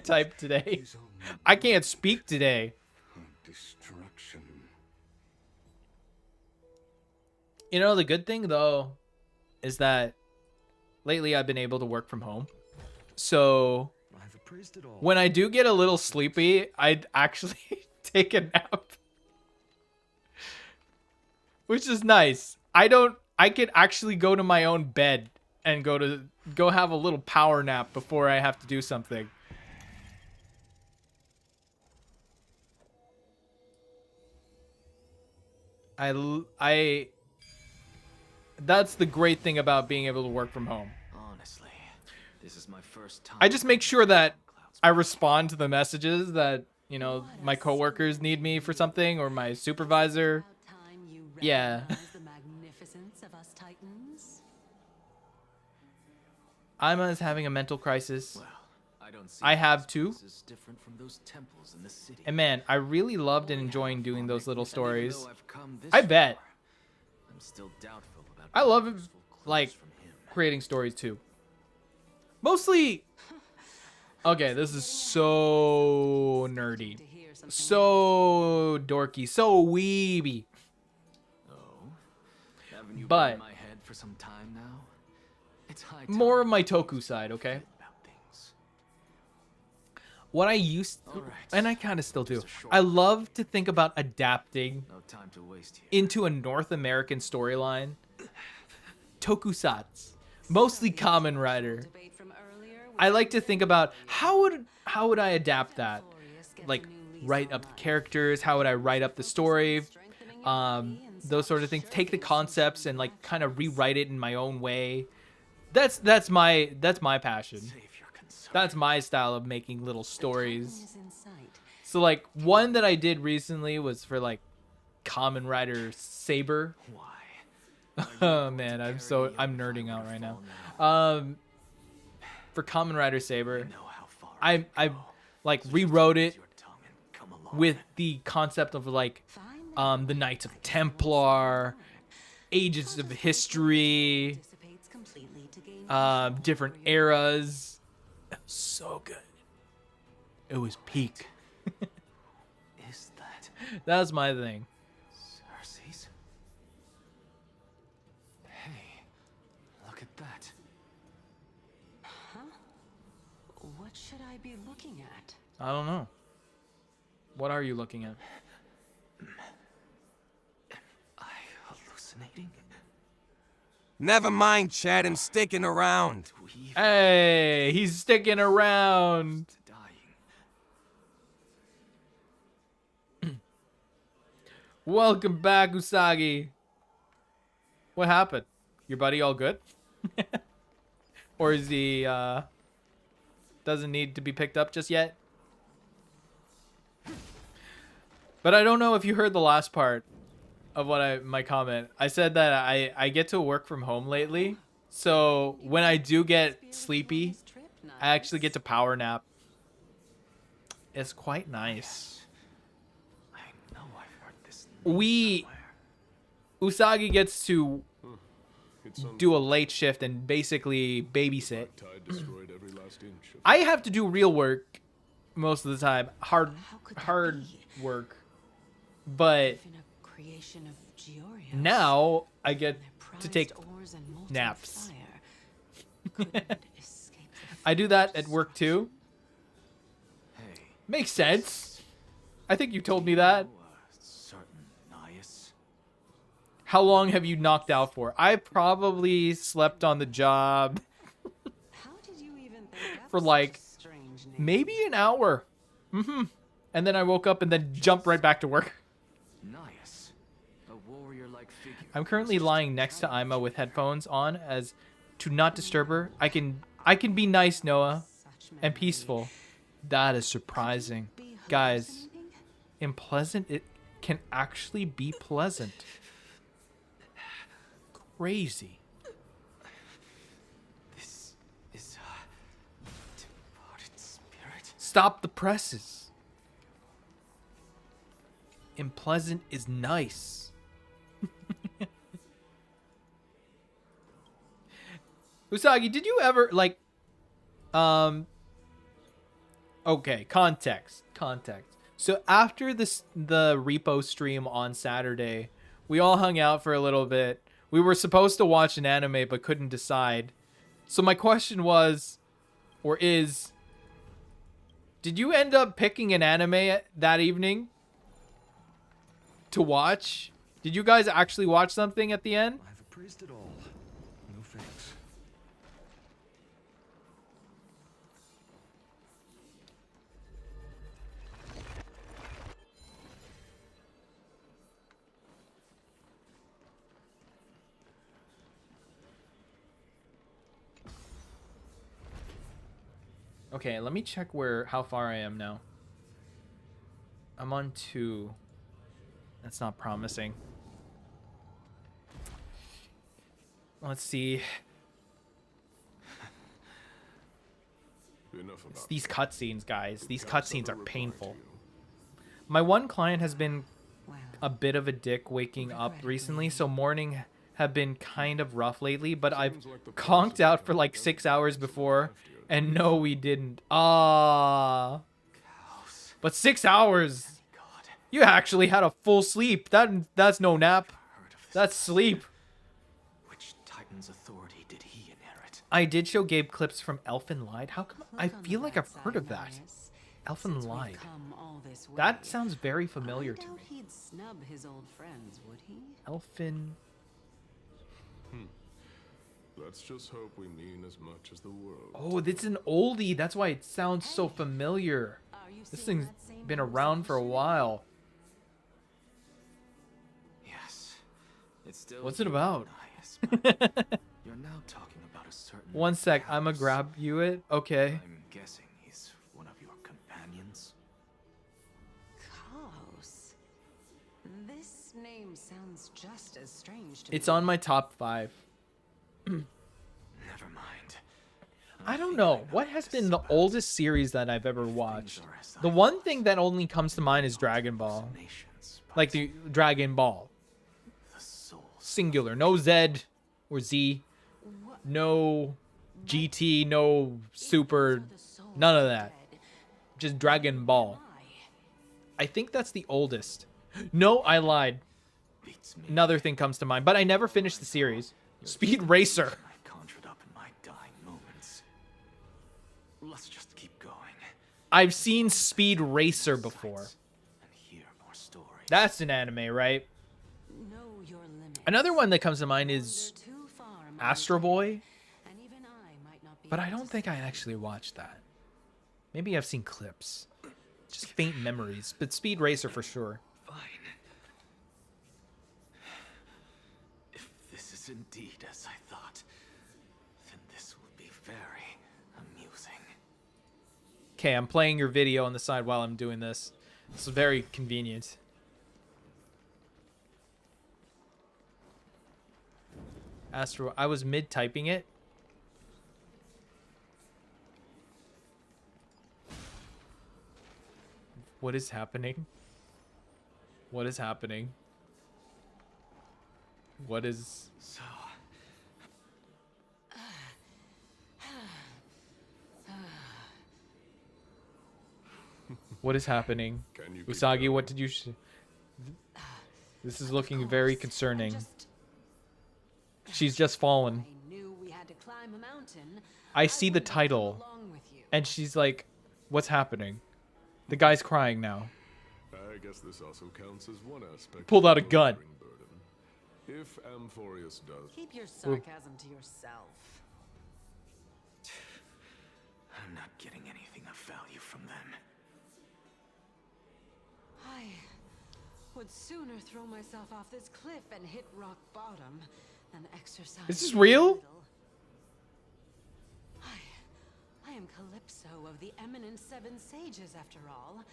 type today. I can't speak today. Destruction. You know, the good thing though is that lately I've been able to work from home. So when I do get a little sleepy, I'd actually take a nap. Which is nice. I could actually go to my own bed and go have a little power nap before I have to do something. That's the great thing about being able to work from home. Honestly, this is my first time. I just make sure that I respond to the messages that, you know, my coworkers need me for something or my supervisor. Yeah. Ima is having a mental crisis. I have too. And man, I really loved and enjoying doing those little stories. I bet. I love like creating stories too. Mostly. Okay, this is so nerdy, so dorky, so weeby. But more of my Toku side, okay? what I used to, and I kind of still do, I love to think about adapting into a North American storyline. Tokusatsu, mostly Kamen Rider. I like to think about how would I adapt that? Like, write up the characters, how would I write up the story? Those sort of things. Take the concepts and like kind of rewrite it in my own way. That's my passion. That's my style of making little stories. So like one that I did recently was for like Kamen Rider Saber. Oh man, I'm nerding out right now. For Kamen Rider Saber, I like rewrote it with the concept of like the Knights of Templar, ages of history, different eras. It was so good. It was peak. Is that? That was my thing. Cersei's? Hey, look at that. Huh? What should I be looking at? I don't know. What are you looking at? Am I hallucinating? Never mind, Chad. I'm sticking around. Hey, he's sticking around. Welcome back, Usagi. What happened? Your buddy all good? Or is he doesn't need to be picked up just yet? But I don't know if you heard the last part of my comment. I said that I get to work from home lately. So when I do get sleepy, I actually get to power nap. It's quite nice. I know I've heard this. Usagi gets to do a late shift and basically babysit. I have to do real work most of the time. Hard work. But now I get to take naps. I do that at work too. Makes sense. I think you told me that. How long have you knocked out for? I probably slept on the job for like maybe an hour. And then I woke up and then jumped right back to work. I'm currently lying next to Ima with headphones on as to not disturb her. I can be nice, Noah, and peaceful. That is surprising. Guys, unpleasant, it can actually be pleasant. Crazy. This is a departed spirit. Stop the presses. Unpleasant is nice. Usagi, did you ever like okay, context. So after the repo stream on Saturday, we all hung out for a little bit. We were supposed to watch an anime but couldn't decide. So my question was, or is, did you end up picking an anime that evening to watch? Did you guys actually watch something at the end? I've appraised it all. No thanks. Okay, let me check how far I am now. I'm on 2. That's not promising. Let's see. It's these cutscenes, guys. These cutscenes are painful. My one client has been a bit of a dick waking up recently, so morning have been kind of rough lately, but I've conked out for like 6 hours before, and no, we didn't. Ah. But 6 hours. You actually had a full sleep. That's no nap. That's sleep. Which Titan's authority did he inherit? I did show Gabe clips from Elfin Lied. How come I feel like I've heard of that? Elfen since we've lied. come all this way. That sounds very familiar to I doubt me. he'd snub his old friends, would he? Elfen. Let's just hope we mean as much as the world. Oh, this is an oldie. That's why it sounds so familiar. This thing's been around for a while. Yes. It's still What's it you, about? Nias, but you're now talking about a certain One sec, I'ma Chaos. grab you it. Okay. I'm guessing he's one of your companions. Chaos. This name sounds just as strange to It's me. on my top 5. Never mind. I don't know. What has been the oldest series that I've ever watched? The one thing that only comes to mind is Dragon Ball. Like the Dragon Ball. Singular. No Z or Z. No GT, no Super. None of that. Just Dragon Ball. I think that's the oldest. No, I lied. Another thing comes to mind, but I never finished the series. Speed Racer. I conjured up in my dying moments. Let's just keep going. I've seen Speed Racer before. That's an anime, right? Know your limits. Another one that comes to mind is Too far, my Astro Boy, and even I might not be but I able don't to think I actually watched that. Maybe I've seen clips. Just faint memories, but Speed Racer for sure. Fine. If this is indeed as I thought, then this will be very amusing. Okay, I'm playing your video on the side while I'm doing this. This is very convenient. Astro, I was mid-typing it. What is happening? What is happening? What is... So, What is happening? Can you keep Usagi, what did you... This is looking very concerning. She's just fallen. I knew we had to climb a mountain. I see the wouldn't have come title. along with you. And she's like, what's happening? The guy's crying now. I guess this also counts as one aspect. Pulled of out a the gun. lingering burden. If Amphorius does, Keep your sarcasm to yourself. I'm not getting anything of value from them. I would sooner throw myself off this cliff and hit rock bottom than exercise. Is this real? I am Calypso of the eminent Seven Sages, after all.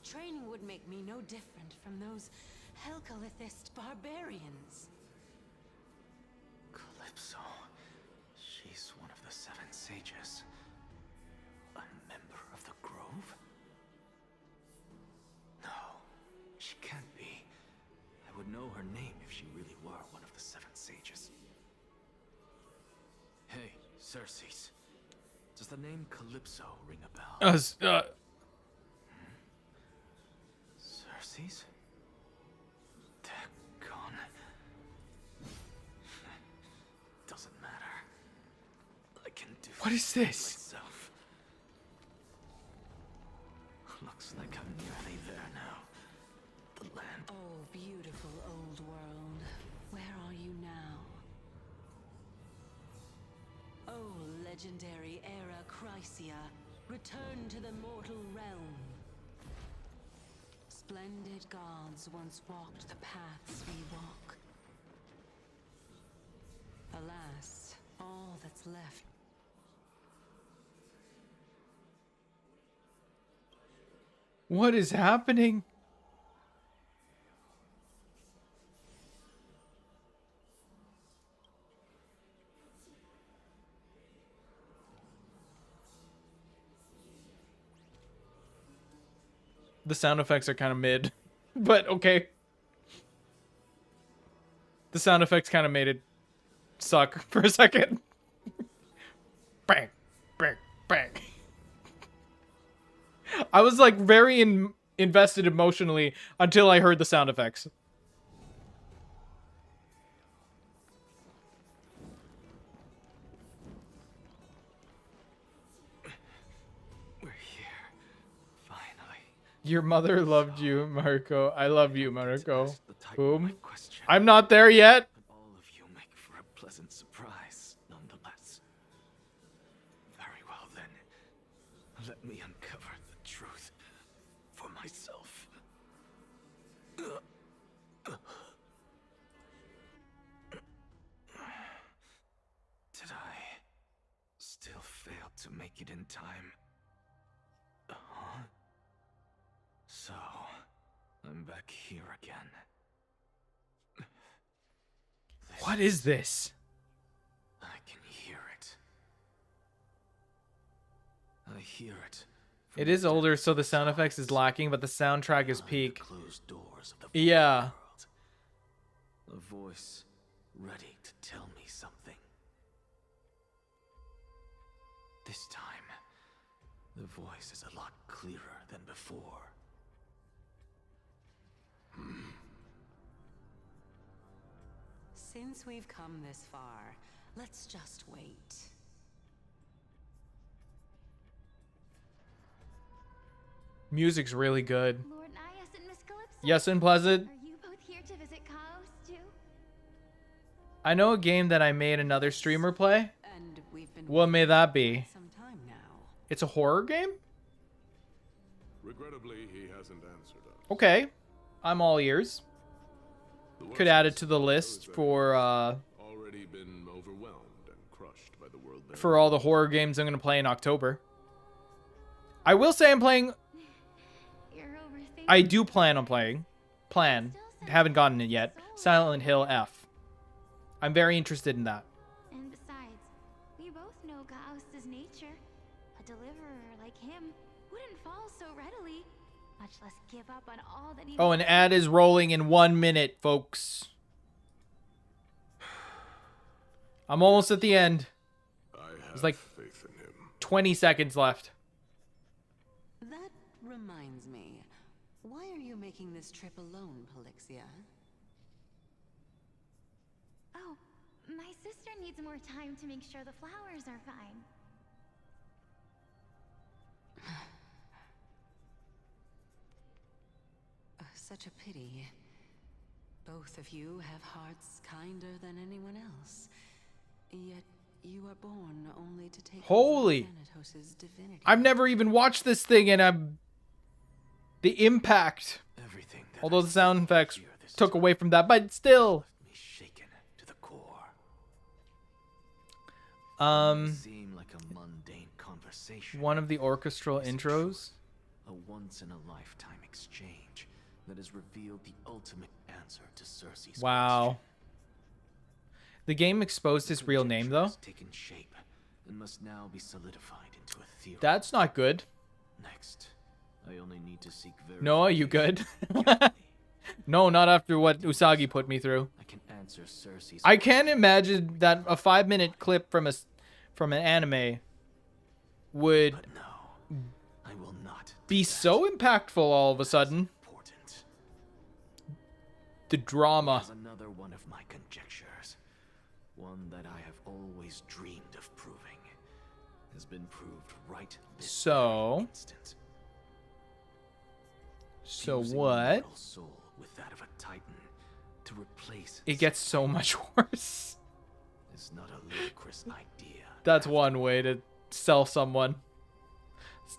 Training would make me no different from those Helcalithist barbarians. Calypso. She's one of the Seven Sages. A member of the Grove? No, she can't be. I would know her name if she really were one of the Seven Sages. Hey, Circes. Does the name Calypso ring a bell? Circes? They're gone. Doesn't matter. I can do What is this? myself. Looks like I'm nearly there now. The land. Oh, beautiful old world. Where are you now? Oh, legendary era Chrysia, return to the mortal realm. Splendid gods once walked the paths we walk. Alas, all that's left. What is happening? The sound effects are kind of mid, but okay. The sound effects kind of made it suck for a second. Bang, bang, bang. I was like very invested emotionally until I heard the sound effects. We're here. Finally. Your mother loved you, Marco. I love you, Marco. Boom. I'm not there yet. But all of you make for a pleasant surprise, nonetheless. Very well then. Let me uncover the truth for myself. Did I still fail to make it in time? Huh? So, I'm back here again. What is this? I can hear it. I hear it. It is older, so the sound effects is lacking, but the soundtrack is peak. Closed doors of the Yeah. world. A voice ready to tell me something. This time, the voice is a lot clearer than before. Since we've come this far, let's just wait. Music's really good. Lord Nias and Miss Calypso. Yes, and pleasant. Are you both here to visit Chaos too? I know a game that I made another streamer play. And we've been What may that be? some time now. It's a horror game? Regrettably, he hasn't answered us. Okay. I'm all ears. Could add it to the list for Already been overwhelmed and crushed by the world. for all the horror games I'm going to play in October. I will say I'm playing. I do plan on playing. Haven't gotten it yet. Silent Hill F. I'm very interested in that. And besides, we both know Chaos' nature. A deliverer like him wouldn't fall so readily, much less give up on all that he Oh, an ad is rolling in 1 minute, folks. I'm almost at the end. There's like 20 seconds left. That reminds me. Why are you making this trip alone, Polixia? Oh, my sister needs more time to make sure the flowers are fine. Such a pity. Both of you have hearts kinder than anyone else. Yet you are born only to take Holy. over Thanatos' divinity. I've never even watched this thing, and I'm the impact. Although the sound effects took away from that, but still. Shaken to the core. Seem like a mundane conversation. One of the orchestral intros. A once-in-a-lifetime exchange that has revealed the ultimate answer to Cersei's Wow. The game exposed his real name, though. taken shape and must now be solidified into a theory. That's not good. Next, I only need to seek Noah, you good? No, not after what Usagi put me through. I can answer Cersei's. I can't imagine that a 5-minute clip from an anime would I will not be so impactful all of a sudden. The drama. Here's another one of my conjectures. One that I have always dreamed of proving. Has been proved right this So Fusing what? a mortal soul with that of a titan to replace It gets so much worse. is not a ludicrous idea. That's one way to sell someone.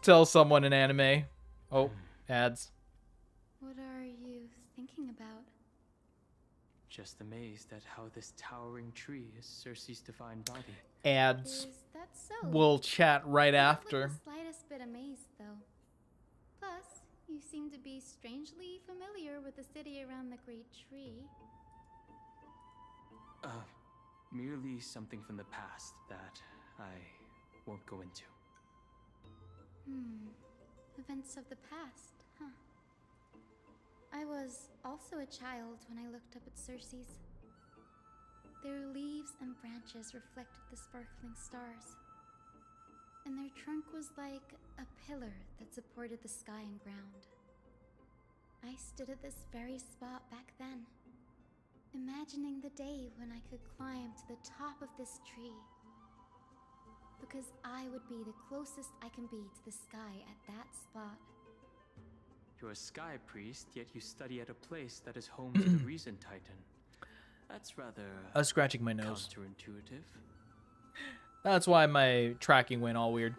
Sell someone an anime. Oh, ads. What are you thinking about? Just amazed at how this towering tree is Cersei's divine body. Ads. Is that so? We'll chat right after. The slightest bit amazed, though. Plus, you seem to be strangely familiar with the city around the great tree. Merely something from the past that I won't go into. Events of the past, huh? I was also a child when I looked up at Cersei's. Their leaves and branches reflected the sparkling stars. And their trunk was like a pillar that supported the sky and ground. I stood at this very spot back then, imagining the day when I could climb to the top of this tree. Because I would be the closest I can be to the sky at that spot. You're a sky priest, yet you study at a place that is home to the Reason Titan. That's rather I was scratching my nose. counterintuitive. That's why my tracking went all weird.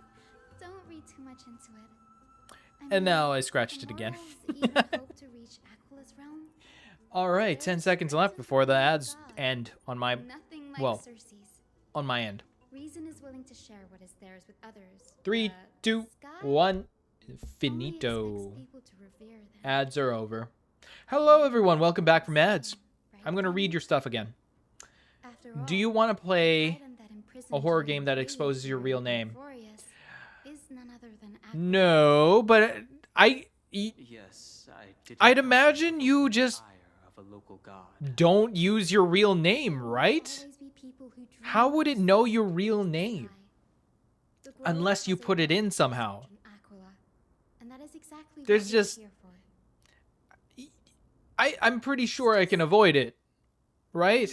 Don't read too much into it. And now I scratched it again. Hope to reach Aquala's realm? All right, 10 seconds left before the ads end on my, well, on my end. Reason is willing to share what is theirs with others. 3, 2, 1, finito. Ads are over. Hello, everyone. Welcome back from ads. I'm going to read your stuff again. Do you want to play a horror game that exposes your real name? No, but I'd imagine you just don't use your real name, right? How would it know your real name? Unless you put it in somehow. There's just... I'm pretty sure I can avoid it, right?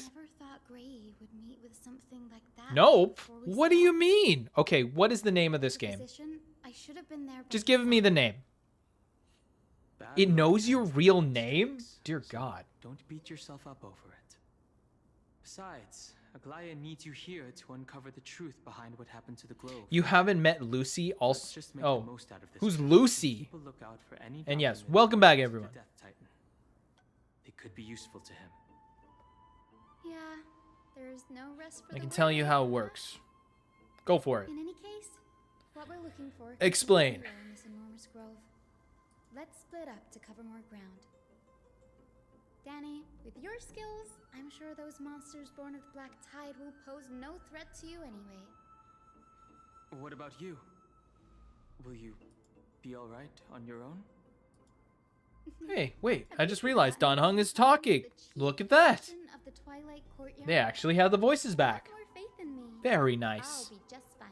Nope. What do you mean? Okay, what is the name of this game? Just give me the name. It knows your real name? Dear God. Don't beat yourself up over it. Besides, Aglaya needs you here to uncover the truth behind what happened to the Grove. You haven't met Lucy also? Oh, who's Lucy? And yes, welcome back, everyone. They could be useful to him. Yeah, there's no rest for I can tell you how it works. Go for it. In any case, what we're looking for Explain. in this enormous grove. Let's split up to cover more ground. Danny, with your skills, I'm sure those monsters born of the Black Tide will pose no threat to you anyway. What about you? Will you be alright on your own? Hey, wait, I just realized Don Hung is talking. Look at that. They actually have the voices back. Very nice. I'll be just fine.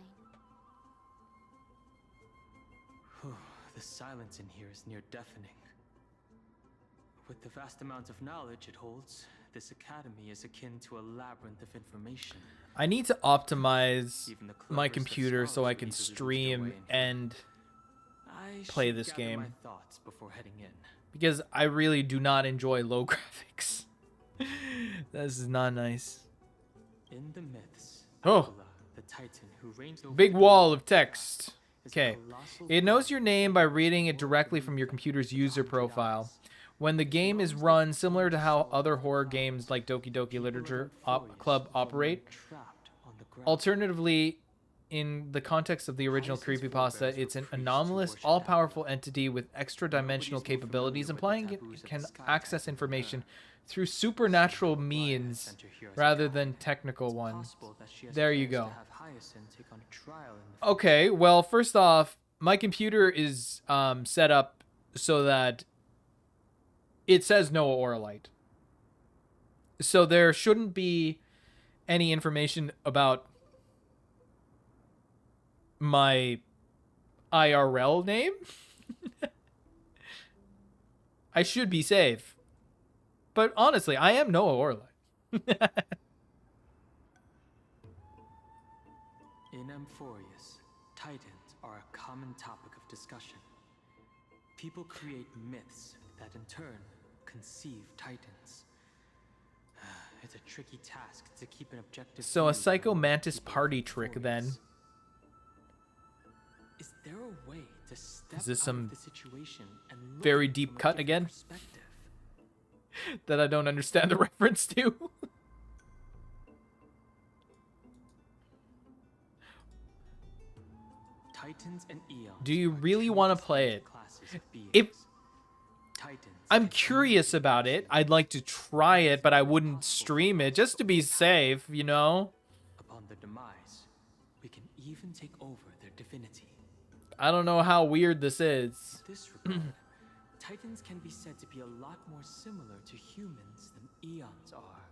The silence in here is near deafening. With the vast amount of knowledge it holds, this academy is akin to a labyrinth of information. I need to optimize my computer so I can stream and play this game. My thoughts before heading in. Because I really do not enjoy low graphics. This is not nice. In the myths, oh, the Titan who reigns over big wall of text. Okay, it knows your name by reading it directly from your computer's user profile. When the game is run, similar to how other horror games like Doki Doki Literature Club operate. Alternatively, in the context of the original creepypasta, it's an anomalous, all-powerful entity with extra-dimensional capabilities, implying it can access information through supernatural means rather than technical ones. There you go. Okay, well, first off, my computer is set up so that it says Noa Aurelyte. So there shouldn't be any information about my IRL name. I should be safe. But honestly, I am Noa Aurelyte. In Amphorius, Titans are a common topic of discussion. People create myths that in turn conceive Titans. It's a tricky task to keep an objective. So a Psycho Mantis party trick then. Is there a way to step Is this out of some the situation and look very from deep a cut different again? perspective? That I don't understand the reference to. Titans and Eons. Do you really want to play it? If I'm curious about it, I'd like to try it, but I wouldn't stream it just to be safe, you know? Upon their demise, we can even take over their divinity. I don't know how weird this is. In this regard, Titans can be said to be a lot more similar to humans than Eons are.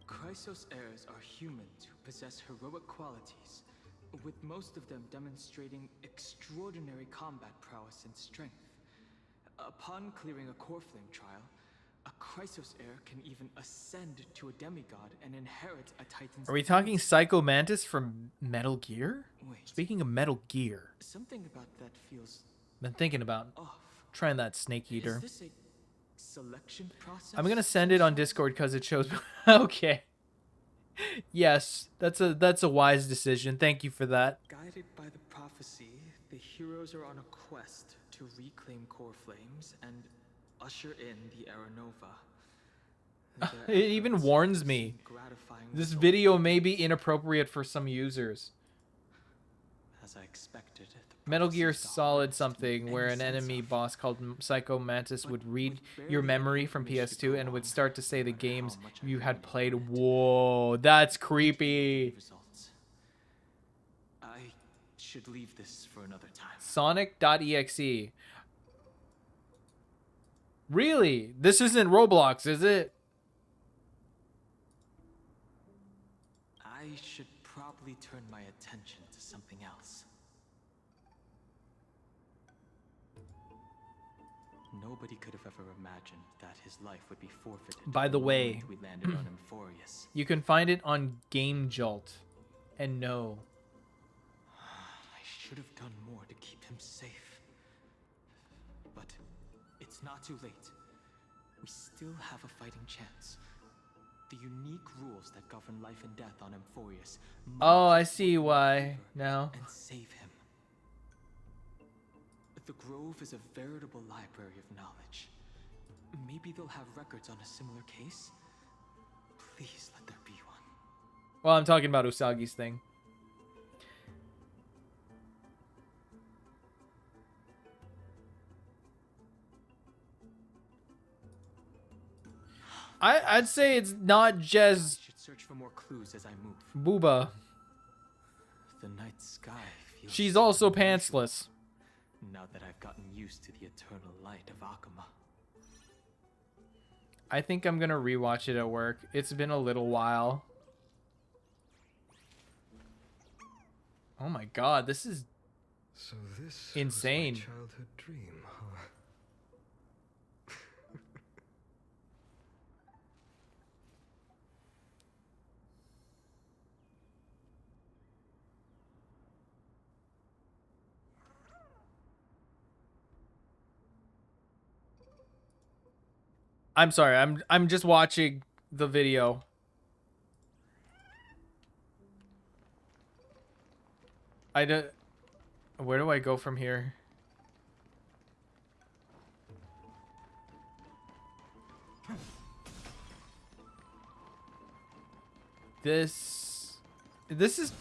Chrysos heirs are humans who possess heroic qualities, with most of them demonstrating extraordinary combat prowess and strength. Upon clearing a core flame trial, a Chrysos heir can even ascend to a demigod and inherit a titan's... Are we talking Psycho Mantis from Metal Gear? Wait. Speaking of Metal Gear, Something about that feels been thinking about off. trying that Snake Eater. Is this a selection process? I'm gonna send it on Discord because it shows. Okay. Yes, that's a wise decision. Thank you for that. Guided by the prophecy, the heroes are on a quest to reclaim core flames and usher in the Era Nova. It even warns me. This video may be inappropriate for some users. As I expected, Metal Gear Solid something where an enemy boss called Psycho Mantis would read your memory from PS2 and would start to say the games you had played. Whoa, that's creepy. I should leave this for another time. Sonic.exe. Really? This isn't Roblox, is it? I should probably turn my attention to something else. Nobody could have ever imagined that his life would be forfeited. By the way, we landed on Amphorius. You can find it on Game Jolt. And no. I should have done more to keep him safe. But it's not too late. We still have a fighting chance. The unique rules that govern life and death on Amphorius. Oh, I see why now. And save him. The Grove is a veritable library of knowledge. Maybe they'll have records on a similar case. Please let there be one. Well, I'm talking about Usagi's thing. I'd say it's not just I should search for more clues as I move. Booba. The night sky feels She's also pantsless. Now that I've gotten used to the eternal light of Akuma. I think I'm gonna rewatch it at work. It's been a little while. Oh my god, this is so this insane. Was my childhood dream, huh? I'm sorry, I'm just watching the video. Where do I go from here? This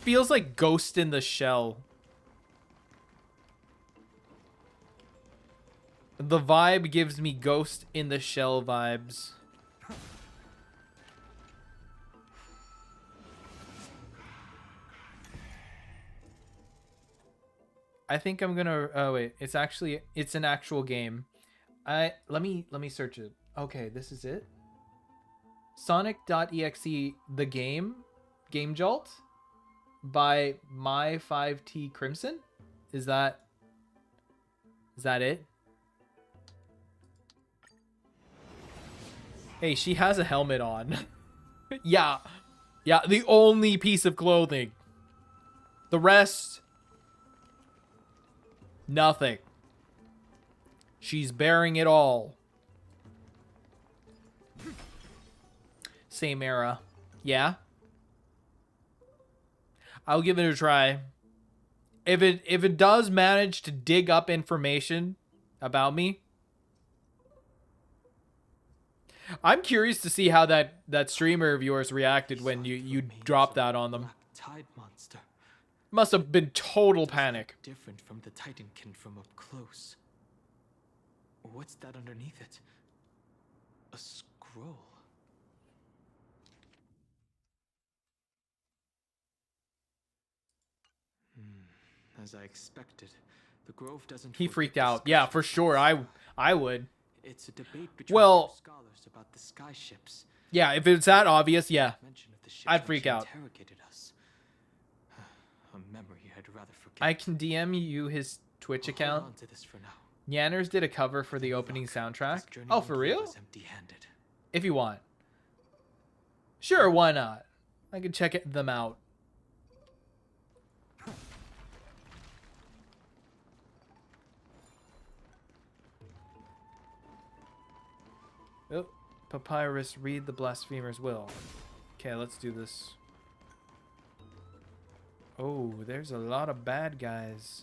feels like Ghost in the Shell. The vibe gives me Ghost in the Shell vibes. I think I'm gonna. Oh wait, it's an actual game. Let me search it. Okay, this is it. Sonic.exe, the game Jolt by My5T Crimson. Is that it? Hey, she has a helmet on. Yeah, the only piece of clothing. The rest, nothing. She's bearing it all. Same era. Yeah. I'll give it a try. If it does manage to dig up information about me, I'm curious to see how that streamer of yours reacted when you dropped that on them. Tide monster. Must have been total panic. Different from the Titankin from up close. What's that underneath it? A scroll. As I expected, the Grove doesn't. He freaked out. Yeah, for sure. I would. It's a debate between scholars about the sky ships. Yeah, if it's that obvious, yeah, I'd freak out. Us. A memory I'd rather forget. I can DM you his Twitch account. Hold on to this for now. Yanners did a cover for the opening soundtrack. Oh, for real? Empty-handed. if you want. Sure, why not? I can check them out. Oh, Papyrus, read the blasphemer's will. Okay, let's do this. Oh, there's a lot of bad guys.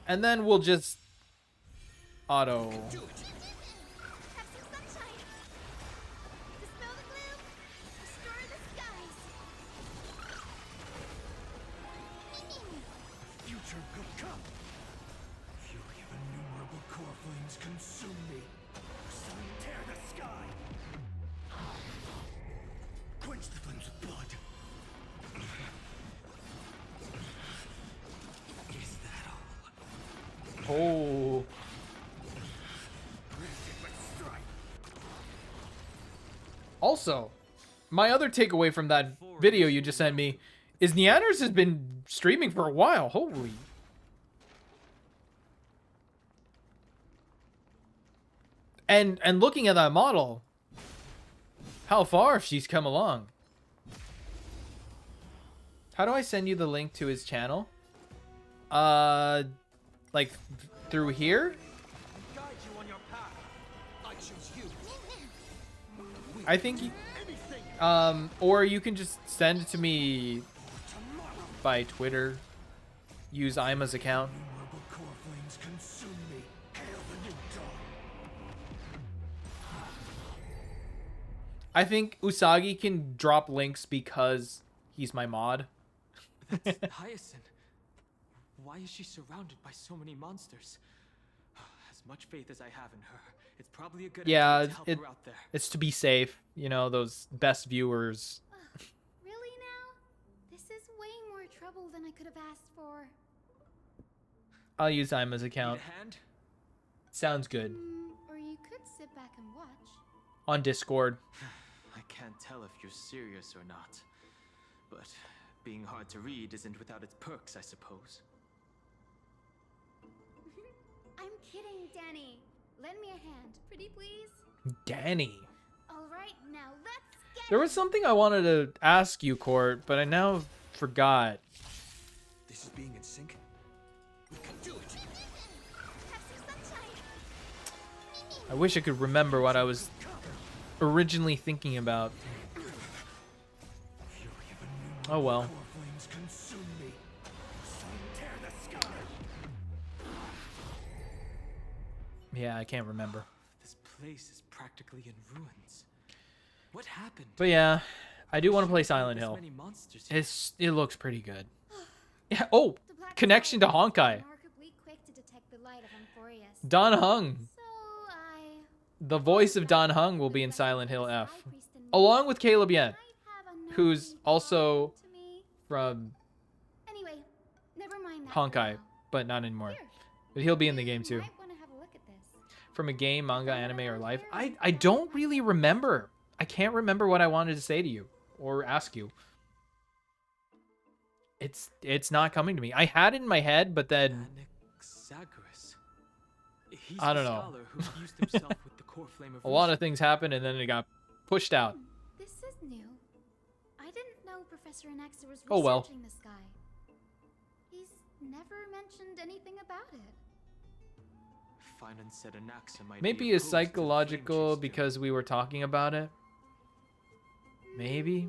And then we'll just auto. Future could come. Fury of innumerable core flames consume me. Sun tear the sky. Quench the flames with blood. Is that all? Oh. Also, my other takeaway from that video you just sent me is Neanders has been streaming for a while. Holy. And looking at that model, how far she's come along. How do I send you the link to his channel? Like through here? I think or you can just send it to me by Twitter. Use Ima's account. I think Usagi can drop links because he's my mod. That's Hyacinth. Why is she surrounded by so many monsters? As much faith as I have in her, it's probably a good idea to help her out there. It's to be safe. You know, those best viewers. Really now? This is way more trouble than I could have asked for. I'll use Ima's account. Need a hand? Sounds good. Or you could sit back and watch. On Discord. I can't tell if you're serious or not. But being hard to read isn't without its perks, I suppose. I'm kidding, Danny. Lend me a hand, pretty please. Danny. All right, now let's get There was something I wanted to ask you, Court, but I now forgot. This is being in sync. We can do it. I wish I could remember what I was originally thinking about. Oh well. Yeah, I can't remember. This place is practically in ruins. What happened? But yeah, I do want to play Silent There's Hill. many monsters here. It looks pretty good. Yeah. Oh, connection to Honkai. remarkably quick to detect the light of Amphorius. Don Hung. So I The voice of Don Hung will be in Silent Hill F, along with Caleb Yen, who's also from Anyway, never mind that. Honkai, but not anymore. But he'll be in the game too. Might want to have a look at this. From a game, manga, anime, or life. I don't really remember. I can't remember what I wanted to say to you or ask you. It's not coming to me. I had it in my head, but then He's I don't the know. scholar who fused himself with the core flame of A lot of Rusia. things happened and then it got pushed out. This is new. I didn't know Professor Anaxa was Oh, well. researching this guy. He's never mentioned anything about it. Finan said Anaxa might Maybe be it's opposed to the psychological because we were talking about it. Maybe.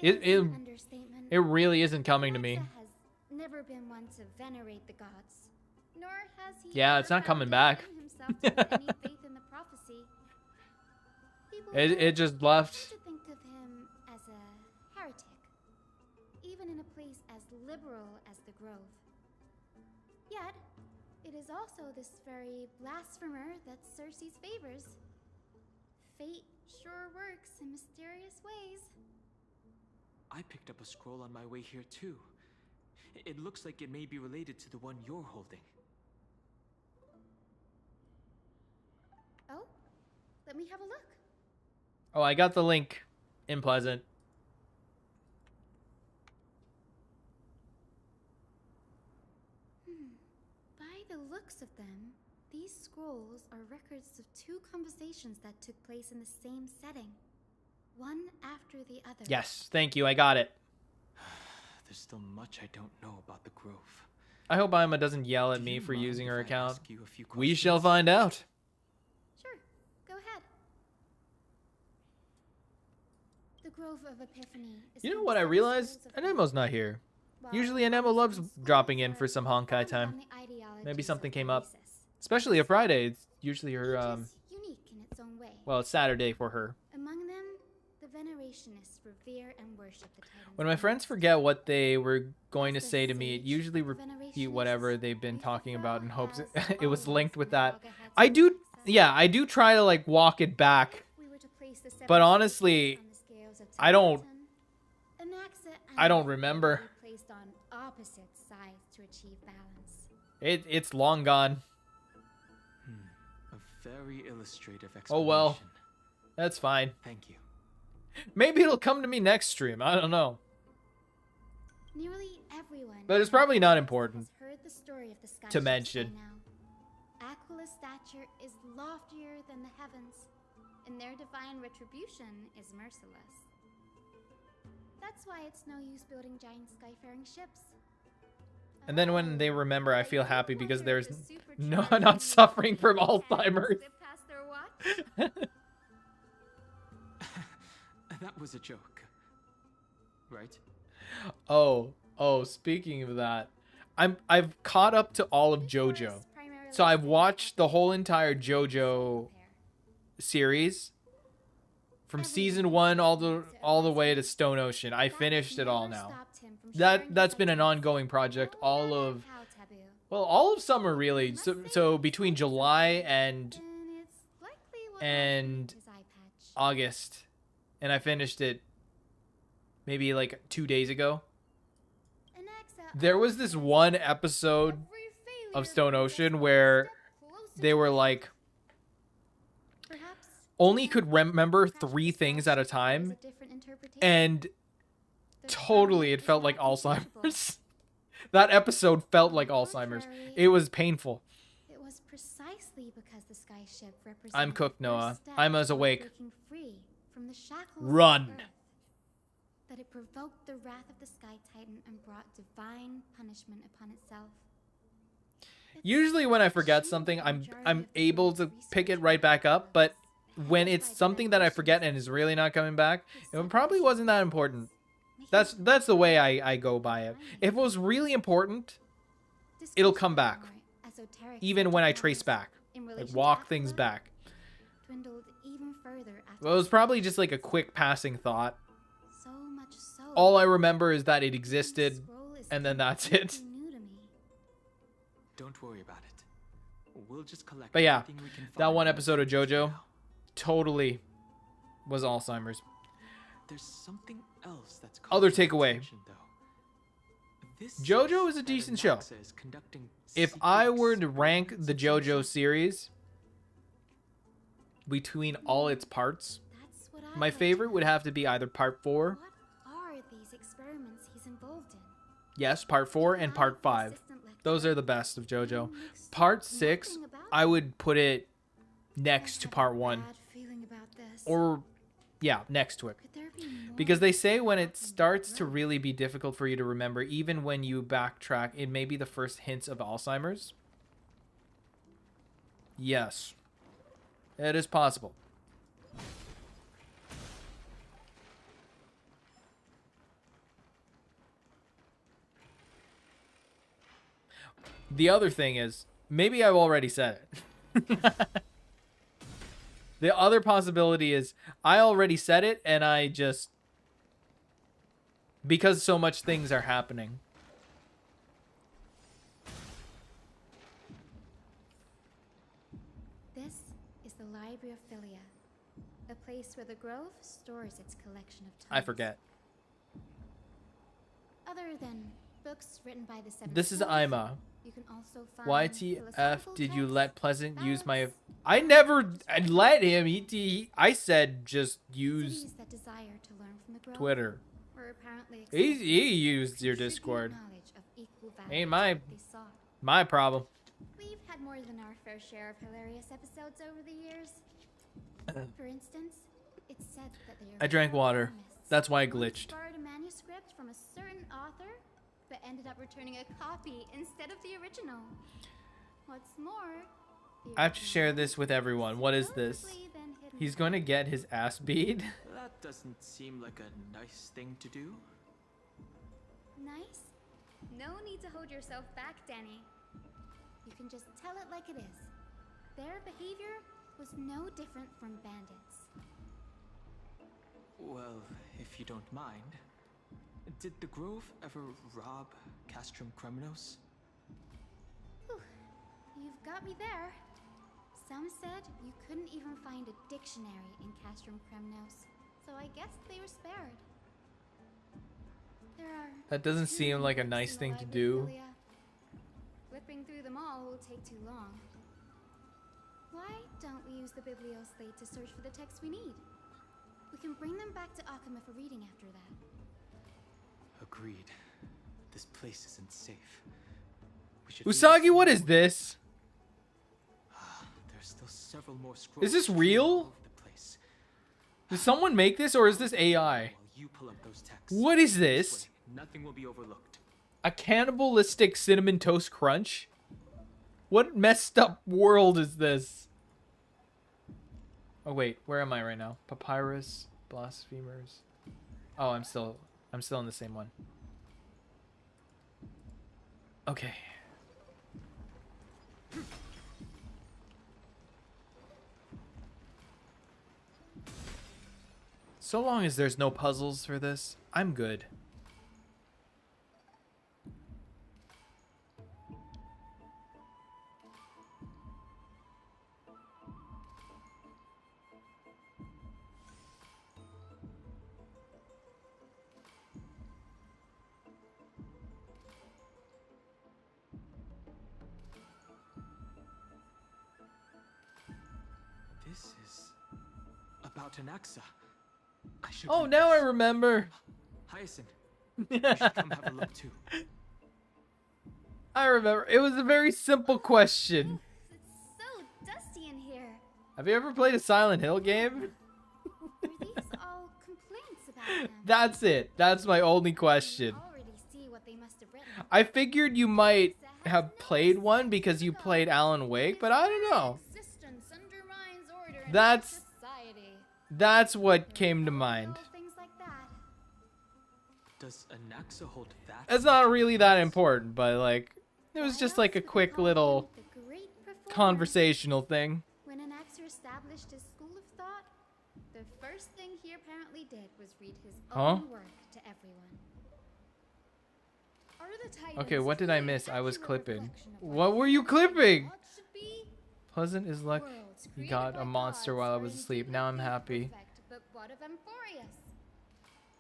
Is It an understatement. it really isn't coming to me. Anaxa has never been one to venerate the gods, nor has he. Yeah, ever it's not found coming it back. in himself to put any faith in the prophecy. People It just left. tend to think of him as a heretic, even in a place as liberal as the Grove. Yet, it is also this very blasphemer that Cersei's favors. Fate sure works in mysterious ways. I picked up a scroll on my way here too. It looks like it may be related to the one you're holding. Oh, let me have a look. Oh, I got the link in Pleasant. By the looks of them, these scrolls are records of 2 conversations that took place in the same setting, one after the other. Yes, thank you. I got it. There's still much I don't know about the Grove. I hope Ima doesn't yell at me for using her account. We shall find out. Sure, go ahead. The Grove of Epiphany is You know what I realized? Anemo's not here. Usually Anemo loves dropping in for some Honkai time. Maybe something came up. Especially a Friday. It's usually her, unique in its own way. well, it's Saturday for her. Among them, the Venerationists revere and worship the Titans. When my friends forget what they were going to say to me, it usually repeat whatever they've been talking about in hopes it was linked with that. I do try to like walk it back. But honestly, I don't remember. Placed on opposite sides to achieve balance. It's long gone. A very illustrative explanation. Oh well. That's fine. Thank you. Maybe it'll come to me next stream. I don't know. Nearly everyone, But it's probably not important has heard the story of the sky to ships mention. by now. Aquala's stature is loftier than the heavens, and their divine retribution is merciless. That's why it's no use building giant skyfaring ships. And then when they remember, I feel happy because there's not suffering from Alzheimer's. That was a joke, right? Oh, speaking of that, I've caught up to all of JoJo. So I've watched the whole entire JoJo series from season 1 all the way to Stone Ocean. I finished it all now. That's been an ongoing project all of summer really. So between July and August, and I finished it maybe like 2 days ago. There was this one episode of Stone Ocean where they were like only could remember 3 things at a time, and totally it felt like Alzheimer's. That episode felt like Alzheimer's. It was painful. It was precisely because the sky ship represented I'm cooked, the first Noah. step I'm as toward awake. breaking free from the shackles of Run. Earth. That it provoked the wrath of the Sky Titan and brought divine punishment upon itself. Usually when I forget something, I'm able to pick it right back up, but when it's something that I forget and is really not coming back, it probably wasn't that important. That's the way I go by it. If it was really important, it'll come back. Even when I trace back. Like walk things back. Dwindled even further after Well, it was probably just like a quick passing thought. so much so. All I remember is that it existed, and then that's it. New to me. Don't worry about it. We'll just collect But yeah, everything we can that find one from episode of the village JoJo now. totally was Alzheimer's. There's something else that's Other calling my takeaway. attention, though. This JoJo says is a that decent show. Anaxa is conducting If secret I were to rank experiments the of JoJo some series between all its parts, That's what I my like to favorite would know. have to be either part 4, What are these experiments he's involved in? yes, part 4 and part 5. Those are the best of JoJo. Part 6, I would put it next to part 1. Bad feeling about this. Or, yeah, next to it. Could there be more Because they say when it than starts to growth? really be difficult for you to remember, even when you backtrack, it may be the first hints of Alzheimer's. Yes. It is possible. The other thing is, maybe I've already said it. The other possibility is I already said it and I just, because so much things are happening. This is the Library of Philia, a place where the Grove stores its collection of tomes. I forget. Other than books written by the Seven This is Schools, Ima. you can also find YTF, philosophical did you texts, let Pleasant use my... ballads, I never let him. I said just use cities that desire to learn from the Grove Twitter. were apparently He accepted used your to contribute Discord. knowledge of equal value Ain't to my what they sought. my problem. We've had more than our fair share of hilarious episodes over the years. For instance, it's said that they are I drank water. That's why I glitched. borrowed a manuscript from a certain author, but ended up returning a copy instead of the original. What's more, I have to share this with everyone. What is this? He's going to get his ass beat. That doesn't seem like a nice thing to do. Nice? No need to hold yourself back, Danny. You can just tell it like it is. Their behavior was no different from bandits. Well, if you don't mind, did the Grove ever rob Castrum Kremnos? Whew. You've got me there. Some said you couldn't even find a dictionary in Castrum Kremnos, so I guess they were spared. There are That doesn't seem like a nice thing to do. Flipping through them all will take too long. Why don't we use the Biblioslate to search for the texts we need? We can bring them back to Akuma for reading after that. Agreed. This place isn't safe. We should Usagi, what is this? There's still several more scrolls. Is this real? Did someone make this, or is this AI? You pull up those texts. What is this? Nothing will be overlooked. A cannibalistic cinnamon toast crunch? What messed up world is this? Oh wait, where am I right now? Papyrus, blasphemers. Oh, I'm still in the same one. Okay. So long as there's no puzzles for this, I'm good. This is about Anaxa. Oh, now I remember. Hyacinth, you should come have a look too. I remember. It was a very simple question. It's so dusty in here. Have you ever played a Silent Hill game? Are these all complaints about them? That's it. That's my only question. Already see what they must have written. I figured you might have played one because you played Alan Wake, but I don't know. Existence undermines order in That's society. what came to mind. Things like that. Does Anaxa hold that? It's not really that important, but like, it was just like a quick little conversational thing. When Anaxa established his school of thought, the first thing he apparently did was read his own work to everyone. Are the Titans Okay, what did I miss? I was accurate clipping. reflection of What were you clipping? what should be? Pleasant is luck. You got a monster while I was asleep. Now I'm happy. Perfect, but what of Amphorius?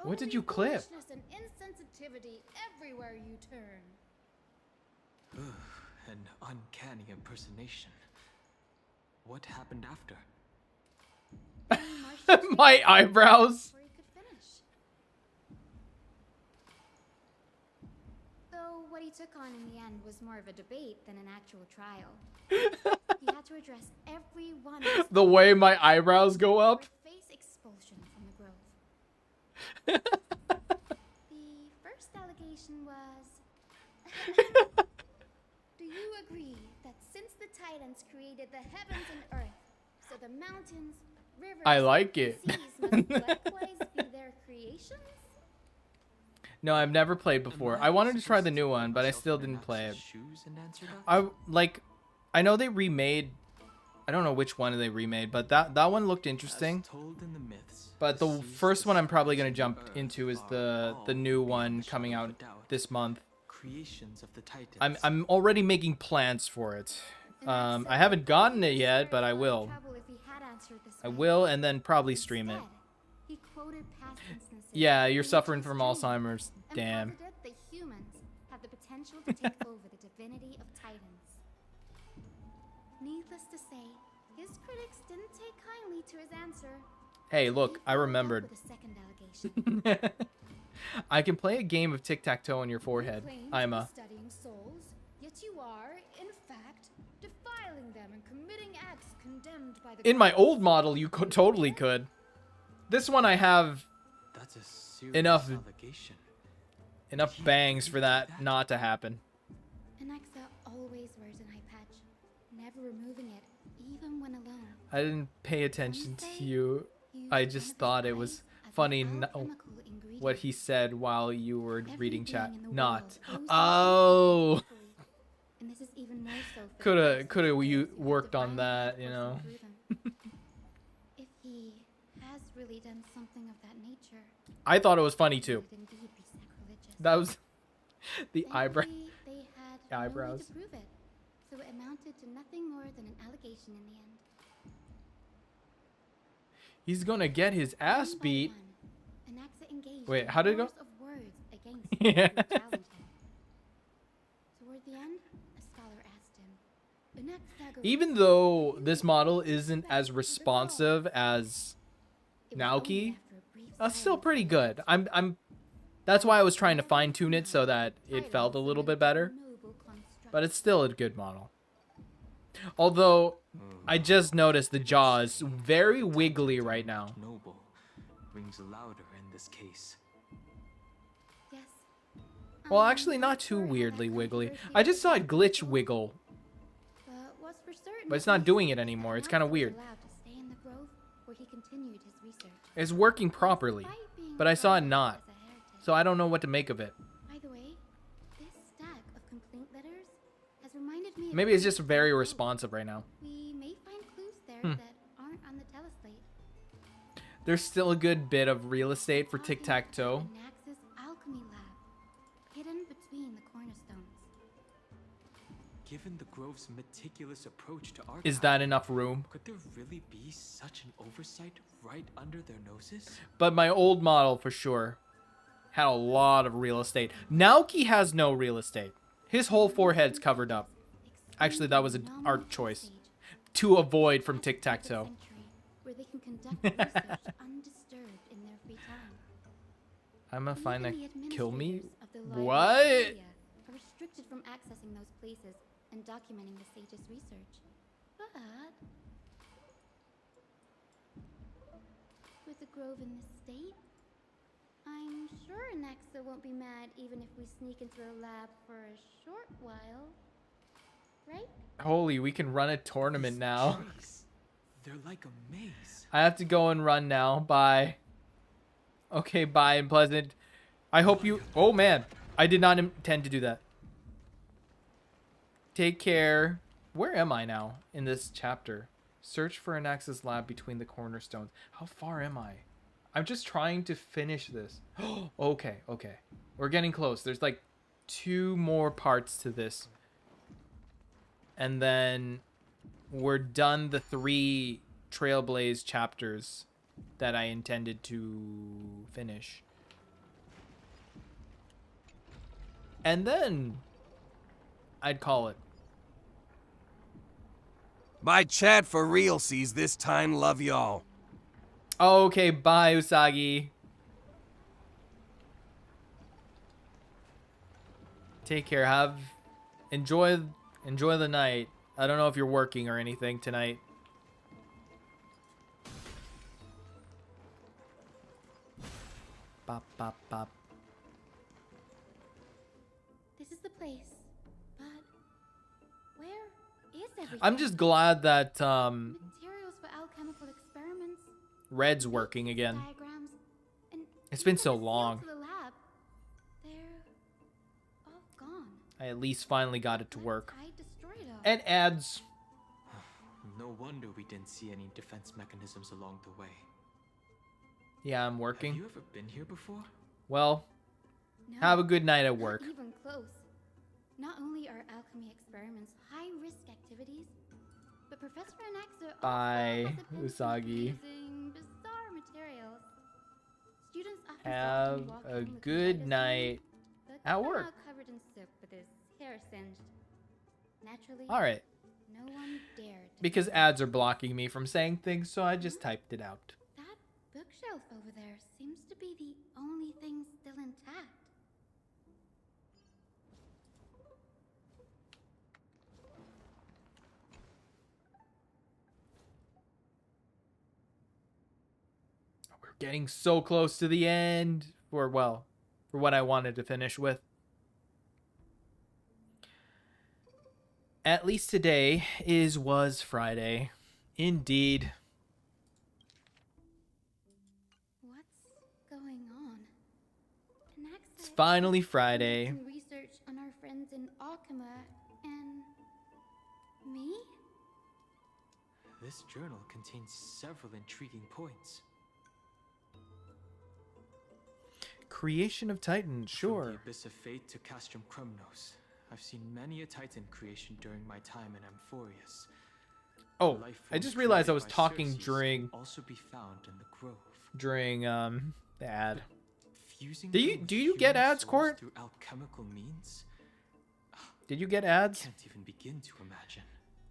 What did Only you clip? foolishness and insensitivity everywhere you turn. An uncanny impersonation. What happened after? My eyebrows. Before he could finish. Though what he took on in the end was more of a debate than an actual trial. He had to address every one of his The way my eyebrows go up. face expulsion from the Grove. The first allegation was... Do you agree that since the Titans created the heavens and earth, so the mountains, rivers, I like it. and seas must likewise be their creations? No, I've never played before. I wanted to try the new one, but I still didn't play it. I know they remade. I don't know which one they remade, but that one looked interesting. But the first one I'm probably gonna jump into is the new one coming out this month. Creations of the Titans. I'm already making plans for it. I haven't gotten it yet, but I will. I will, and then probably stream it. He quoted past instances. Yeah, you're suffering from Alzheimer's. And Damn. posited the humans have the potential to take over the divinity of Titans. Needless to say, his critics didn't take kindly to his answer. Hey, look, I remembered. With a second allegation. I can play a game of tic-tac-toe on your forehead. You claim to I'm be a. studying souls, yet you are, in fact, In my old model, you could totally could. This one I have That's a serious enough bangs for that not to happen. Anaxa always wears an eye patch, never removing it, even when alone. I didn't pay attention to you. I just thought it was funny what he said while you were reading chat. Not. Oh. And this is even more so Coulda you worked on that, you know. If he has really done something of that nature. I thought it was funny too. That was the eyebrow. They had eyebrows. No way to prove it, so it amounted to nothing more than an allegation in the end. He's gonna get his ass beat. Wait, how did it go? Yeah. Toward the end, a scholar asked him, even though this model isn't as responsive as Naoki, still pretty good. That's why I was trying to fine tune it so that it felt a little bit better. But it's still a good model. Although I just noticed the jaw is very wiggly right now. Noble rings louder in this case. Yes. Well, actually not too weirdly wiggly. I just saw it glitch wiggle. But it's not doing it anymore. It's kind of weird. It's working properly, but I saw it not. So I don't know what to make of it. By the way, this stack of complaint letters has reminded me. Maybe it's just very responsive right now. We may find clues there that aren't on the teleslate. There's still a good bit of real estate for tic-tac-toe. Nax's alchemy lab, hidden between the cornerstones. Given the Grove's meticulous approach to art, Is that enough room? Could there really be such an oversight right under their noses? But my old model, for sure, had a lot of real estate. Naoki has no real estate. His whole forehead's covered up. Actually, that was an art choice to avoid from tic-tac-toe. Where they can conduct research undisturbed in their free time. I'm gonna find that kill me. What? Are restricted from accessing those places and documenting the sage's research. But with the Grove in this state, I'm sure Anaxa won't be mad even if we sneak into the lab for a short while. Right? Holy, we can run a tournament now. They're like a maze. I have to go and run now. Bye. Okay, bye and pleasant. I hope you... Oh, man. I did not intend to do that. Take care. Where am I now in this chapter? Search for Anax's lab between the cornerstones. How far am I? I'm just trying to finish this. Okay. We're getting close. There's like 2 more parts to this. And then we're done the 3 Trailblaze chapters that I intended to finish. And then I'd call it. My chat for realsies this time. Love y'all. Okay, bye, Usagi. Take care. Enjoy the night. I don't know if you're working or anything tonight. Bop, bop, bop. This is the place. But where is everything? I'm just glad that materials for alchemical experiments. Red's working again. Diagrams, and It's been so long. to the lab, they're all gone. I at least finally got it to work. I destroyed all. And ads. No wonder we didn't see any defense mechanisms along the way. Yeah, I'm working. Have you ever been here before? Well, No, have a good night at work. Not even close. Not only are alchemy experiments high-risk activities, but Professor Anaxa Bye, also has Usagi. using bizarre materials. Students often Have walk a home with good red night but at somehow work. covered in soot with his hair singed. Naturally, All right. no one dared to Because ads are blocking me from saying things, so I just typed it out. That bookshelf over there seems to be the only thing still intact. getting so close to the end for what I wanted to finish with. At least today was Friday. Indeed. What's going on? It's finally Friday. Research on our friends in Alchema and me? This journal contains several intriguing points. Creation of Titans, sure. From the Abyss of Fate to Castrum Krumnos, I've seen many a Titan creation during my time in Amphorius. Oh, I just realized I was talking during also be found in the grove. During the ad. Fusing Do you get ads, Court? Through alchemical means? Did you get ads? I can't even begin to imagine.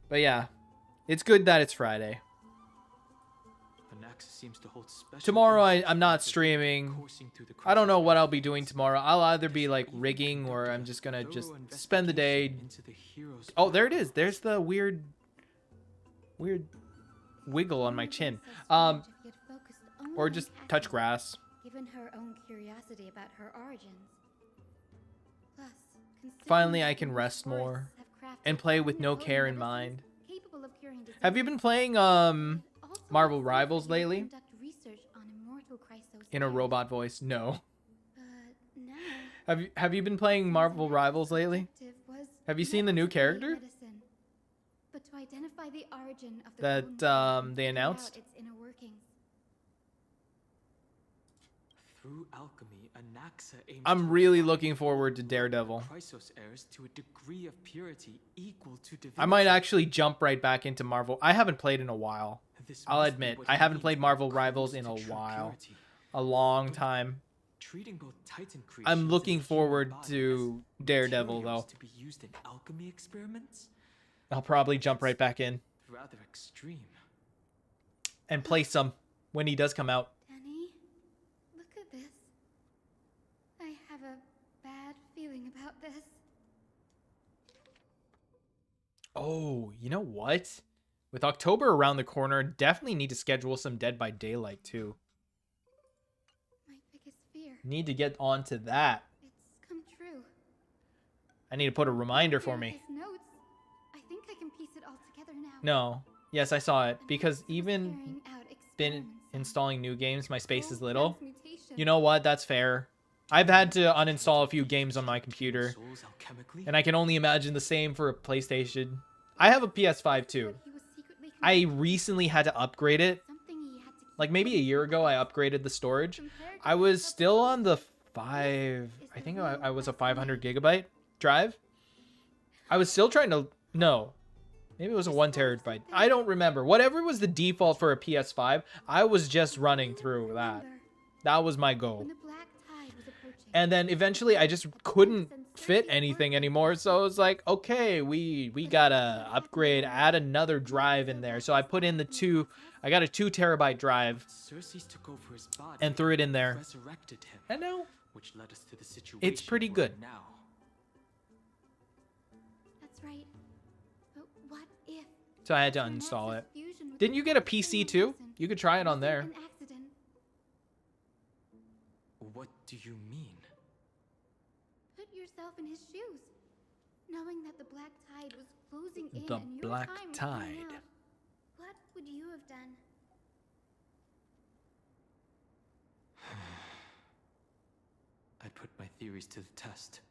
But yeah, it's good that it's Friday. Seems to hold special tomorrow I'm not streaming. I don't know what I'll be doing tomorrow. I'll either be like rigging or I'm just gonna spend the day. Oh, there it is. There's the weird wiggle on my chin. Or just touch grass. Given her own curiosity about her origins. Plus, finally I can rest more and play with no care in mind. Have you been playing Marvel Rivals lately? In a robot voice, no. Have you been playing Marvel Rivals lately? Have you seen the new character that they announced? Through alchemy, Anaxa aims I'm really looking forward to Daredevil. To a degree of purity equal to divinity. I might actually jump right back into Marvel. I haven't played in a while. I'll admit, I haven't played Marvel Rivals in a while. A long time. I'm looking forward to Daredevil, though. To be used in alchemy experiments? I'll probably jump right back in. Rather extreme. And play some when he does come out. Danny, look at this. I have a bad feeling about this. Oh, you know what? With October around the corner, definitely need to schedule some Dead by Daylight too. My biggest fear. Need to get onto that. It's come true. I need to put a reminder for me. Notes. I think I can piece it all together now. No. Yes, I saw it. Because even been installing new games, my space is little. You know what? That's fair. I've had to uninstall a few games on my computer. And I can only imagine the same for a PlayStation. I have a PS5 too. I recently had to upgrade it. Like maybe a year ago I upgraded the storage. I was still on the I think I was a 500 gigabyte drive. I was still trying to, no. Maybe it was a 1 terabyte. I don't remember. Whatever was the default for a PS5, I was just running through that. That was my goal. And then eventually I just couldn't fit anything anymore. So I was like, okay, we gotta upgrade, add another drive in there. So I put in I got a 2 terabyte drive and threw it in there. And now it's pretty good. That's right. But what if? So I had to uninstall it. Didn't you get a PC too? You could try it on there. What do you mean? Put yourself in his shoes, knowing that the black tide was closing in. The and black your time was tide. running out. What would you have done? I'd put my theories to the test,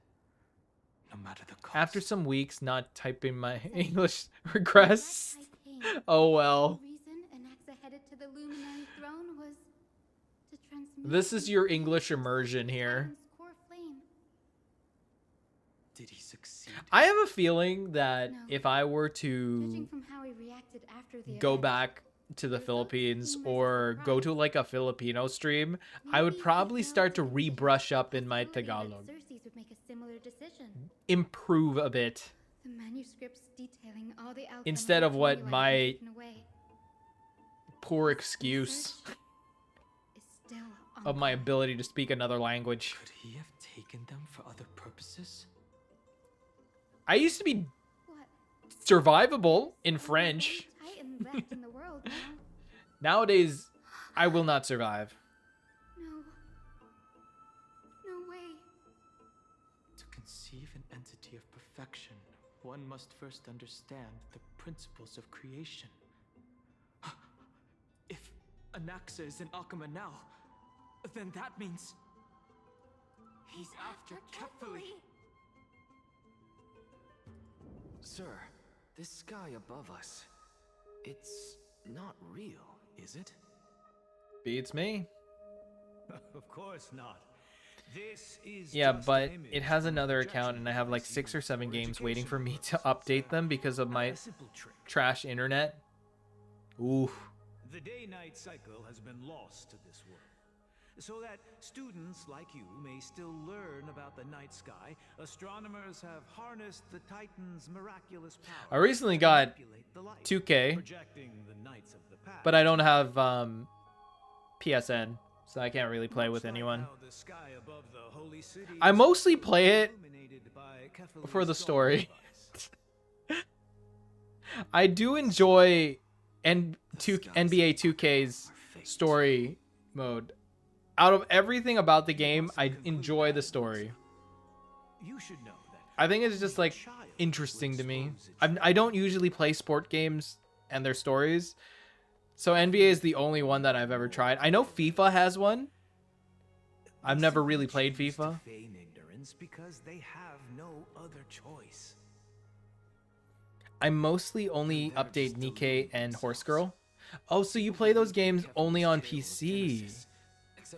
no matter the cost. After some weeks not typing my English regress. Oh well. This is your English immersion here. Did he succeed? I have a feeling that if I were to go back to the Philippines or go to like a Filipino stream, I would probably start to rebrush up in my Tagalog. Improve a bit. Instead of what my poor excuse of my ability to speak another language. Could he have taken them for other purposes? I used to be survivable in French. Nowadays, I will not survive. conceive an entity of perfection, one must first understand the principles of creation. If Anaxa is in Akuma now, then that means he's after Kefali. Sir, this sky above us, it's not real, is it? Beats me. Of course not. This is Yeah, just but an image it has from another projection account, and I have like device 6 or 7 for games waiting for me educational to update them because of my A simple trick. trash internet. Ooh. The day-night cycle has been lost to this world. So that students like you may still learn about the night sky, astronomers have harnessed the Titan's miraculous power. I recently to got manipulate the light, 2K, projecting the nights of the past. but I don't have PSN, so I can't really play with anyone. The sky above the holy city I is mostly play it illuminated by Kefali's for the solar story. device. I do enjoy NBA 2K's story mode. Out of everything about the game, I enjoy the story. You should know that I think it's just like interesting to me. I don't usually play sport games and their stories, so NBA is the only one that I've ever tried. I know FIFA has one. I've never really played FIFA. feign ignorance because they have no other choice. I mostly only update Nikkei and Horse Girl. Oh, so you play those games only on PC?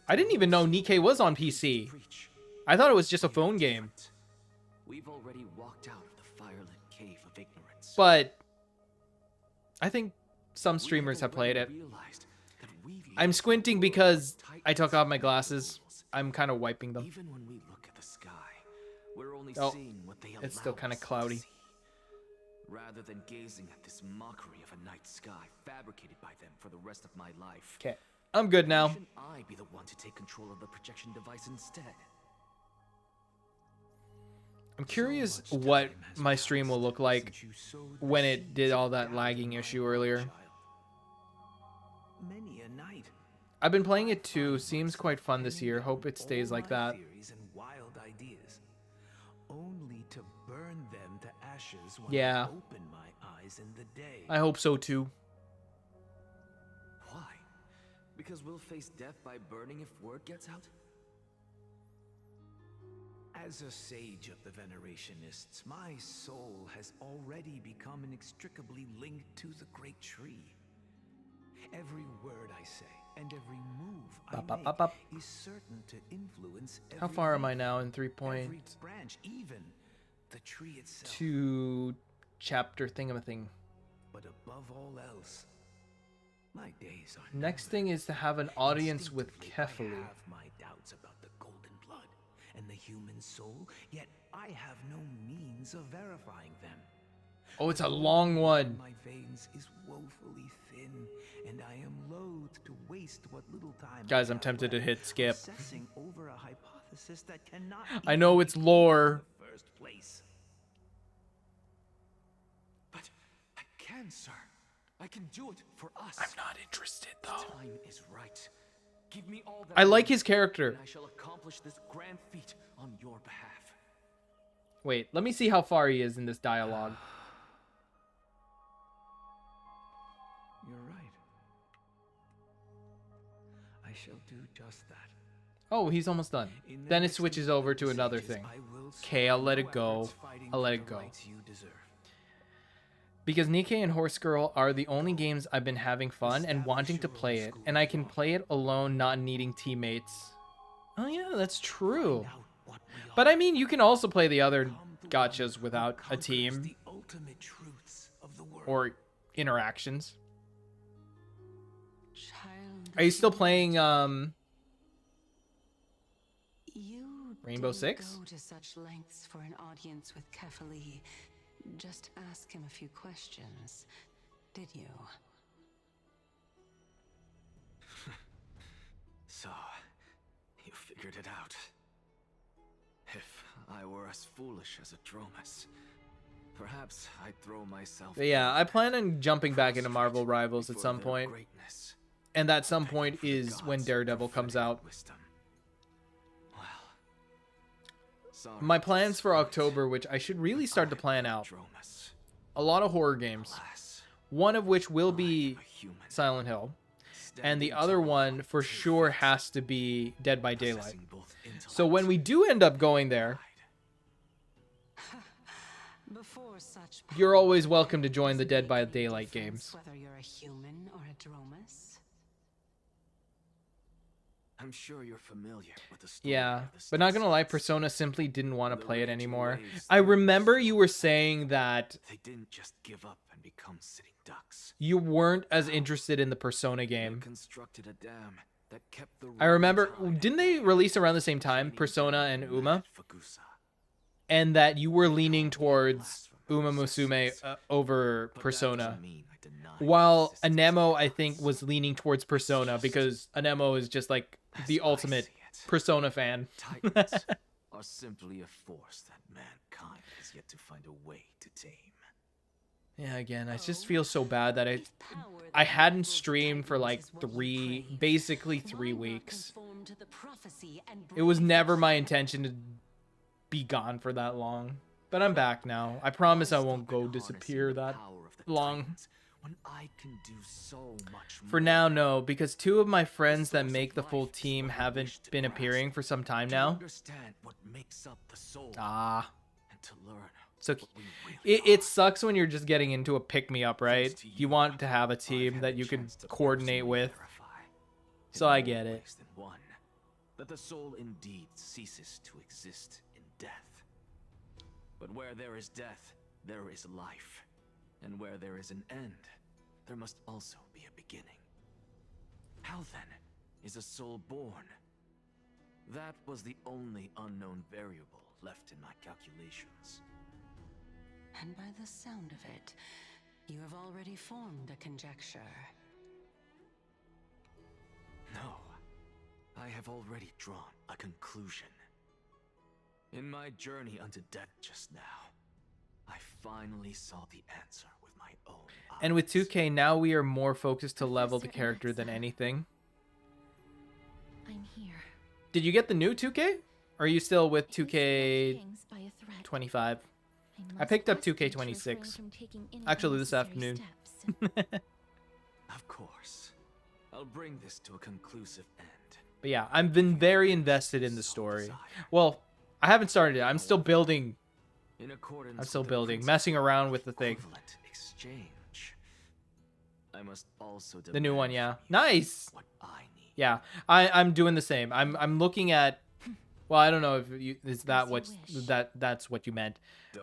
I didn't even know Nikkei was on PC. I thought it was just a phone game. We've already walked out of the firelit cave of ignorance. But I think some streamers have played it. I'm squinting because I took off my glasses. I'm kind of wiping them. Even when we look at the sky, we're only Oh, seeing what they it's still allow kind of us to cloudy. see. Rather than gazing at this mockery of a night sky fabricated by them for the rest of my life. Okay, I'm good now. Shouldn't I be the one to take control of the projection device instead? I'm curious what my stream will look like when it did all that lagging issue earlier. Many a night. I've been playing it too. Seems quite fun this year. Hope it stays like that. Theories and wild ideas, only to burn them to ashes when Yeah. I open my eyes in the day. I hope so too. Why? Because we'll face death by burning if word gets out? As a sage of the Venerationists, my soul has already become inextricably linked to the great tree. Every word I say and every move I make is certain to influence every How far am I leaf, now in every 3.2 branch, even the tree itself. chapter thingamathing? But above all else, my days are Next thing is to have an audience with Kefali. I have my doubts about the golden blood and the human soul, yet I have no means of verifying them. Oh, it's a long one. My veins is woefully thin, and I am loath to waste what little time Guys, I I'm have tempted to left hit skip. obsessing over a hypothesis that cannot I know even it's be lore. in the first place. But I can, sir. I can do it for us. I'm not interested The though. time is right. Give me all that I like need, his character. and I shall accomplish this grand feat on your behalf. Wait, let me see how far he is in this dialogue. You're right. I shall do just that. Oh, he's almost done. In the Then it next switches meeting over with to the another sages, thing. I will Okay, I'll spare let no it go. efforts fighting I'll let for it the go. rights you deserve. Because Nikkei and Horse Girl are the only games I've been having fun and wanting to play it, and I can play it alone, not needing teammates. Oh yeah, that's true. But I mean, you can also play the other gachas without a team The ultimate truths of the world. or interactions. Child, Are you still playing you Rainbow didn't Six? Go to such lengths for an audience with Kefali. Just ask him a few questions, did you? So, you figured it out. If I were as foolish as Adromus, perhaps I'd throw myself. But yeah, I plan on jumping back into Marvel Rivals at some point. Greatness. And that some point is when Daredevil comes out. Wisdom. Well, my plans for October, which I should really start to plan out. A lot of horror games. One of which will be Silent Hill. And the other one for sure has to be Dead by Daylight. So when we do end up going there, you're always welcome to join the Dead by Daylight games. Whether you're a human or a dromus. I'm sure you're familiar with the story. Yeah, but not gonna lie, Persona simply didn't want to play it anymore. I remember you were saying that they didn't just give up and become sitting ducks. You weren't as interested in the Persona game. Constructed a dam that kept the I remember, didn't they release around the same time, Persona and Uma? And that you were leaning towards Uma Musume over Persona. While Anemo, I think, was leaning towards Persona because Anemo is just like the ultimate Persona fan. Titans are simply a force that mankind has yet to find a way to tame. Yeah, again, I just feel so bad that I hadn't streamed for like basically 3 weeks. It was never my intention to be gone for that long. But I'm back now. I promise I won't go disappear that long. When I can do so much more. For now, no, because 2 of my friends that make the full team haven't been appearing for some time now. Understand what makes up the soul. And to learn. So it sucks when you're just getting into a pick-me-up, right? You want to have a team that you can coordinate with. So I get it. That the soul indeed ceases to exist in death. But where there is death, there is life. And where there is an end, there must also be a beginning. How then is a soul born? That was the only unknown variable left in my calculations. And by the sound of it, you have already formed a conjecture. No, I have already drawn a conclusion. In my journey unto death just now, I finally saw the answer with my own eyes. And with 2K, now we are more focused to level the character than anything. I'm here. Did you get the new 2K? Or are you still with 2K25? I picked up 2K26. Actually, this afternoon. Of course. I'll bring this to a conclusive end. But yeah, I've been very invested in the story. Well, I haven't started it. I'm still building. Messing around with the thing. Exchange. I must also the new one, yeah. Nice. Yeah, I'm doing the same. I'm looking at. Well, I don't know if is that what that's what you meant,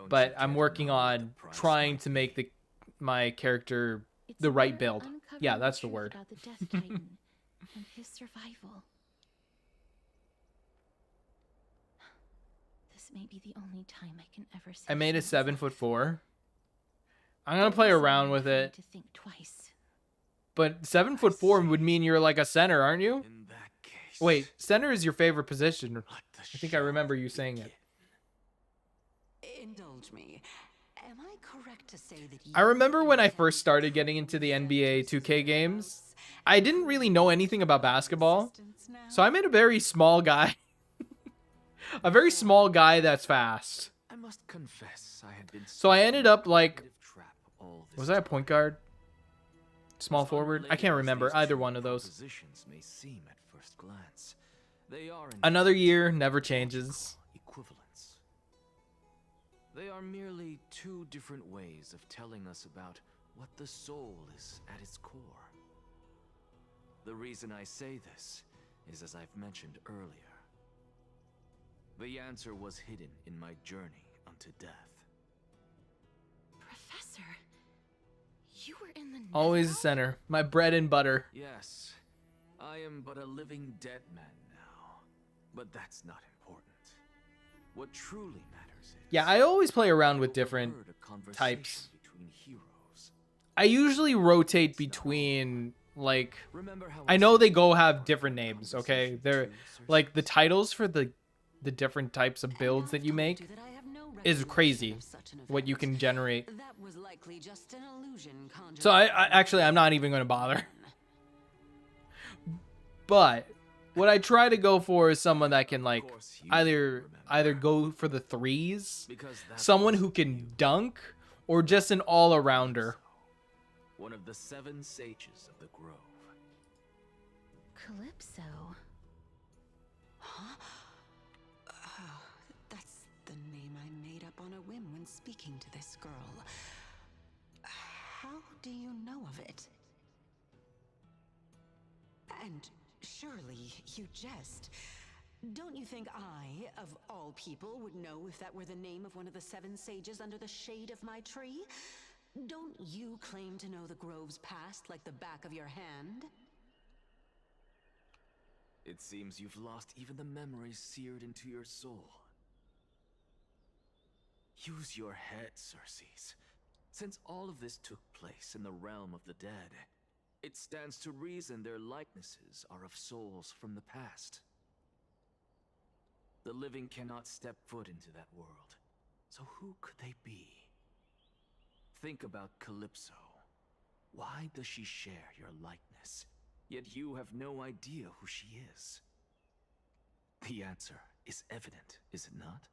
but I'm working on trying to make my character the right build. Yeah, that's the word. About the Death Titan and his survival. This may be the only time I can ever say I made a 7'4". I'm gonna play around with it. To think twice. But 7'4" would mean you're like a center, aren't you? In that case, wait, center is your favorite position. I think I remember you saying it. Indulge me. Am I correct to say that I remember when I first started getting into the NBA 2K games, I didn't really know anything about basketball. So I made a very small guy. A very small guy that's fast. I must confess I had been so I ended up like, was I a point guard? Small forward? I can't remember either one of those. May seem at first glance. They are another year never changes. Equivalents. They are merely 2 different ways of telling us about what the soul is at its core. The reason I say this is, as I've mentioned earlier, the answer was hidden in my journey unto death. Professor, you were in the always the center, my bread and butter. Yes, I am but a living dead man now, but that's not important. What truly matters is, yeah, I always play around with different types. I usually rotate between, like, I know they go have different names, okay? They're like the titles for the different types of builds that you make is crazy what you can generate. So I actually I'm not even going to bother. But what I try to go for is someone that can like either go for the threes, someone who can dunk, or just an all-arounder. One of the 7 sages of the grove. Calypso. Huh? Oh, that's the name I made up on a whim when speaking to this girl. How do you know of it? And surely you jest. Don't you think I, of all people, would know if that were the name of one of the 7 sages under the shade of my tree? Don't you claim to know the grove's past like the back of your hand? It seems you've lost even the memories seared into your soul. Use your head, Circes. Since all of this took place in the realm of the dead, it stands to reason their likenesses are of souls from the past. The living cannot step foot into that world, so who could they be? Think about Calypso. Why does she share your likeness, yet you have no idea who she is? The answer is evident, is it not?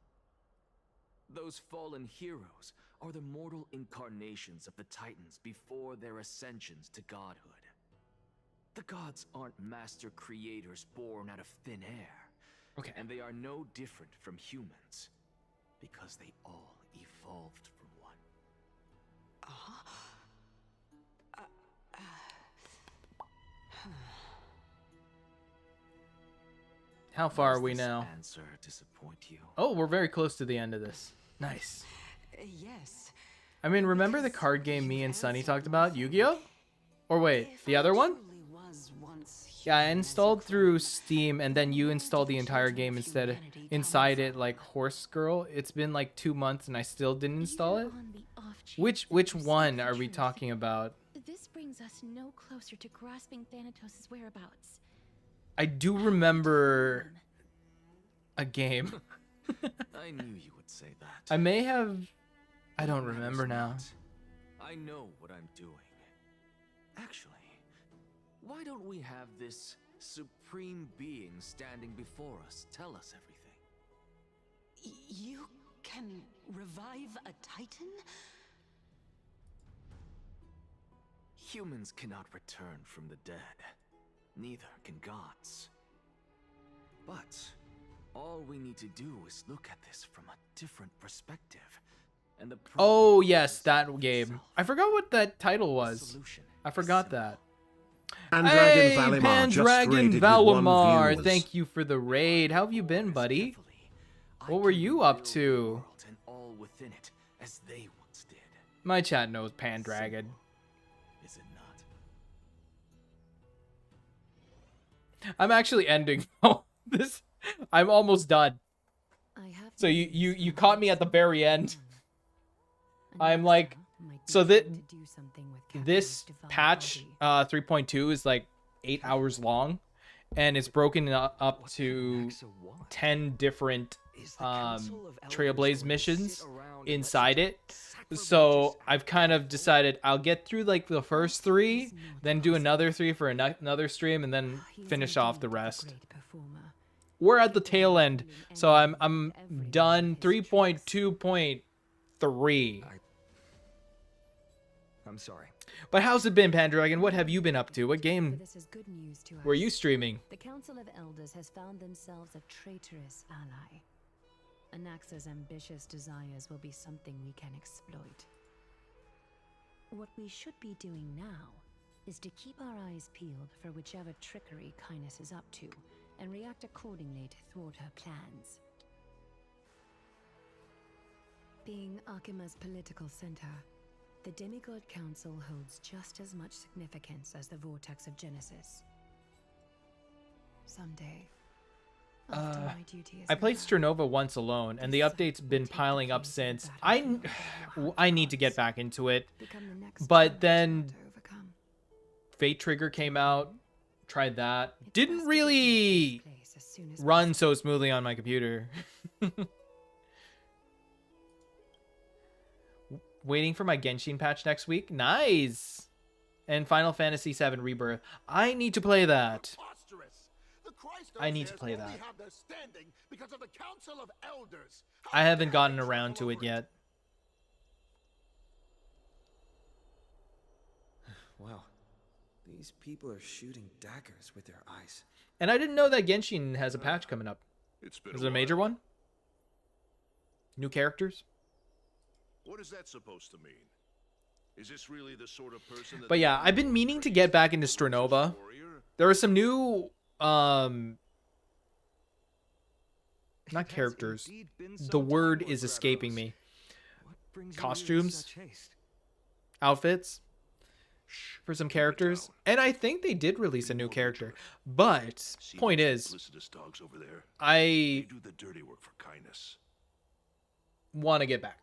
Those fallen heroes are the mortal incarnations of the Titans before their ascensions to godhood. The gods aren't master creators born out of thin air. Okay. And they are no different from humans, because they all evolved from one. How far are we now? Answer disappoint you? Oh, we're very close to the end of this. Nice. Yes. I mean, remember the card game me and Sunny talked about? Yu-Gi-Oh? Or wait, the other one? Yeah, I installed through Steam, and then you installed the entire game instead inside it, like Horse Girl. It's been like 2 months, and I still didn't install it. Which one are we talking about? This brings us no closer to grasping Thanatos' whereabouts. I do remember a game. I knew you would say that. I may have... I don't remember now. I know what I'm doing. Actually, why don't we have this supreme being standing before us tell us everything? You can revive a Titan? Humans cannot return from the dead. Neither can gods. But all we need to do is look at this from a different perspective. And the Oh, yes, that game. I forgot what that title was. I forgot that. Hey, Pandragon Valimar, thank you for the raid. How have you been, buddy? What were you up to? And all within it as they once did. My chat knows Pandragon. Is it not? I'm actually ending this. I'm almost done. So you caught me at the very end. I'm like, so that this patch 3.2 is like 8 hours long, and it's broken up to 10 different Trailblaze missions inside it. So I've kind of decided I'll get through like the first 3, then do another 3 for another stream, and then finish off the rest. We're at the tail end, so I'm done 3.2.3. I'm sorry. But how's it been, Pandragon? What have you been up to? What game were you streaming? The Council of Elders has found themselves a traitorous ally. Anaxa's ambitious desires will be something we can exploit. What we should be doing now is to keep our eyes peeled for whichever trickery Kindness is up to, and react accordingly to thwart her plans. Being Akima's political center, the Demigod Council holds just as much significance as the Vortex of Genesis. Someday, after my duty is I played Sternova once alone, and the update's been piling up since. I need to get back into it, but then Fate Trigger came out, tried that. Didn't really run so smoothly on my computer. Waiting for my Genshin patch next week. Nice. And Final Fantasy VII Rebirth. I need to play that. The Christ I need to play that. only have their standing because of the Council of Elders. I haven't gotten around to it yet. Wow. These people are shooting daggers with their eyes. And I didn't know that Genshin has a patch coming up. It's been Is it a major one? New characters? What is that supposed to mean? Is this really the sort of person that... But yeah, I've been meaning to get back into Stranova. There are some new not characters. The word is escaping me. Costumes? Outfits? For some characters. And I think they did release a new character. But point is, I do the dirty work for kindness. want to get back.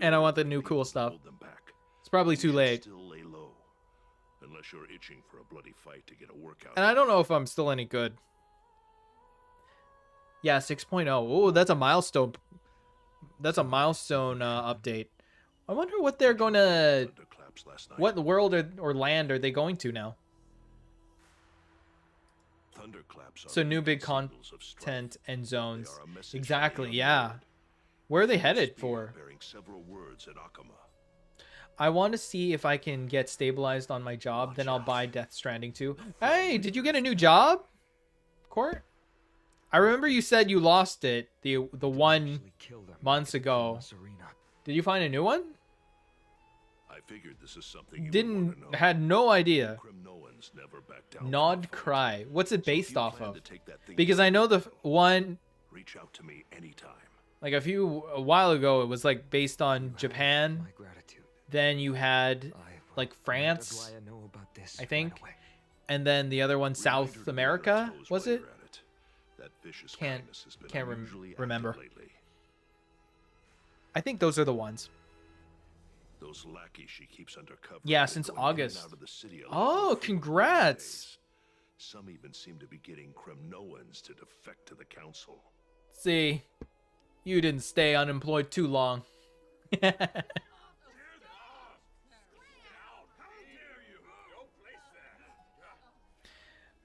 And I want the new cool stuff. It's probably too late. Still lay low, unless you're itching for a bloody fight to get a workout. And I don't know if I'm still any good. Yeah, 6.0. Oh, that's a milestone. That's a milestone update. I wonder what they're going to... What world or land are they going to now? So new big content and zones. Exactly, yeah. Where are they headed for? I want to see if I can get stabilized on my job. Then I'll buy Death Stranding 2. Hey, did you get a new job, Court? I remember you said you lost it the 1 months ago. Did you find a new one? I figured this is something you had no idea. Nod Cry. What's it based off of? Because I know the one. Reach out to me anytime. Like a while ago, it was like based on Japan. Then you had like France, I think, and then the other one South America. Was it? Can't remember. I think those are the ones. Those lackeys she keeps undercover. Yeah, since August. Oh, congrats! Some even seem to be getting Kremnoans to defect to the council. See, you didn't stay unemployed too long. But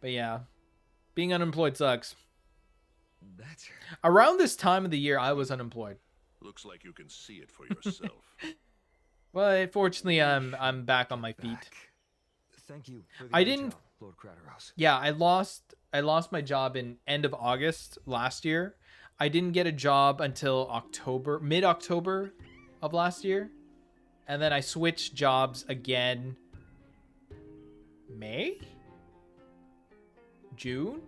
yeah, being unemployed sucks. Around this time of the year, I was unemployed. Looks like you can see it for yourself. Well, fortunately, I'm back on my feet. Thank you. I didn't. Job, Lord Craterhouse. Yeah, I lost my job in end of August last year. I didn't get a job until mid-October of last year, and then I switched jobs again. May? June?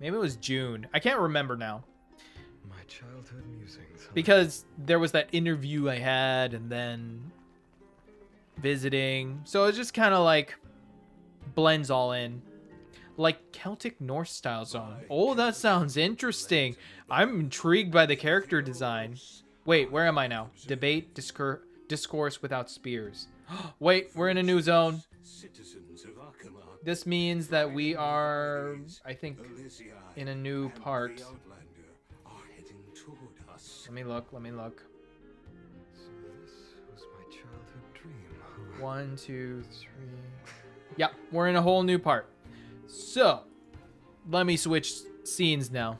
Maybe it was June. I can't remember now. My childhood musings. Because there was that interview I had and then visiting. So it just kind of like blends all in. Like Celtic Norse style zone. Oh, that sounds interesting. I'm intrigued by the character design. Wait, where am I now? Debate, discourse without spears. Wait, we're in a new zone. This means that we are, I think, in a new part. Let me look. So this was my childhood dream. 1, 2, 3. Yeah, we're in a whole new part. So, let me switch scenes now.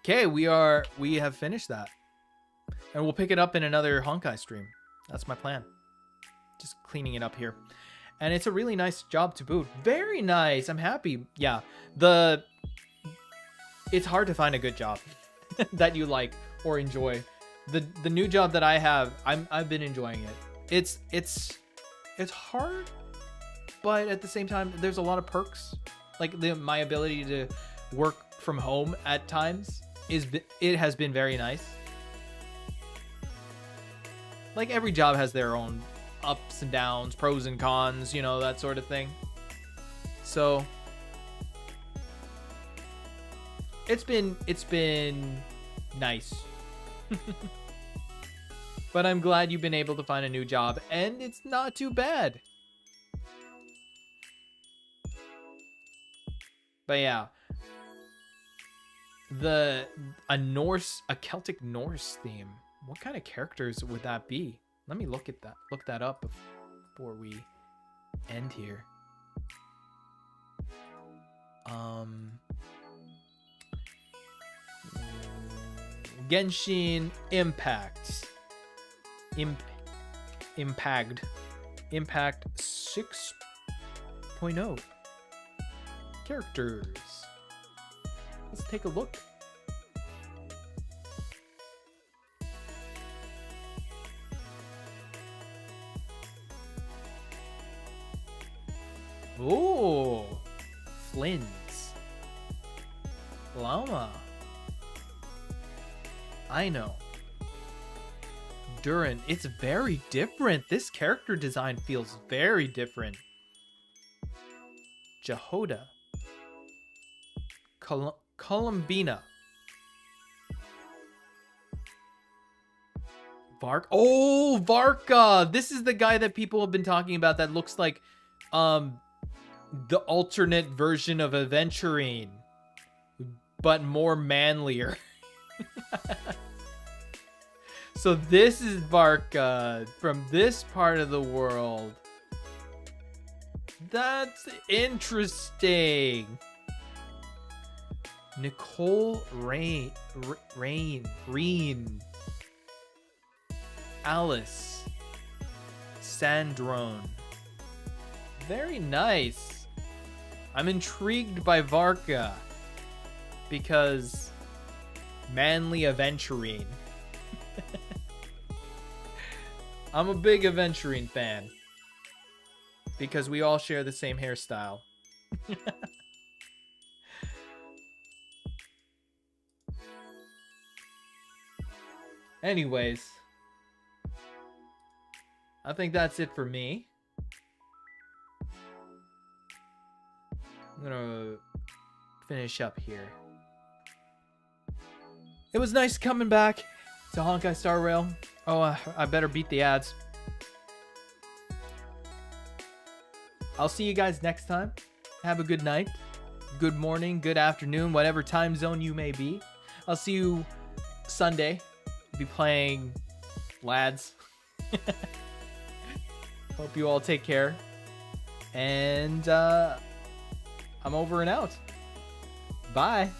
Okay, we have finished that. And we'll pick it up in another Honkai stream. That's my plan. Just cleaning it up here. And it's a really nice job to boot. Very nice. I'm happy. Yeah. It's hard to find a good job that you like or enjoy. The new job that I have, I've been enjoying it. It's hard, but at the same time, there's a lot of perks. Like my ability to work from home at times it has been very nice. Like every job has their own ups and downs, pros and cons, you know, that sort of thing. So it's been nice. But I'm glad you've been able to find a new job, and it's not too bad. But yeah, a Celtic Norse theme. What kind of characters would that be? Let me look that up before we end here. Genshin Impact. Impact 6.0. Characters. Let's take a look. Oh, Flynn's. Llama. I know. Duran. It's very different. This character design feels very different. Jehoda. Columbina. Oh, Varka. This is the guy that people have been talking about that looks like the alternate version of Aventurine, but more manlier. So this is Varka from this part of the world. That's interesting. Nicole Rain. Alice. Sandrone. Very nice. I'm intrigued by Varka because manly Aventurine. I'm a big Aventurine fan because we all share the same hairstyle. Anyways, I think that's it for me. I'm gonna finish up here. It was nice coming back to Honkai Star Rail. Oh, I better beat the ads. I'll see you guys next time. Have a good night, good morning, good afternoon, whatever time zone you may be. I'll see you Sunday. I'll be playing Lads. Hope you all take care. And I'm over and out. Bye.